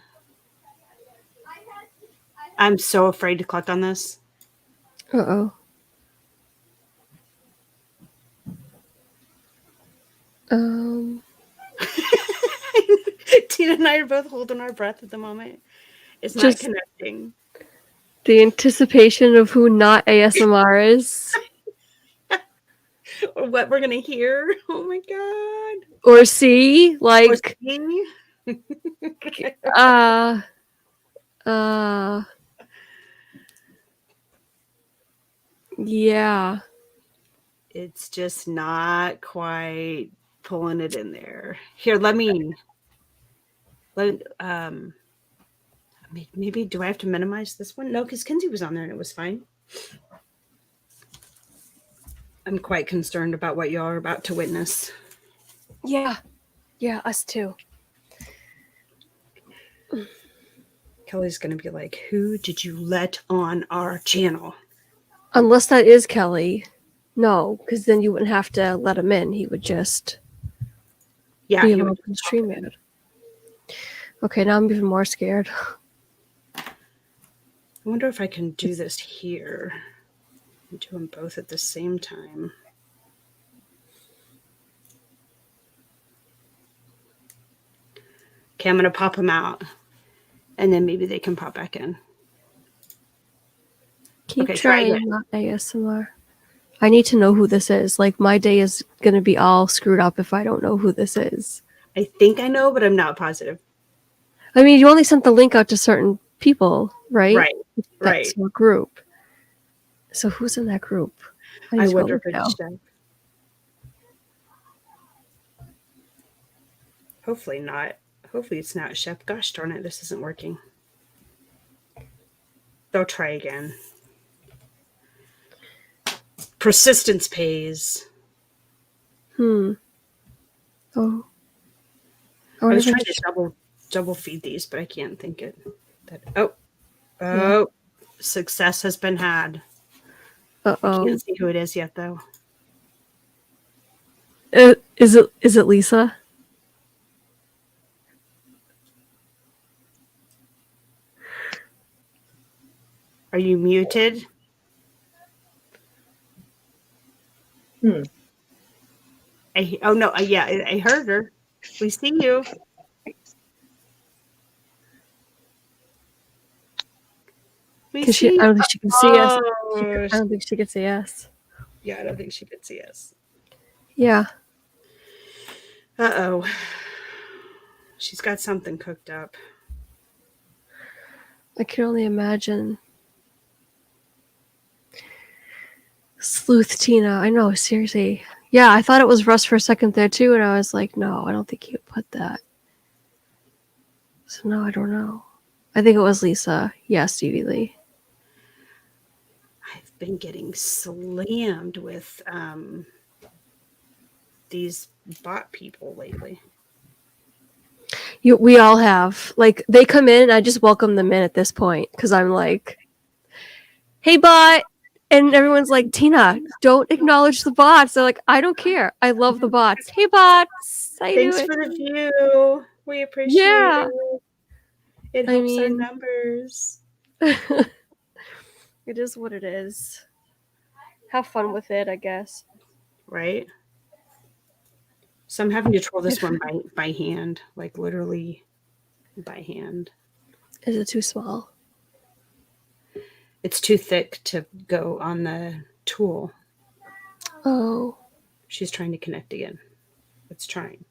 Speaker 1: I'm so afraid to click on this.
Speaker 2: Uh-oh.
Speaker 1: Tina and I are both holding our breath at the moment. It's not
Speaker 2: Just-
Speaker 1: connecting.
Speaker 2: The anticipation of who not ASMR is.
Speaker 1: Or what we're gonna hear. Oh my god.
Speaker 2: Or see,
Speaker 1: Or
Speaker 2: like,
Speaker 1: see?
Speaker 2: Yeah.
Speaker 1: It's just not quite pulling it in there. Here, maybe do I have to minimize this one? No, because Kinsey was on there and it was fine. I'm quite concerned about what y'all are about to witness.
Speaker 2: Yeah. Yeah, us too.
Speaker 1: Kelly's gonna be like, "Who did you let on our channel?"
Speaker 2: Unless that is Kelly. No, because then you wouldn't have to let him in. He would just
Speaker 1: Yeah,
Speaker 2: be
Speaker 1: he
Speaker 2: an
Speaker 1: would
Speaker 2: open stream ad. Okay, now I'm even more scared.
Speaker 1: I wonder if I can do this here. I'm doing both at the same time. Okay, I'm going to pop them out. And then maybe they can pop back in.
Speaker 2: Keep
Speaker 1: Okay, try
Speaker 2: trying,
Speaker 1: again.
Speaker 2: not ASMR. I need to know who this is. Like, my day is going to be all screwed up if I don't know who this is.
Speaker 1: I think I know, but I'm not positive.
Speaker 2: I mean, you only sent the link out to certain people, right?
Speaker 1: Right, right.
Speaker 2: That's your group. So who's in that group?
Speaker 1: I
Speaker 2: need to go
Speaker 1: wonder
Speaker 2: look
Speaker 1: if
Speaker 2: now.
Speaker 1: it's Chef. Hopefully not. Hopefully it's not Chef. Gosh darn it, this isn't working. They'll try again. Persistence pays.
Speaker 2: Oh.
Speaker 1: I was trying to double feed these, but I can't think it. Success has been had. I
Speaker 2: Uh-oh.
Speaker 1: can't see who it is yet, though.
Speaker 2: Is it Lisa?
Speaker 1: Are you muted? I heard her. We see you. We see
Speaker 2: I don't think she can see us.
Speaker 1: Oh,
Speaker 2: I don't think she can see us.
Speaker 1: yeah, I don't think she could see us.
Speaker 2: Yeah.
Speaker 1: Uh-oh. She's got something cooked up.
Speaker 2: I can only imagine. Sleuth Tina. I know, seriously. Yeah, I thought it was Russ for a second there too, and I was like, no, I don't think he would put that. So no, I don't know. I think it was Lisa. Yeah, Stevie Lee.
Speaker 1: I've been getting slammed with these bot people lately.
Speaker 2: We all have. Like, they come in, and I just welcome them in at this point, because I'm like, hey, bot! And everyone's like, Tina, don't acknowledge the bots. They're like, I don't care. I love the bots. Hey, bots! How you
Speaker 1: Thanks
Speaker 2: doing?
Speaker 1: for the view. We appreciate
Speaker 2: Yeah.
Speaker 1: it. It helps our numbers.
Speaker 2: It is what it is. Have fun with it, I guess.
Speaker 1: Right? So I'm having to troll this one by hand, like literally by hand.
Speaker 2: Is it too small?
Speaker 1: It's too thick to go on the tool.
Speaker 2: Oh.
Speaker 1: She's trying to connect again. It's trying.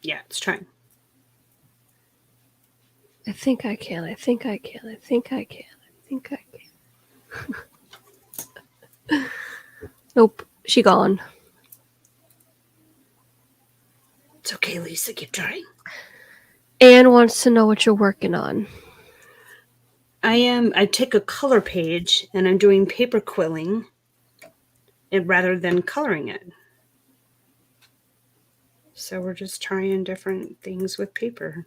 Speaker 1: Yeah, it's trying.
Speaker 2: I think I can. I think I can. I think I can. I think I can. Nope, she gone.
Speaker 1: It's okay, Lisa. Keep trying.
Speaker 2: Anne wants to know what you're working on.
Speaker 1: I took a color page and I'm doing paper quilling rather than coloring it. So we're just trying different things with paper.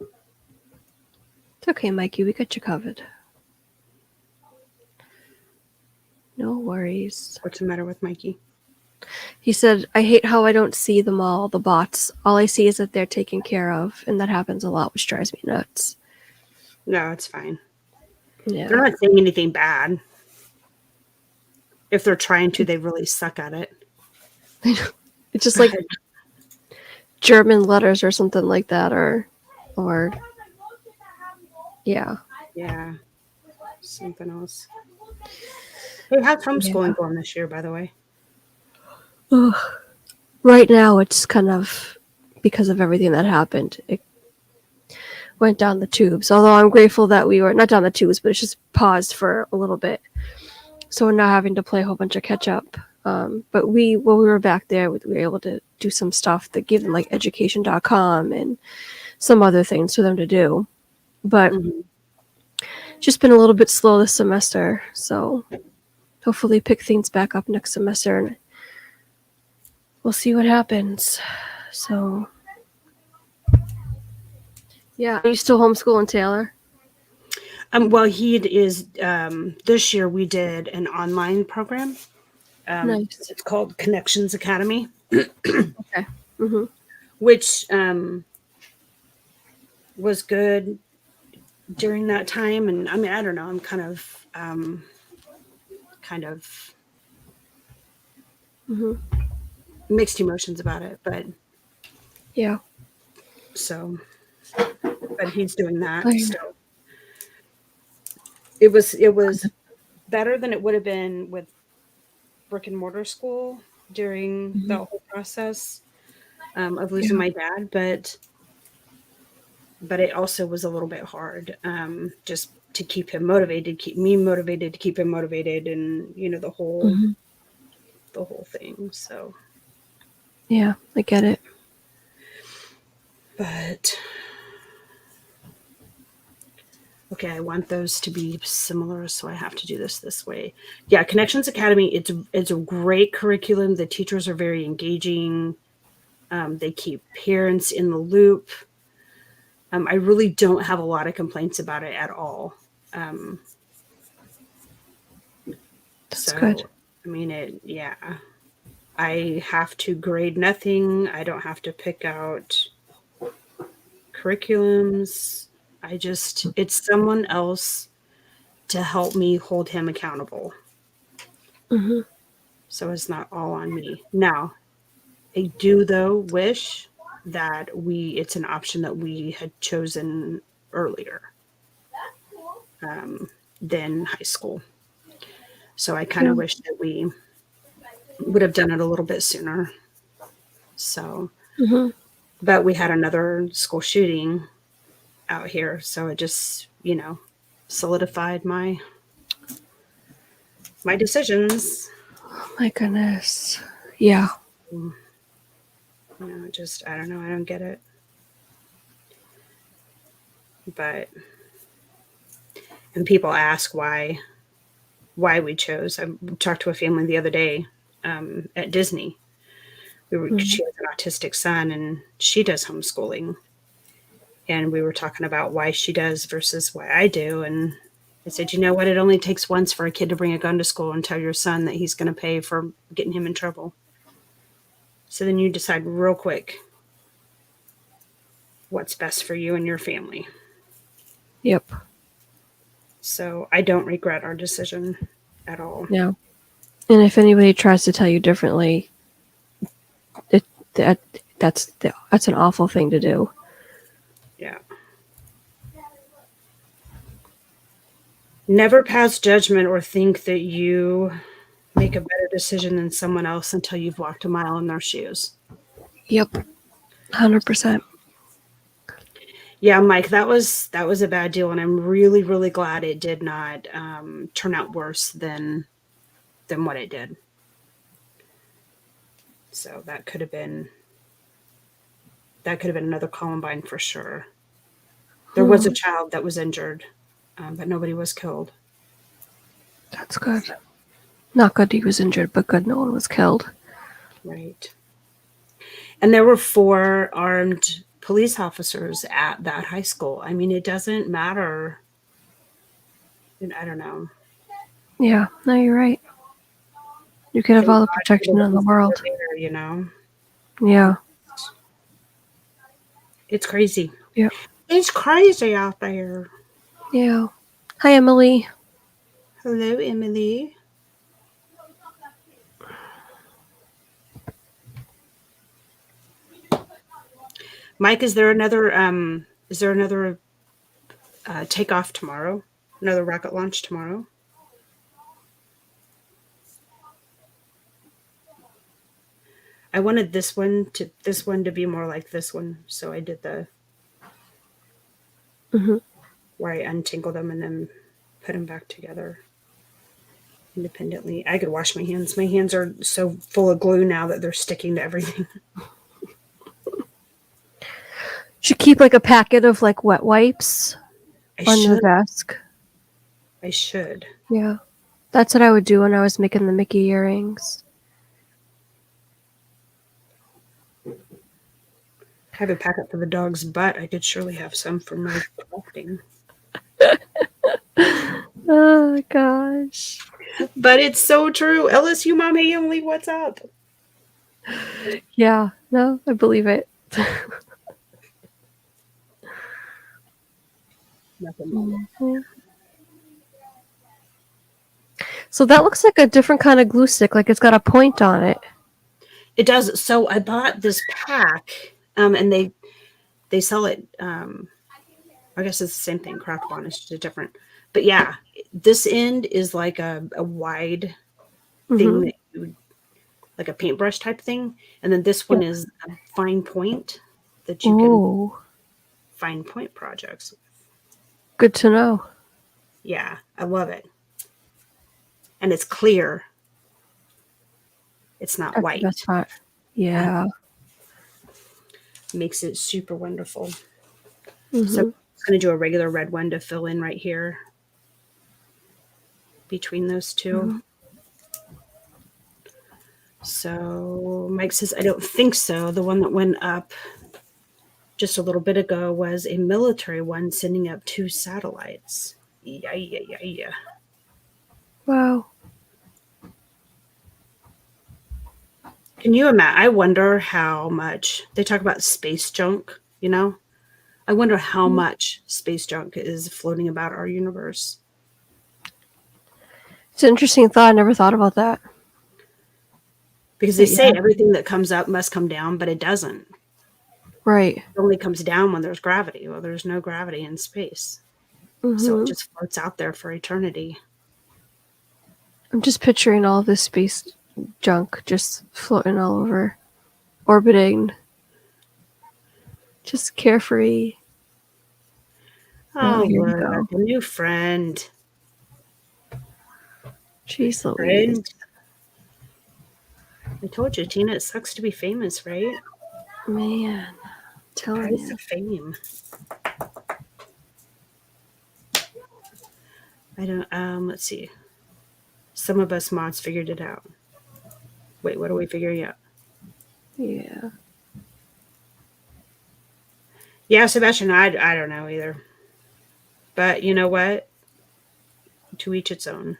Speaker 2: It's okay, Mikey. We got you covered. No worries.
Speaker 1: What's the matter with Mikey?
Speaker 2: He said, I hate how I don't see them all, the bots. All I see is that they're taken care of, and that happens a lot, which drives me nuts.
Speaker 1: No, it's fine.
Speaker 2: Yeah.
Speaker 1: They're not saying anything bad. If they're trying to, they really suck at it.
Speaker 2: It's just like German letters or something like that, or yeah.
Speaker 1: Yeah. Something else. Hey, how's homeschooling going this year, by the way?
Speaker 2: Ugh. Right now, it's kind of, because of everything that happened, it went down the tubes. Although I'm grateful that we were, not down the tubes, but it's just paused for a little bit. So we're not having to play a whole bunch of catch up. But when we were back there, we were able to do some stuff that give them like education.com and some other things for them to do. But just been a little bit slow this semester. So hopefully pick things back up next semester and we'll see what happens. So yeah. Are you still homeschooling Taylor?
Speaker 1: Well, he is. This year we did an online program.
Speaker 2: Nice.
Speaker 1: It's called Connections Academy.
Speaker 2: Okay. Mm-hmm.
Speaker 1: Which was good during that time. And I mean, I don't know. I'm kind of mixed emotions about it, but
Speaker 2: yeah.
Speaker 1: So, but he's doing that.
Speaker 2: Oh, yeah.
Speaker 1: So it was better than it would have been with brick and mortar school during the whole process of losing my dad, but it also was a little bit hard just to keep him motivated, keep me motivated, to keep him motivated, and the whole thing. So
Speaker 2: yeah, I get it.
Speaker 1: But okay, I want those to be similar, so I have to do this way. Yeah, Connections Academy, it's a great curriculum. The teachers are very engaging. They keep parents in the loop. I really don't have a lot of complaints about it at all.
Speaker 2: That's good.
Speaker 1: I mean, I have to grade nothing. I don't have to pick out curriculums. It's someone else to help me hold him accountable.
Speaker 2: Mm-hmm.
Speaker 1: So it's not all on me. Now, I do though wish that it's an option that we had chosen earlier than high school. So I kind of wish that we would have done it a little bit sooner. So, but we had another school shooting out here, so it just solidified my decisions.
Speaker 2: Oh my goodness. Yeah.
Speaker 1: I don't know, I don't get it. But and people ask why we chose. I talked to a family the other day at Disney. She has an autistic son and she does homeschooling. And we were talking about why she does versus why I do. And I said, you know what? It only takes once for a kid to bring a gun to school and tell your son that he's going to pay for getting him in trouble. So then you decide real quick what's best for you and your family.
Speaker 2: Yep.
Speaker 1: So I don't regret our decision at all.
Speaker 2: No. And if anybody tries to tell you differently, that's an awful thing to do.
Speaker 1: Yeah. Never pass judgment or think that you make a better decision than someone else until you've walked a mile in their shoes.
Speaker 2: Yep. 100%.
Speaker 1: Yeah, Mike, that was a bad deal, and I'm really, really glad it did not turn out worse than what it did. So that could have been another Columbine for sure. There was a child that was injured, but nobody was killed.
Speaker 2: That's good. Not good he was injured, but good no one was killed.
Speaker 1: Right. And there were 4 armed police officers at that high school. I mean, it doesn't matter. I don't know.
Speaker 2: Yeah, no, you're right. You could have all the protection in the world.
Speaker 1: There, you know?
Speaker 2: Yeah.
Speaker 1: It's crazy.
Speaker 2: Yeah.
Speaker 1: It's crazy out there.
Speaker 2: Yeah. Hi, Emily.
Speaker 1: Hello, Emily. Mike, is there another takeoff tomorrow? Another rocket launch tomorrow? I wanted this one to be more like this one, so I did the where I untangle them and then put them back together independently. I could wash my hands. My hands are so full of glue now that they're sticking to everything.
Speaker 2: Should keep like a packet of like wet wipes on your desk.
Speaker 1: I should.
Speaker 2: Yeah. That's what I would do when I was making the Mickey earrings.
Speaker 1: I have a packet for the dog's butt. I could surely have some for my crafting.
Speaker 2: Oh my gosh.
Speaker 1: But it's so true. LSU mom, hey Emily, what's up?
Speaker 2: Yeah, no, I believe it. So that looks like a different kind of glue stick, like it's got a point on it.
Speaker 1: It does. So I bought this pack, and they sell it. I guess it's the same thing. Craft Bond is just different. But yeah, this end is like a wide thing that you, like a paintbrush type thing, and then this one is a fine point that you can fine point projects.
Speaker 2: Good to know.
Speaker 1: Yeah, I love it, and it's clear. It's not white.
Speaker 2: That's part. Yeah.
Speaker 1: Makes it super wonderful. So I'm going to do a regular red one to fill in right here between those two. So Mike says, I don't think so. The one that went up just a little bit ago was a military one sending up 2 satellites. Yeah.
Speaker 2: Wow.
Speaker 1: Can you imagine? I wonder how much they talk about space junk, you know? I wonder how much space junk is floating about our universe.
Speaker 2: It's an interesting thought. I never thought about that.
Speaker 1: Because they say everything that comes up must come down, but it doesn't.
Speaker 2: Right.
Speaker 1: It only comes down when there's gravity. Well, there's no gravity in space. So it just floats out there for eternity.
Speaker 2: I'm just picturing all of this space junk just floating all over, orbiting, just carefree.
Speaker 1: Oh, look, a new friend.
Speaker 2: Jeez Louise.
Speaker 1: I told you, Tina, it sucks to be famous, right?
Speaker 2: Man, telling you.
Speaker 1: Price of fame. I don't, let's see. Some of us mods figured it out. Wait, what are we figuring out?
Speaker 2: Yeah.
Speaker 1: Yeah, Sebastian, I don't know either. But you know what? To each its own.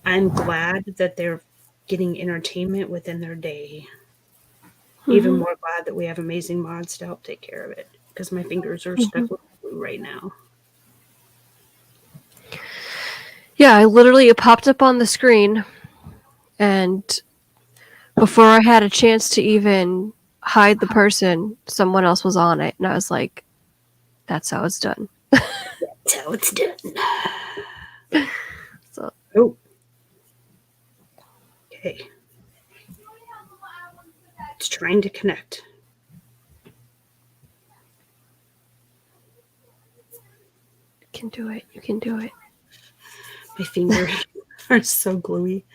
Speaker 1: I'm glad that they're getting entertainment within their day. Even more glad that we have amazing mods to help take care of it. Because my fingers are stuck with glue right now.
Speaker 2: Yeah, it popped up on the screen, and before I had a chance to even hide the person, someone else was on it, and I was like, that's how it's done.
Speaker 1: That's how it's done.
Speaker 2: So.
Speaker 1: Oh. Okay. Let's trying to connect.
Speaker 2: You can do it. You can do it.
Speaker 1: My fingers are so gluey.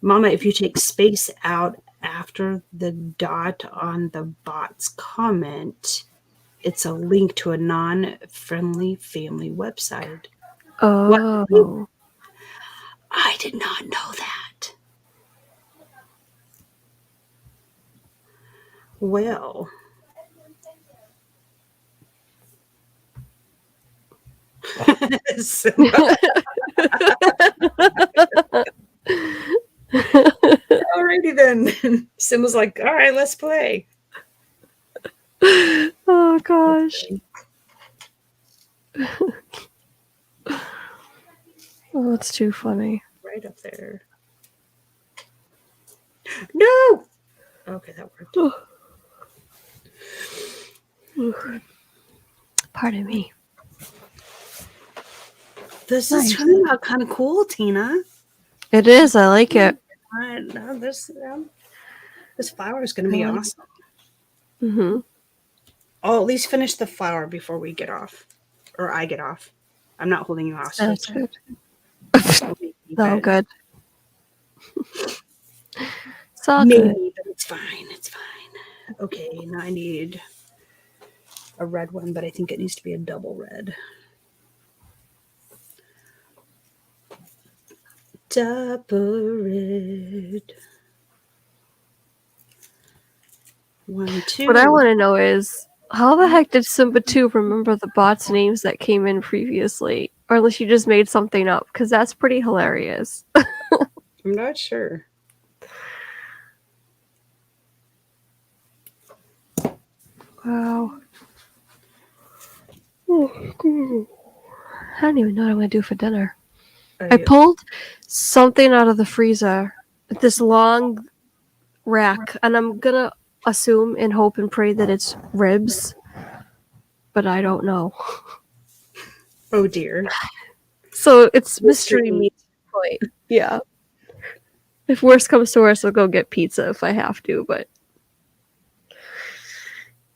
Speaker 1: Mama, if you take space out after the dot on the bot's comment, it's a link to a non-friendly family website.
Speaker 2: Oh.
Speaker 1: What? I did not know that. Well. Alrighty then. Sim was like, all right, let's play.
Speaker 2: Oh gosh. Oh, that's too funny.
Speaker 1: Right up there. No! Okay, that worked.
Speaker 2: Pardon me.
Speaker 1: This
Speaker 2: Nice.
Speaker 1: is turning out kind of cool, Tina.
Speaker 2: It is. I like it.
Speaker 1: This flower is going to be awesome.
Speaker 2: Mm-hmm.
Speaker 1: I'll at least finish the flower before we get off. Or I get off. I'm not holding you hostage.
Speaker 2: That's good.
Speaker 1: No,
Speaker 2: good. It's all
Speaker 1: maybe,
Speaker 2: good.
Speaker 1: but it's fine. It's fine. Okay, now I need a red one, but I think it needs to be a double red. Double red. 1, 2.
Speaker 2: What I want to know is, how the heck did Simba 2 remember the bots' names that came in previously? Or unless you just made something up, because that's pretty hilarious.
Speaker 1: I'm not sure.
Speaker 2: Wow. I don't even know what I'm going to do for dinner. I pulled something out of the freezer, this long rack, and I'm going to assume and hope and pray that it's ribs, but I don't know.
Speaker 1: Oh dear.
Speaker 2: So it's mystery meat point. Yeah. If worst comes to worst, I'll go get pizza if I have to, but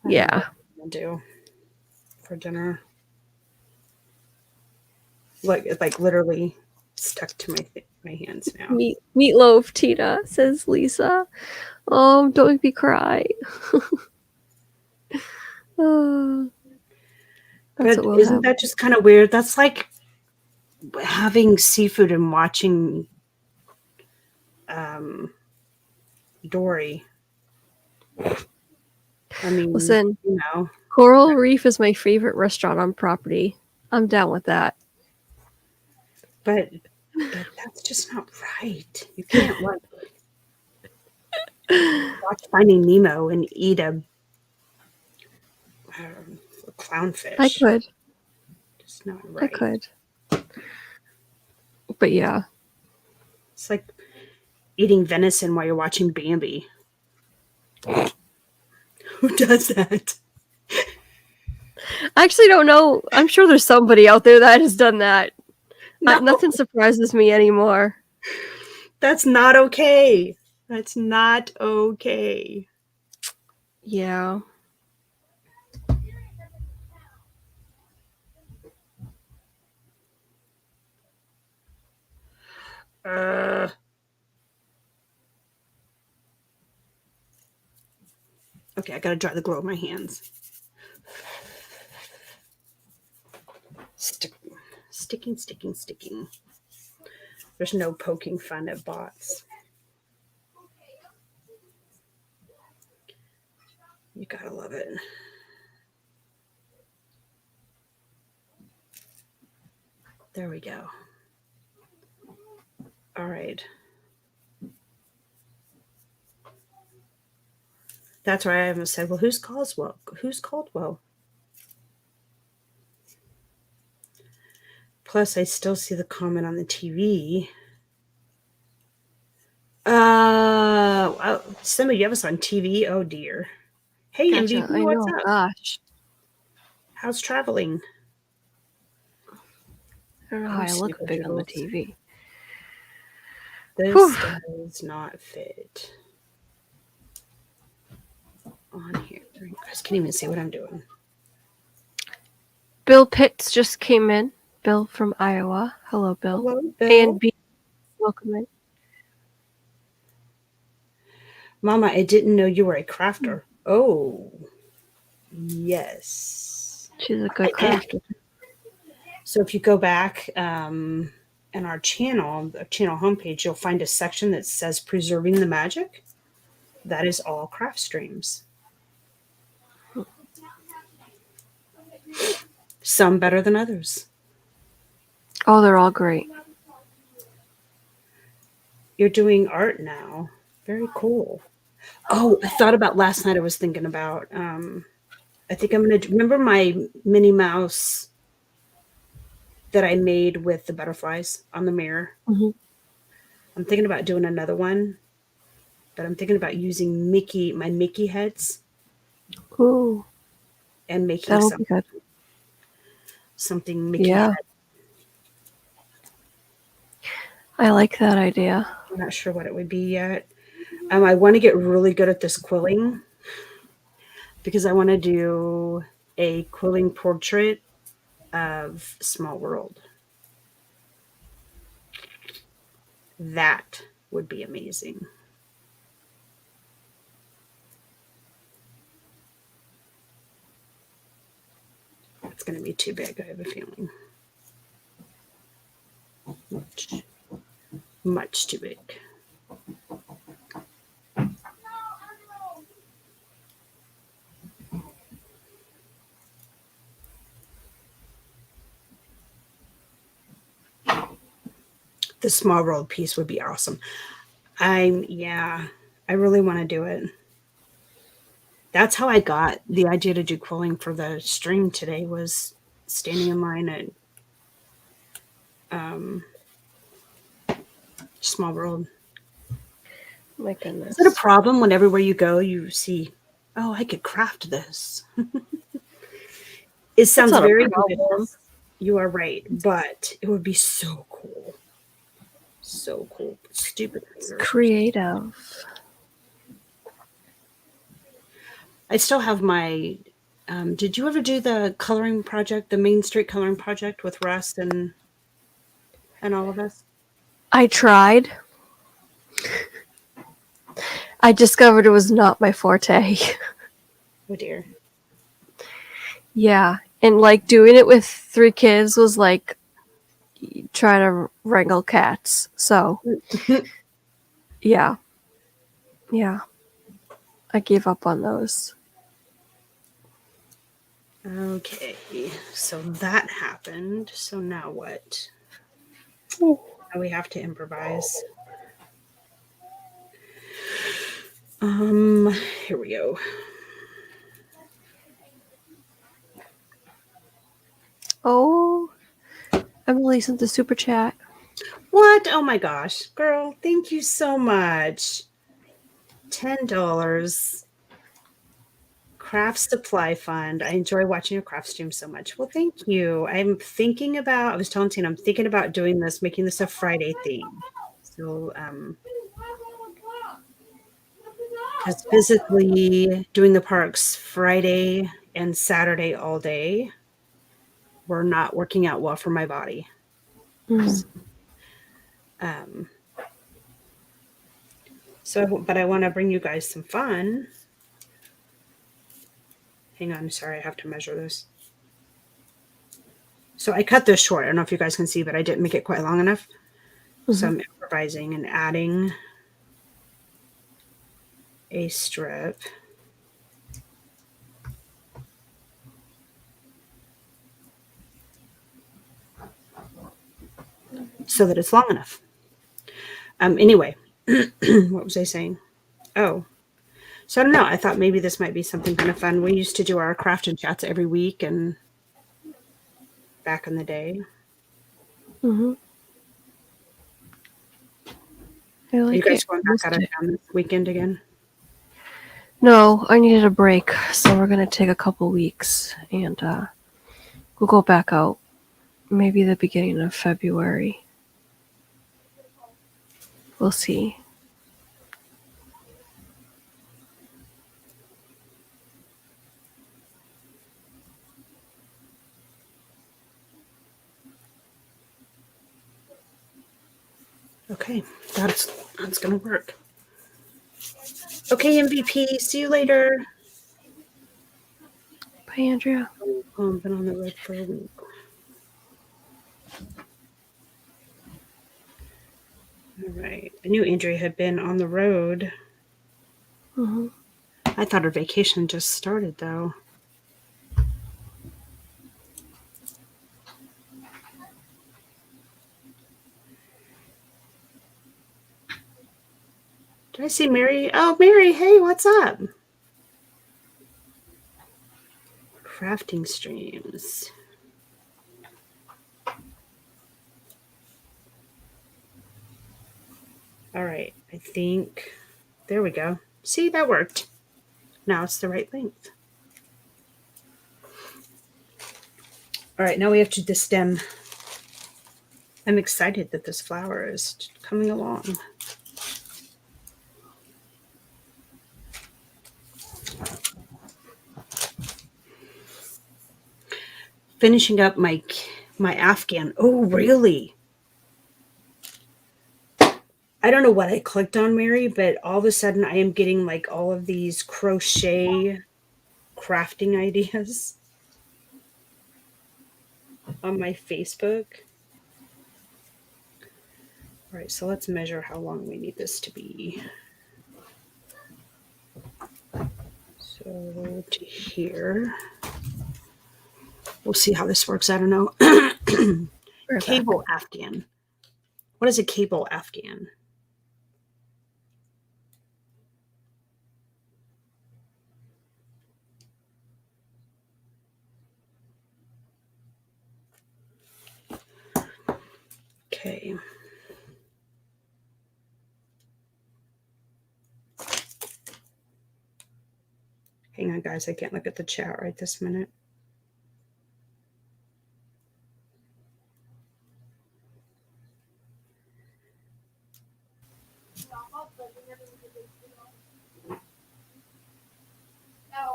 Speaker 2: yeah.
Speaker 1: I'll do for dinner. Like literally stuck to my hands now.
Speaker 2: Meatloaf, Tina, says Lisa. Oh, don't make me cry.
Speaker 1: But isn't that just kind of weird? That's like having seafood and watching Dory. I mean,
Speaker 2: listen,
Speaker 1: you know.
Speaker 2: Coral Reef is my favorite restaurant on property. I'm down with that.
Speaker 1: But that's just not right. You can't watch Finding Nemo and eat a clownfish.
Speaker 2: I could.
Speaker 1: It's not right.
Speaker 2: I could. But yeah.
Speaker 1: It's like eating venison while you're watching Bambi. Who does that?
Speaker 2: I actually don't know. I'm sure there's somebody out there that has done that.
Speaker 1: No.
Speaker 2: Nothing surprises me anymore.
Speaker 1: That's not okay. That's not okay.
Speaker 2: Yeah.
Speaker 1: Okay, I gotta dry the glue on my hands. Sticking. There's no poking fun at bots. You gotta love it. There we go. All right. That's right. I haven't said, well, who's Caldwell? Who's Caldwell? Plus, I still see the comment on the TV. Somebody you have us on TV. Oh dear. Hey,
Speaker 2: Gotcha.
Speaker 1: MVP, what's up?
Speaker 2: Gosh.
Speaker 1: How's traveling?
Speaker 2: I don't know how I look big on the TV.
Speaker 1: This does not fit. on here? You guys can't even see what I'm doing.
Speaker 2: Bill Pitts just came in. Bill from Iowa. Hello, Bill.
Speaker 1: Hello, Bill.
Speaker 2: And B, welcome in.
Speaker 1: Mama, I didn't know you were a crafter. Oh, yes.
Speaker 2: She's a good crafter.
Speaker 1: So if you go back in our channel, the channel homepage, you'll find a section that says Preserving the Magic. That is all craft streams. Some better than others.
Speaker 2: Oh, they're all great.
Speaker 1: You're doing art now. Very cool. Oh, I thought about last night. I was thinking about, I think I'm going to remember my Minnie Mouse that I made with the butterflies on the mirror.
Speaker 2: Mm-hmm.
Speaker 1: I'm thinking about doing another one, but I'm thinking about using my Mickey heads
Speaker 2: Ooh,
Speaker 1: and making
Speaker 2: that'll be good.
Speaker 1: something Mickey
Speaker 2: Yeah.
Speaker 1: head.
Speaker 2: I like that idea.
Speaker 1: I'm not sure what it would be yet. I want to get really good at this quilling because I want to do a quilling portrait of Small World. That would be amazing. It's going to be too big, I have a feeling. Much too big. The Small World piece would be awesome. I really want to do it. That's how I got the idea to do quilling for the stream today, was standing in line at Small World.
Speaker 2: My goodness.
Speaker 1: Is it a problem when everywhere you go you see, oh, I could craft this? It sounds
Speaker 2: not a
Speaker 1: very
Speaker 2: problem.
Speaker 1: good. You are right, but it would be so cool. So cool. Stupid.
Speaker 2: Creative.
Speaker 1: I still have my. Did you ever do the coloring project, the Main Street coloring project with Russ and all of us?
Speaker 2: I tried. I discovered it was not my forte.
Speaker 1: Oh dear.
Speaker 2: Yeah. And like doing it with 3 kids was like trying to wrangle cats. So, yeah. Yeah. I gave up on those.
Speaker 1: Okay, so that happened. So now what?
Speaker 2: Ooh.
Speaker 1: Now we have to improvise. Here we go.
Speaker 2: Oh, Emily sent the super chat.
Speaker 1: What? Oh my gosh, girl, thank you so much. $10. Craft Supply Fund. I enjoy watching your craft stream so much. Well, thank you. I was telling Tina, I'm thinking about doing this, making this a Friday theme. So, because physically doing the parks Friday and Saturday all day were not working out well for my body.
Speaker 2: Mm.
Speaker 1: But I want to bring you guys some fun. Hang on, sorry, I have to measure this. So I cut this short. I don't know if you guys can see, but I didn't make it quite long enough. Mm-hmm. So I'm improvising and adding a strip. So that it's long enough. Anyway, what was I saying? Oh, so I don't know. I thought maybe this might be something kind of fun. We used to do our craft and chats every week and back in the day.
Speaker 2: Mm-hmm.
Speaker 1: Are you guys going back out of town this weekend again?
Speaker 2: No, I needed a break, so we're going to take a couple weeks, and we'll go back out maybe the beginning of February. We'll see.
Speaker 1: Okay, that's gonna work. Okay, MVP. See you later.
Speaker 2: Bye, Andrea.
Speaker 1: Been on the road for a week. All right. I knew Andrea had been on the road.
Speaker 2: Mm-hmm.
Speaker 1: I thought her vacation just started, though. Did I see Mary? Oh, Mary, hey, what's up? Crafting streams. All right, I think, there we go. See, that worked. Now it's the right length. All right, now we have to destem. I'm excited that this flower is coming along. Finishing up my Afghan. Oh, really? I don't know what I clicked on, Mary, but all of a sudden I am getting like all of these crochet crafting ideas on my Facebook. All right, so let's measure how long we need this to be. So to here. We'll see how this works. I don't know. Cable Afghan. What is a cable Afghan? Okay. Hang on, guys. I can't look at the chat right this minute.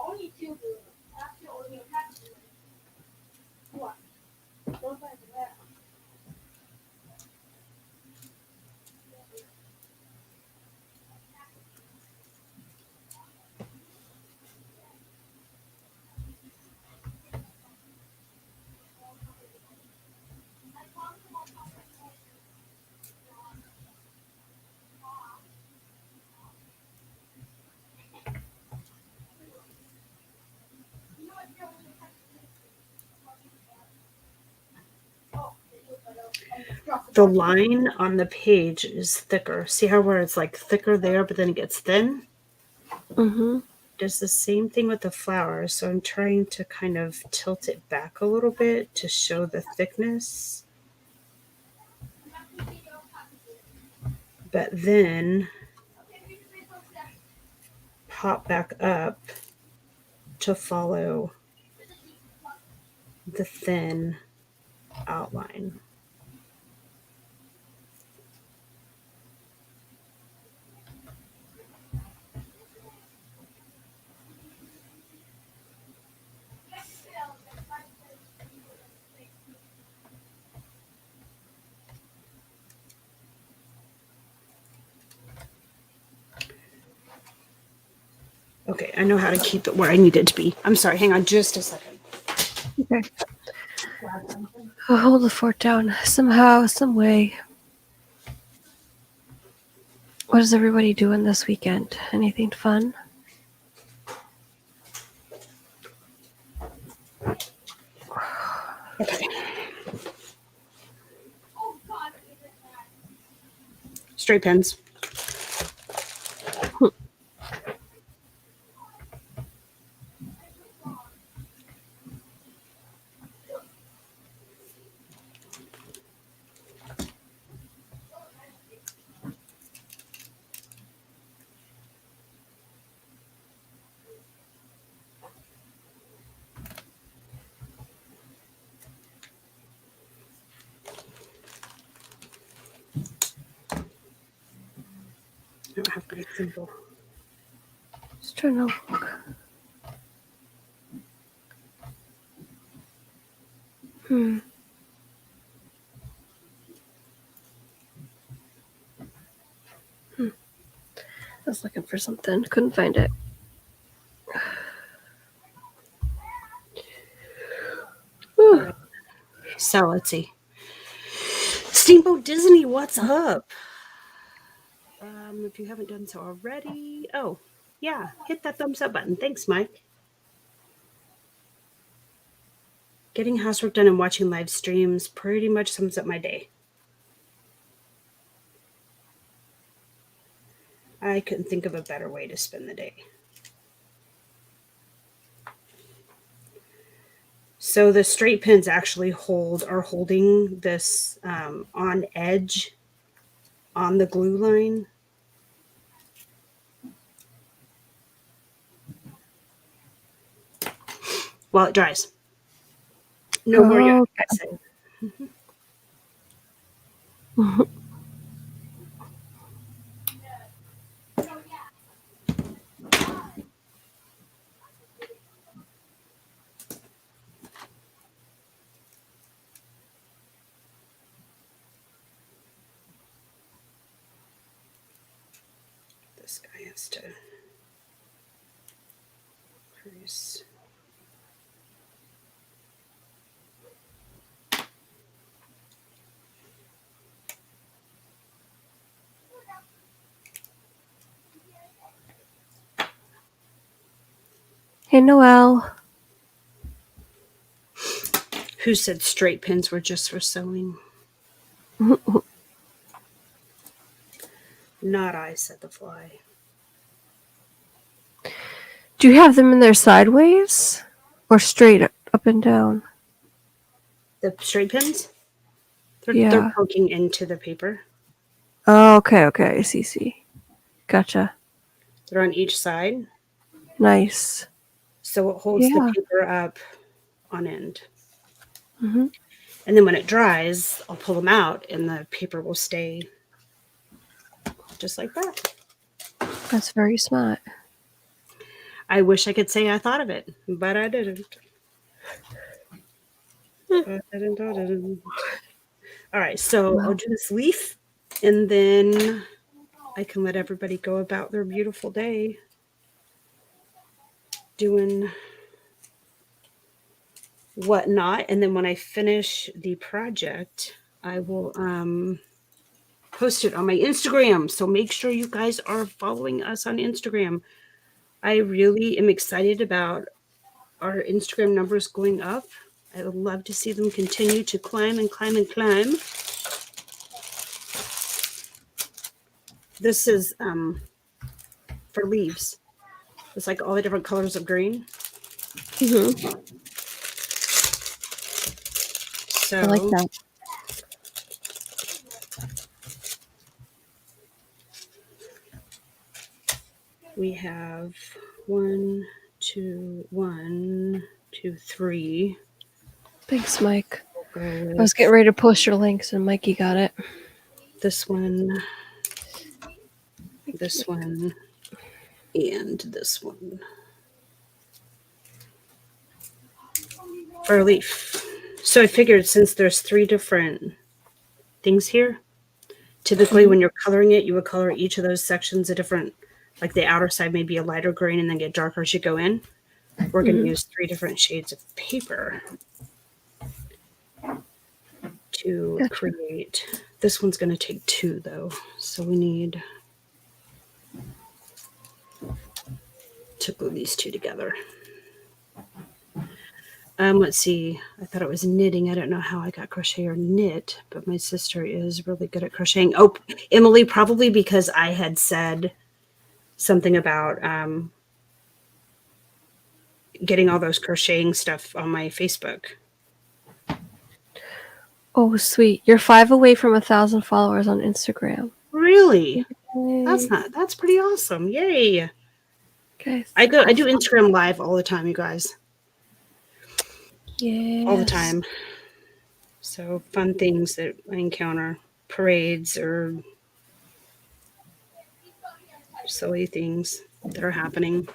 Speaker 4: Only two blue. Actually, only a pack of blue. What? Don't buy the rest.
Speaker 1: The line on the page is thicker. See how where it's like thicker there, but then it gets thin?
Speaker 2: Mm-hmm.
Speaker 1: Does the same thing with the flower. So I'm trying to kind of tilt it back a little bit to show the thickness. But then pop back up to follow the thin outline. Okay, I know how to keep it where I need it to be. I'm sorry, hang on just a second.
Speaker 2: Okay. I'll hold the fort down somehow, some way. What is everybody doing this weekend? Anything fun?
Speaker 1: Okay. Straight pins. I don't have my thimble.
Speaker 2: Just trying to look. was looking for something. Couldn't find it.
Speaker 1: Right. So let's see. Steamboat Disney, what's up? If you haven't done so already, oh yeah, hit that thumbs up button. Thanks, Mike. Getting housework done and watching live streams pretty much sums up my day. I couldn't think of a better way to spend the day. So the straight pins actually are holding this on edge on the glue line. While it dries. No more yet. This guy has to crease.
Speaker 2: Hey, Noelle.
Speaker 1: Who said straight pins were just for sewing? Not I, said the fly.
Speaker 2: Do you have them in there sideways or straight up and down?
Speaker 1: The straight pins? They're
Speaker 2: Yeah.
Speaker 1: poking into the paper.
Speaker 2: Oh, okay. I see. Gotcha.
Speaker 1: They're on each side.
Speaker 2: Nice.
Speaker 1: So it holds
Speaker 2: Yeah.
Speaker 1: the paper up on end.
Speaker 2: Mm-hmm.
Speaker 1: And then when it dries, I'll pull them out and the paper will stay just like that.
Speaker 2: That's very smart.
Speaker 1: I wish I could say I thought of it, but I didn't. I didn't. All right, so I'll do this leaf and then I can let everybody go about their beautiful day doing whatnot. And then when I finish the project, I will post it on my Instagram. So make sure you guys are following us on Instagram. I really am excited about our Instagram numbers going up. I would love to see them continue to climb and climb and climb. This is for leaves. It's like all the different colors of green.
Speaker 2: Mm-hmm.
Speaker 1: So
Speaker 2: I like that.
Speaker 1: we have 1, 2, 3.
Speaker 2: Thanks, Mike.
Speaker 1: We'll
Speaker 2: I was getting ready to post your links and Mikey got it.
Speaker 1: this one, this one, and this one. For a leaf. So I figured since there's 3 different things here, typically when you're coloring it, you would color each of those sections a different, like the outer side may be a lighter green and then get darker as you go in. We're going to use 3 different shades of paper to create. This one's going to take 2 though. So we need to glue these 2 together. Let's see. I thought it was knitting. I don't know how I got crochet or knit, but my sister is really good at crocheting. Oh, Emily, probably because I had said something about getting all those crocheting stuff on my Facebook.
Speaker 2: Oh, sweet. You're 5 away from 1,000 followers on Instagram.
Speaker 1: Really?
Speaker 2: Yay.
Speaker 1: That's pretty awesome. Yay.
Speaker 2: Okay.
Speaker 1: I do Instagram live all the time, you guys.
Speaker 2: Yeah.
Speaker 1: All the time. So fun things that I encounter, parades or silly things that are happening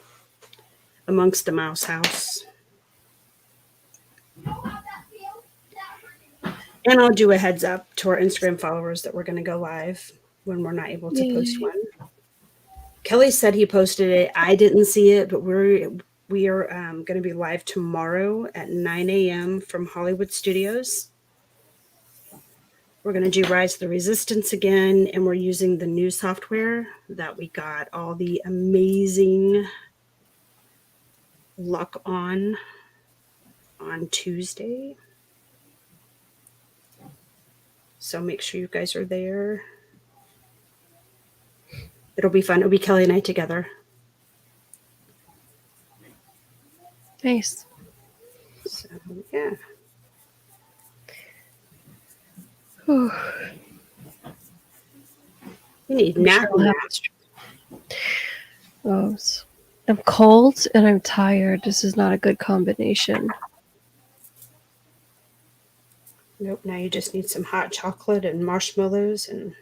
Speaker 1: amongst the mouse house. And I'll do a heads up to our Instagram followers that we're going to go live when we're not able to post one. Kelly said he posted it. I didn't see it, but we are going to be live tomorrow at 9 a.m. from Hollywood Studios. We're going to do Rise of the Resistance again, and we're using the new software that we got all the amazing luck on Tuesday. So make sure you guys are there. It'll be fun. It'll be Kelly and I together.
Speaker 2: Nice.
Speaker 1: So, yeah.
Speaker 2: Whew.
Speaker 1: You need
Speaker 2: I'm
Speaker 1: nap.
Speaker 2: sure I'll have- I'm cold and I'm tired. This is not a good combination.
Speaker 1: Nope, now you just need some hot chocolate and marshmallows and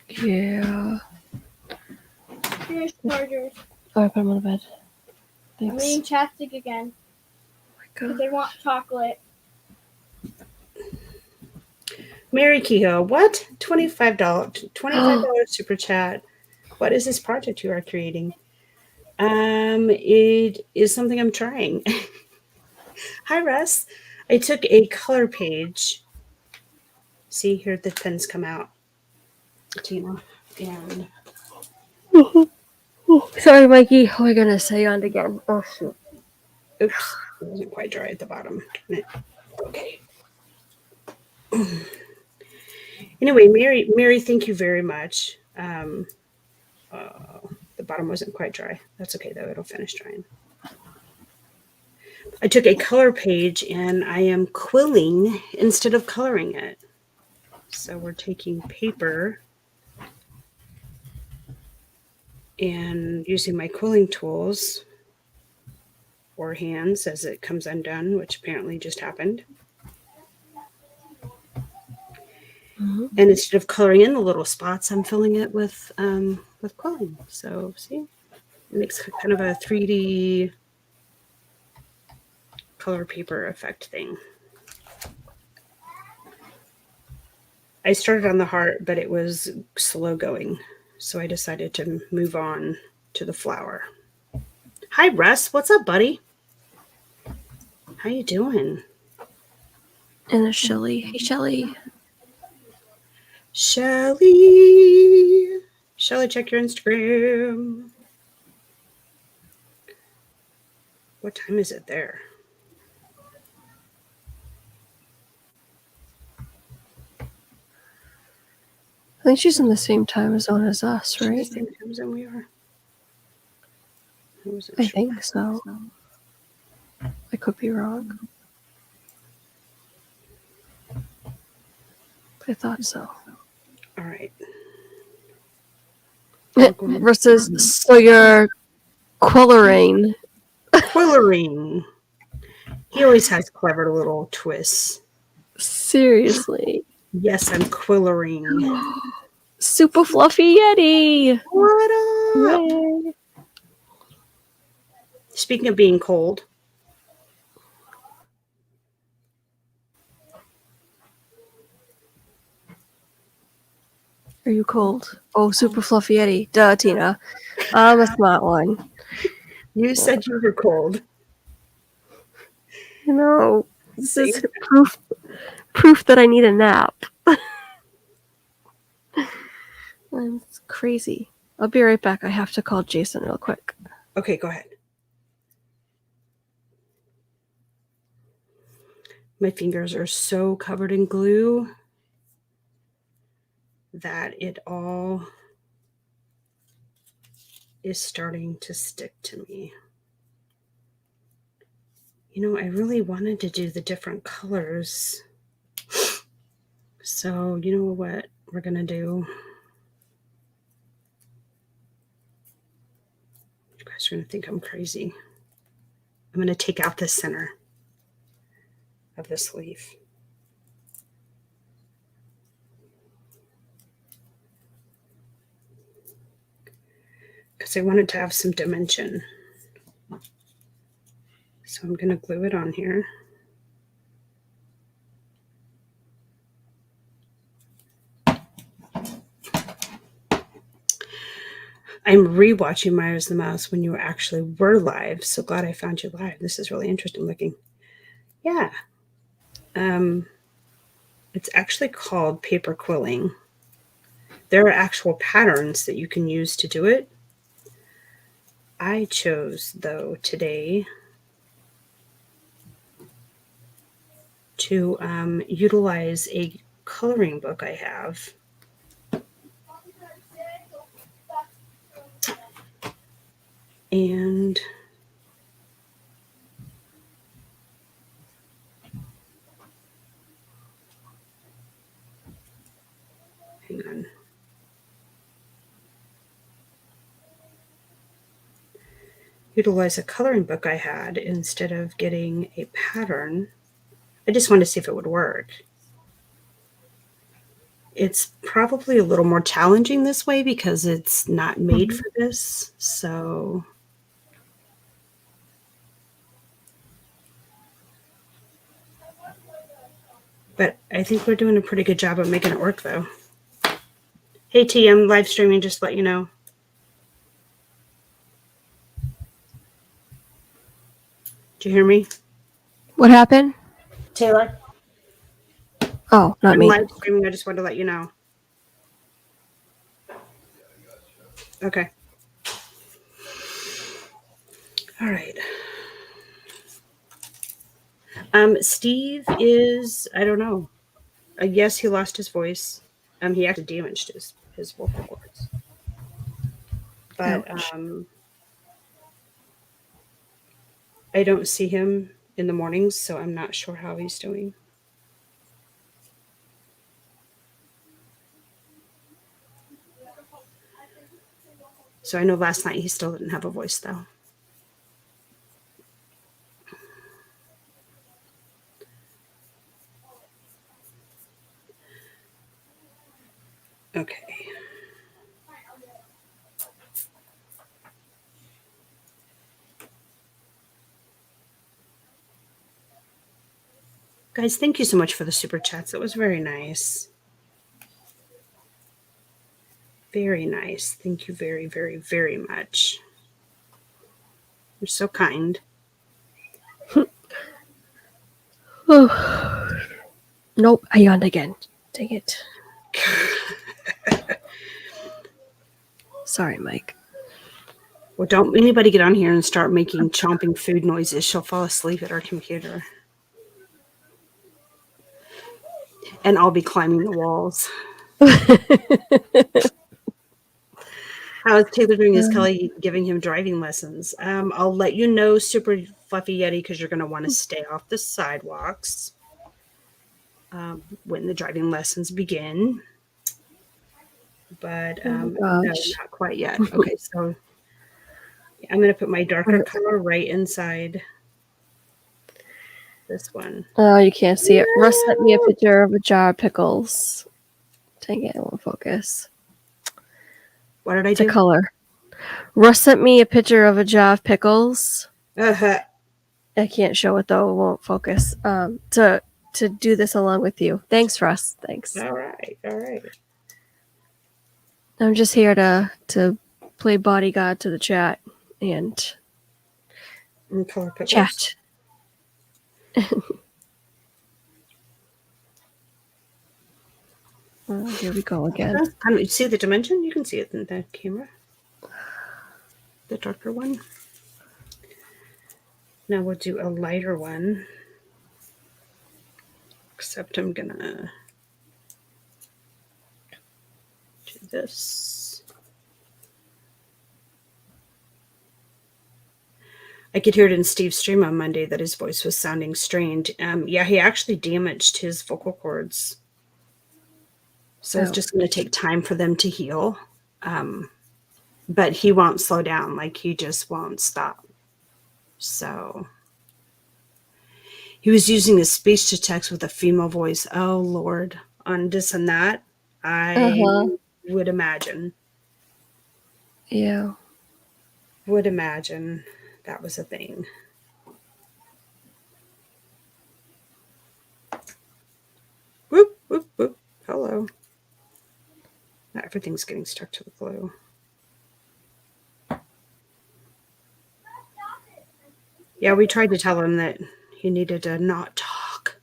Speaker 2: Yeah.
Speaker 4: Here's chargers.
Speaker 2: Oh, I put them on the bed.
Speaker 4: I'm
Speaker 2: Thanks.
Speaker 4: eating chapstick again
Speaker 2: Oh my
Speaker 4: because
Speaker 2: God.
Speaker 4: they want chocolate.
Speaker 1: Mary Kehoe, what? $25 super chat. What is this project you are creating? It is something I'm trying. Hi, Russ. I took a color page. See, here the pens come out. Tina. And
Speaker 2: Sorry, Mikey. What am I gonna say on again? Oh shoot.
Speaker 1: oops, it wasn't quite dry at the bottom. Okay. Anyway, Mary, thank you very much. The bottom wasn't quite dry. That's okay though, it'll finish drying. I took a color page and I am quilling instead of coloring it. So we're taking paper and using my quilling tools or hands as it comes undone, which apparently just happened.
Speaker 2: Mm-hmm.
Speaker 1: And instead of coloring in the little spots, I'm filling it with quilling. So see, it makes kind of a 3D color paper effect thing. I started on the heart, but it was slow going. So I decided to move on to the flower. Hi, Russ. What's up, buddy? How you doing?
Speaker 2: And there's Shelly. Hey, Shelly.
Speaker 1: Shelly. Shelly, check your Instagram. What time is it there?
Speaker 2: I think she's in the same time zone as us, right?
Speaker 1: Same time zone we are.
Speaker 2: I think so. I could be wrong. I thought so.
Speaker 1: All right.
Speaker 2: Versus, so you're quillering.
Speaker 1: Quillering. He always has clever little twists.
Speaker 2: Seriously.
Speaker 1: Yes, I'm quillering.
Speaker 2: Super fluffy Yeti.
Speaker 1: What up?
Speaker 2: Yay.
Speaker 1: Speaking of being cold,
Speaker 2: Are you cold? Oh, super fluffy Yeti. Duh, Tina. I'm a smart one.
Speaker 1: you said you were cold.
Speaker 2: You know, this is proof that I need a nap. It's crazy. I'll be right back. I have to call Jason real quick.
Speaker 1: Okay, go ahead. My fingers are so covered in glue that it all is starting to stick to me. You know, I really wanted to do the different colors. So, you know what we're going to do? You guys are going to think I'm crazy. I'm going to take out the center of this leaf. Because I wanted to have some dimension. So I'm going to glue it on here. I'm rewatching Myers the Mouse when you actually were live. So glad I found you live. This is really interesting looking. Yeah. It's actually called paper quilling. There are actual patterns that you can use to do it. I chose, though, today to utilize a coloring book I have. And hang on. Utilize a coloring book I had instead of getting a pattern. I just wanted to see if it would work. It's probably a little more challenging this way because it's not made for this. So but I think we're doing a pretty good job of making it work though. Hey T, I'm live streaming, just to let you know. Did you hear me?
Speaker 2: What happened?
Speaker 1: Taylor?
Speaker 2: Oh, not
Speaker 1: I'm
Speaker 2: me.
Speaker 1: live streaming, I just wanted to let you know. Okay. All right. Steve is, I don't know. Yes, he lost his voice. He actually damaged his vocal cords. But
Speaker 2: Ouch.
Speaker 1: I don't see him in the mornings, so I'm not sure how he's doing. So I know last night he still didn't have a voice, though. Okay. Guys, thank you so much for the super chats. It was very nice. Very nice. Thank you very, very, very much. You're so kind.
Speaker 2: Oh. Nope, I yawned again. Dang it. Sorry, Mike.
Speaker 1: Well, don't anybody get on here and start making chomping food noises. She'll fall asleep at our computer. And I'll be climbing the walls. How is Taylor doing? Is Kelly giving him driving lessons? I'll let you know, Super Fluffy Yeti, because you're going to want to stay off the sidewalks when the driving lessons begin. But no, not quite yet. Okay, so I'm going to put my darker color right inside this one.
Speaker 2: Oh, you can't see it. Russ sent me a picture of a jar of pickles. Dang it, it won't focus.
Speaker 1: What did I
Speaker 2: It's
Speaker 1: do?
Speaker 2: a color. Russ sent me a picture of a jar of pickles.
Speaker 1: Uh-huh.
Speaker 2: I can't show it though; it won't focus. To do this along with you. Thanks, Russ. Thanks.
Speaker 1: All right.
Speaker 2: I'm just here to play bodyguard to the chat and
Speaker 1: Color pickles.
Speaker 2: chat. Here we go again.
Speaker 1: You see the dimension? You can see it in the camera. The darker one. Now we'll do a lighter one. Except I'm gonna do this. I could hear it in Steve's stream on Monday that his voice was sounding strained. Yeah, he actually damaged his vocal cords. So it's just going to take time for them to heal. But he won't slow down. Like, he just won't stop. So he was using a speech to text with a female voice. Oh, Lord. On this and that, I would imagine.
Speaker 2: Yeah.
Speaker 1: Would imagine that was a thing. Whoop, whoop, whoop. Hello. Now everything's getting stuck to the glue. Yeah, we tried to tell him that he needed to not talk.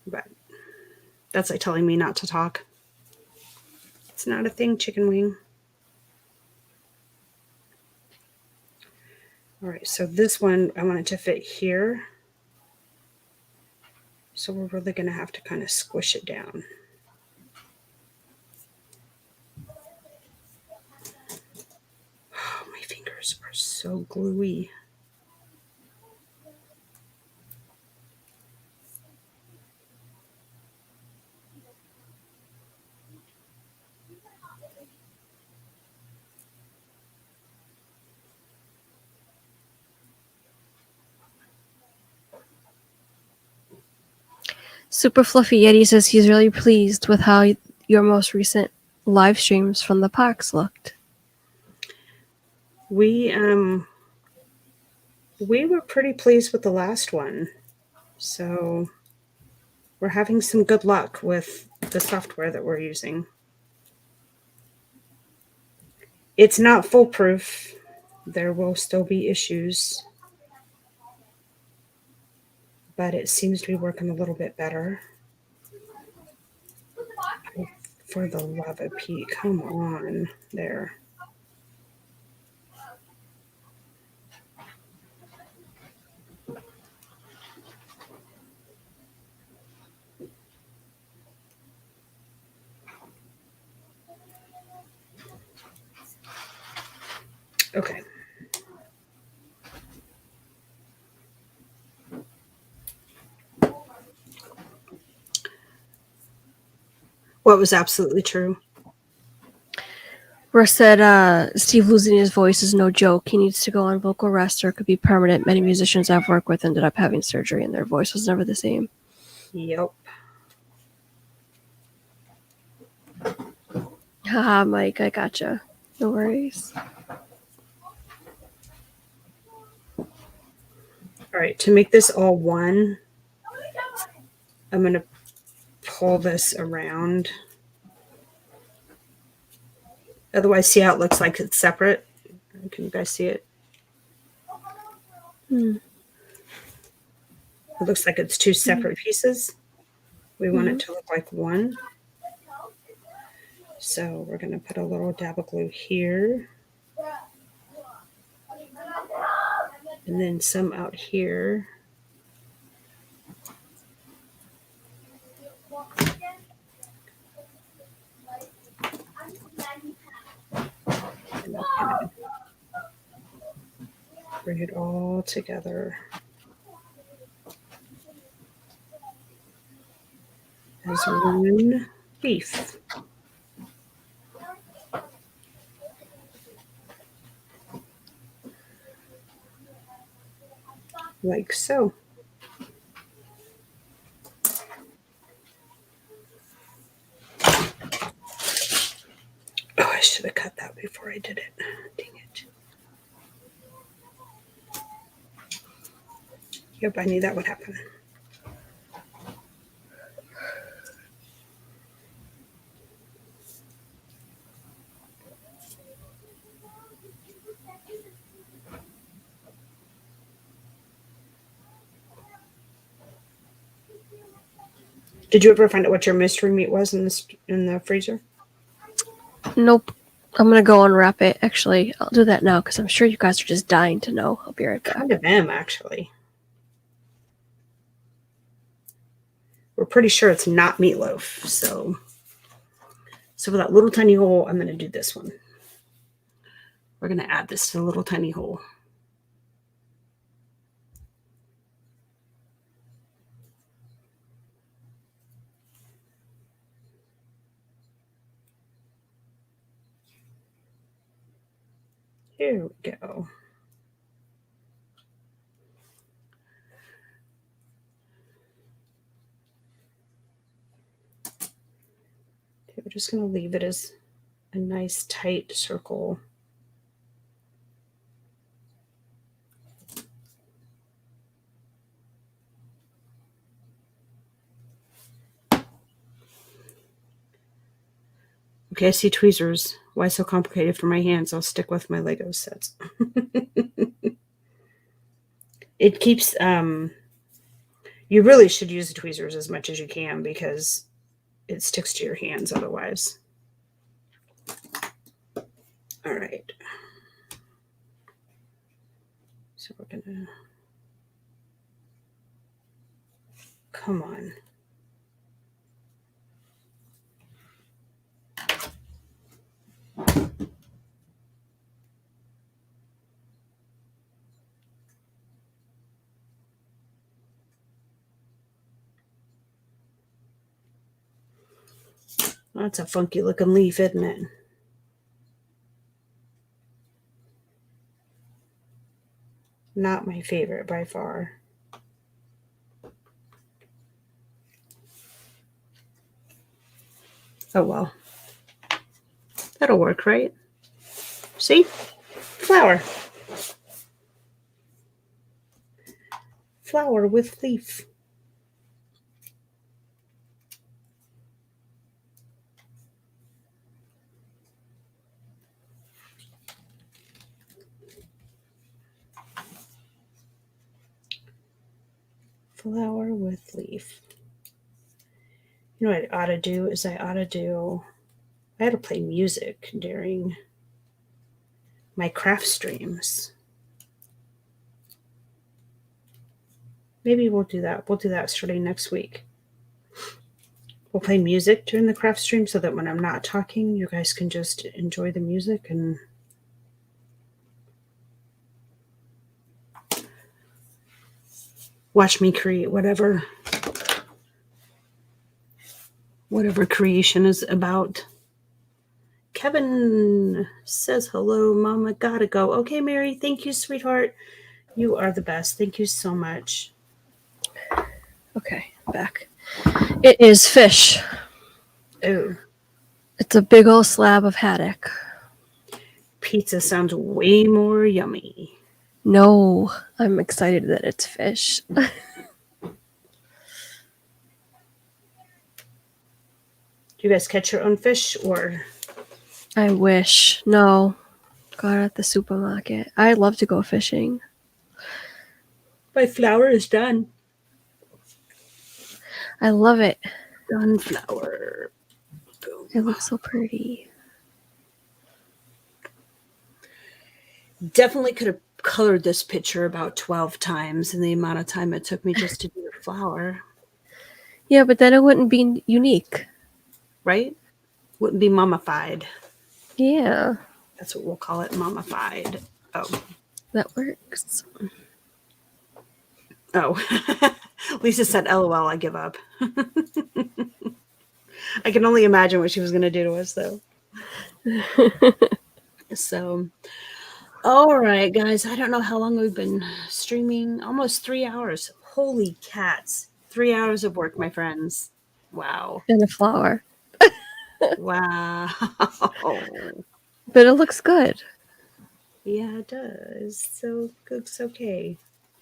Speaker 1: But that's like telling me not to talk. It's not a thing, chicken wing. All right, so this one, I want it to fit here. So we're really going to have to kind of squish it down. Oh, my fingers are so gluey.
Speaker 2: Super Fluffy Yeti says he's really pleased with how your most recent live streams from the parks looked.
Speaker 1: We were pretty pleased with the last one. So we're having some good luck with the software that we're using. It's not foolproof. There will still be issues. But it seems to be working a little bit better. For the love of Pete, come on. There. Okay. What was absolutely true?
Speaker 2: Russ said Steve losing his voice is no joke. He needs to go on vocal rest or it could be permanent. Many musicians I've worked with ended up having surgery and their voice was never the same.
Speaker 1: Yep.
Speaker 2: Haha, Mike, I gotcha. No worries.
Speaker 1: All right, to make this all one, I'm going to pull this around. Otherwise, see how it looks like it's separate? Can you guys see it? It looks like it's two separate pieces. We want it to look like one. So we're going to put a little dab of glue here. And then some out here. And I'm gonna bring it all together as one leaf. Like so. Oh, I should have cut that before I did it. Dang it. Yep, I knew that would happen. Did you ever find out what your mystery meat was in the freezer?
Speaker 2: Nope. I'm going to go unwrap it. Actually, I'll do that now because I'm sure you guys are just dying to know. I'll be right back.
Speaker 1: Kind of am, actually. We're pretty sure it's not meatloaf. So for that little tiny hole, I'm going to do this one. We're going to add this to the little tiny hole. Here we go. Okay, we're just going to leave it as a nice tight circle. Okay, I see tweezers. Why so complicated for my hands? I'll stick with my Lego sets. it keeps, you really should use the tweezers as much as you can because it sticks to your hands otherwise. All right. So we're gonna, come on. Oh, that's a funky looking leaf, isn't it? Not my favorite by far. Oh well. That'll work, right? See? Flower. Flower with leaf. Flower with leaf. You know what I ought to do is I ought to play music during my craft streams. Maybe we'll do that. We'll do that starting next week. We'll play music during the craft stream so that when I'm not talking, you guys can just enjoy the music and watch me create whatever creation is about. Kevin says hello, Mama. Gotta go. Okay, Mary. Thank you, sweetheart. You are the best. Thank you so much.
Speaker 2: Okay, back. It is fish.
Speaker 1: Oh,
Speaker 2: It's a big old slab of haddock.
Speaker 1: pizza sounds way more yummy.
Speaker 2: No, I'm excited that it's fish.
Speaker 1: Do you guys catch your own fish or?
Speaker 2: I wish. No. Got it at the supermarket. I'd love to go fishing.
Speaker 1: My flower is done.
Speaker 2: I love it.
Speaker 1: Done flower. Boom.
Speaker 2: It looks so pretty.
Speaker 1: Definitely could have colored this picture about 12 times in the amount of time it took me just to do the flower.
Speaker 2: Yeah, but then it wouldn't be unique.
Speaker 1: Right? Wouldn't be mummified.
Speaker 2: Yeah,
Speaker 1: That's what we'll call it, mummified. Oh.
Speaker 2: that works.
Speaker 1: Oh. Lisa said, LOL, I give up. I can only imagine what she was going to do to us, though. So, all right, guys. I don't know how long we've been streaming. Almost 3 hours. Holy cats. 3 hours of work, my friends. Wow.
Speaker 2: And a flower.
Speaker 1: Wow.
Speaker 2: But it looks good.
Speaker 1: Yeah, it does. So it looks okay.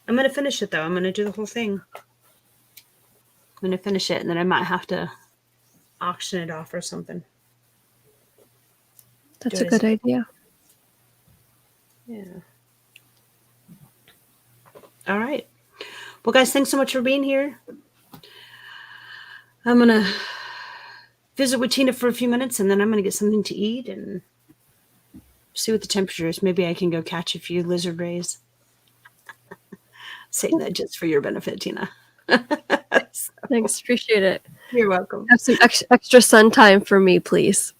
Speaker 1: I'm going to finish it, though. I'm going to do the whole thing. I'm going to finish it, and then I might have to auction it off or something.
Speaker 2: That's a good idea.
Speaker 1: Yeah. All right. Well, guys, thanks so much for being here. I'm going to visit with Tina for a few minutes, and then I'm going to get something to eat and see what the temperature is. Maybe I can go catch a few lizard rays. Saying that just for your benefit, Tina.
Speaker 2: Thanks. Appreciate it.
Speaker 1: You're welcome.
Speaker 2: Have some extra sun time for me, please.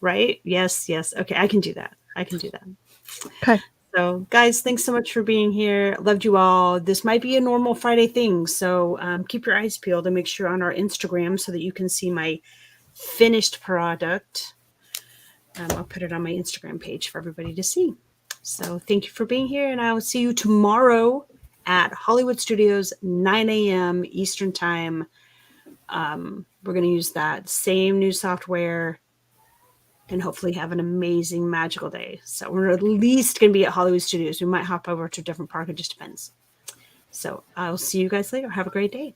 Speaker 1: Right? Yes. Okay, I can do that.
Speaker 2: Okay.
Speaker 1: So, guys, thanks so much for being here. Loved you all. This might be a normal Friday thing, so keep your eyes peeled and make sure on our Instagram so that you can see my finished product. I'll put it on my Instagram page for everybody to see. So, thank you for being here, and I will see you tomorrow at Hollywood Studios, 9 a.m. Eastern Time. We're going to use that same new software and hopefully have an amazing, magical day. So we're at least going to be at Hollywood Studios. We might hop over to a different park. It just depends. So I'll see you guys later. Have a great day.